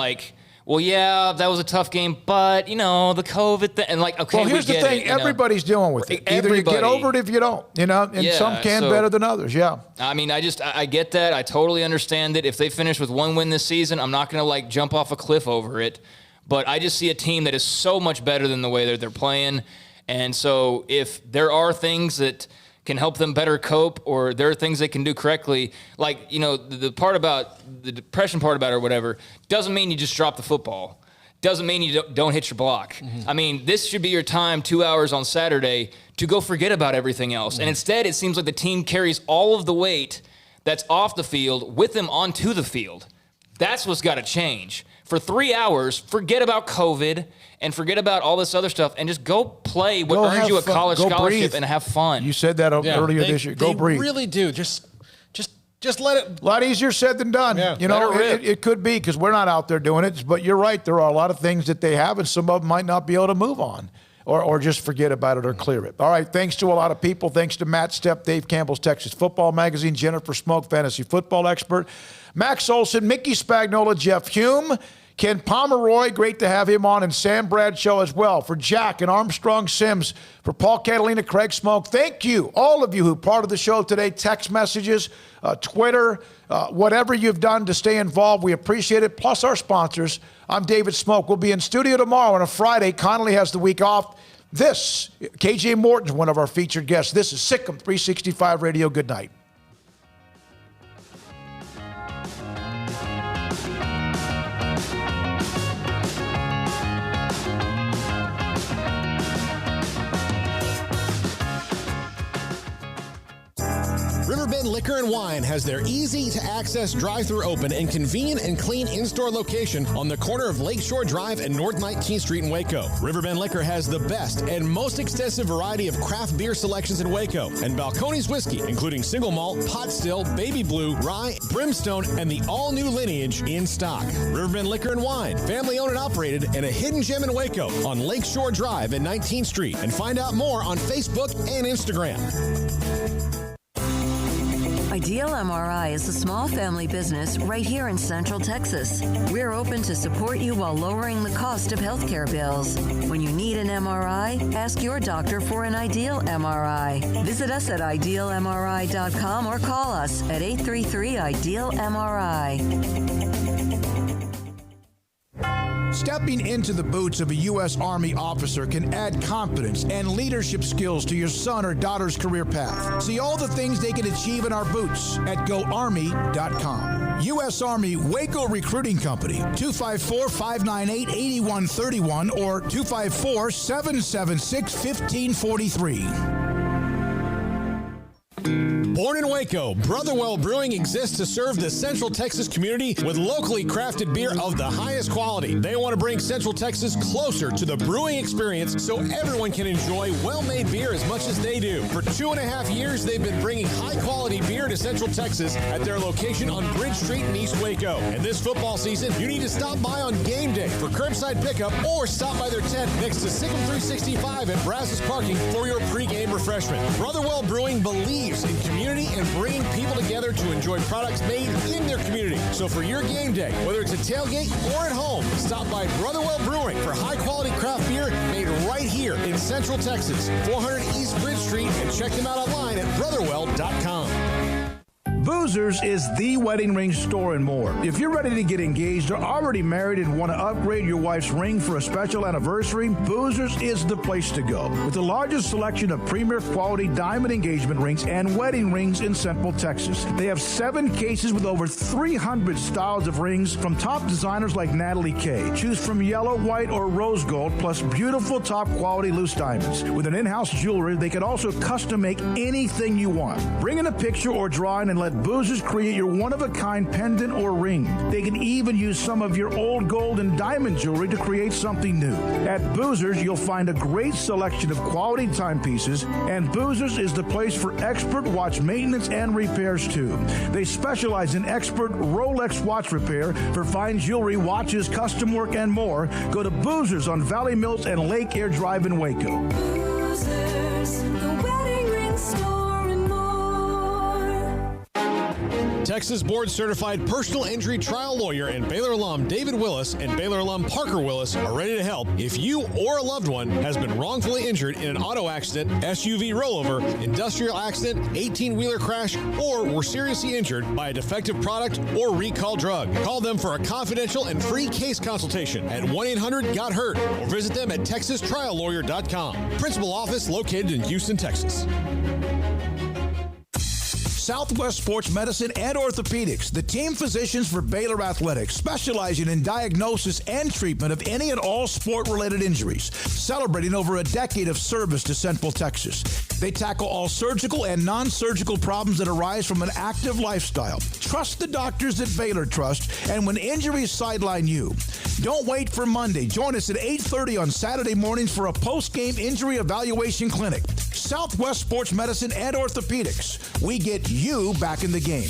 that was a tough game, but, the COVID thing. And well, here's the thing. Everybody's dealing with it. Either you get over it if you don't, and some can better than others, I mean, I get that. I totally understand it. If they finish with 1 win this season, I'm not going to, jump off a cliff over it. But I just see a team that is so much better than the way that they're playing. And so if there are things that can help them better cope, or there are things they can do correctly, the part about the depression part about it or whatever, doesn't mean you just drop the football. Doesn't mean you don't hit your block. I mean, this should be your time, 2 hours on Saturday, to go forget about everything else. And instead, it seems like the team carries all of the weight that's off the field with them onto the field. That's what's got to change. For 3 hours, forget about COVID and forget about all this other stuff and just go play what earns you a college scholarship and have fun. You said that earlier this year. Go breathe. They really do. Just let it. A lot easier said than done. Yeah, it could be because we're not out there doing it. But you're right. There are a lot of things that they have, and some of them might not be able to move on or just forget about it or clear it. All right. Thanks to a lot of people. Thanks to Matt Stepp, Dave Campbell's Texas Football Magazine, Jennifer Smoke, fantasy football expert, Max Olson, Mickey Spagnola, Jeff Hume. Ken Pomeroy, great to have him on, and Sam Bradshaw as well. For Jack and Armstrong Sims, for Paul Catalina, Craig Smoke, thank you, all of you who are part of the show today. Text messages, Twitter, whatever you've done to stay involved, we appreciate it. Plus our sponsors. I'm David Smoke. We'll be in studio tomorrow on a Friday. Connolly has the week off. This, KJ Morton's one of our featured guests. This is SicEm365 Radio. Good night. Riverbend Liquor and Wine has their easy-to-access drive-thru open and convenient and clean in-store location on the corner of Lakeshore Drive and North 19th Street in Waco. Riverbend Liquor has the best and most extensive variety of craft beer selections in Waco, and Balcones whiskey, including single malt, pot still, baby blue, rye, brimstone, and the all-new Lineage in stock. Riverbend Liquor and Wine, family-owned and operated, and a hidden gem in Waco on Lakeshore Drive and 19th Street. And find out more on Facebook and Instagram. Ideal MRI is a small family business right here in Central Texas. We're open to support you while lowering the cost of healthcare bills. When you need an MRI, ask your doctor for an Ideal MRI. Visit us at idealmri.com or call us at 833-IDEAL-MRI. Stepping into the boots of a U.S. Army officer can add confidence and leadership skills to your son or daughter's career path. See all the things they can achieve in our boots at GoArmy.com. U.S. Army Waco Recruiting Company, 254-598-8131 or 254-776-1543. Born in Waco, Brotherwell Brewing exists to serve the Central Texas community with locally crafted beer of the highest quality. They want to bring Central Texas closer to the brewing experience so everyone can enjoy well-made beer as much as they do. For 2.5 years, they've been bringing high-quality beer to Central Texas at their location on Bridge Street in East Waco. And this football season, you need to stop by on game day for curbside pickup or stop by their tent next to SicEm365 at Brazos Parking for your pregame refreshment. Brotherwell Brewing believes in community and bringing people together to enjoy products made in their community. So for your game day, whether it's a tailgate or at home, stop by Brotherwell Brewing for high-quality craft beer made right here in Central Texas, 400 East Bridge Street, and check them out online at brotherwell.com. Boozers is the wedding ring store and more. If you're ready to get engaged or already married and want to upgrade your wife's ring for a special anniversary, Boozers is the place to go. With the largest selection of premier quality diamond engagement rings and wedding rings in Central Texas. They have 7 cases with over 300 styles of rings from top designers like Natalie Kay. Choose from yellow, white, or rose gold, plus beautiful top quality loose diamonds. With an in-house jeweler, they can also custom make anything you want. Bring in a picture or drawing and let Boozers create your one-of-a-kind pendant or ring. They can even use some of your old gold and diamond jewelry to create something new. At Boozers, you'll find a great selection of quality timepieces, and Boozers is the place for expert watch maintenance and repairs, too. They specialize in expert Rolex watch repair for fine jewelry, watches, custom work, and more. Go to Boozers on Valley Mills and Lake Air Drive in Waco. Boozers, the wedding ring store. Texas board-certified personal injury trial lawyer and Baylor alum David Willis and Baylor alum Parker Willis are ready to help if you or a loved one has been wrongfully injured in an auto accident, SUV rollover, industrial accident, 18-wheeler crash, or were seriously injured by a defective product or recall drug. Call them for a confidential and free case consultation at 1-800-GOT-HURT or visit them at texastriallawyer.com. Principal office located in Houston, Texas. Southwest Sports Medicine and Orthopedics, the team physicians for Baylor Athletics, specializing in diagnosis and treatment of any and all sport-related injuries, celebrating over a decade of service to Central Texas. They tackle all surgical and non-surgical problems that arise from an active lifestyle. Trust the doctors that Baylor trust, and when injuries sideline you, don't wait for Monday. Join us at 8:30 on Saturday mornings for a post-game injury evaluation clinic. Southwest Sports Medicine and Orthopedics. We get you back in the game.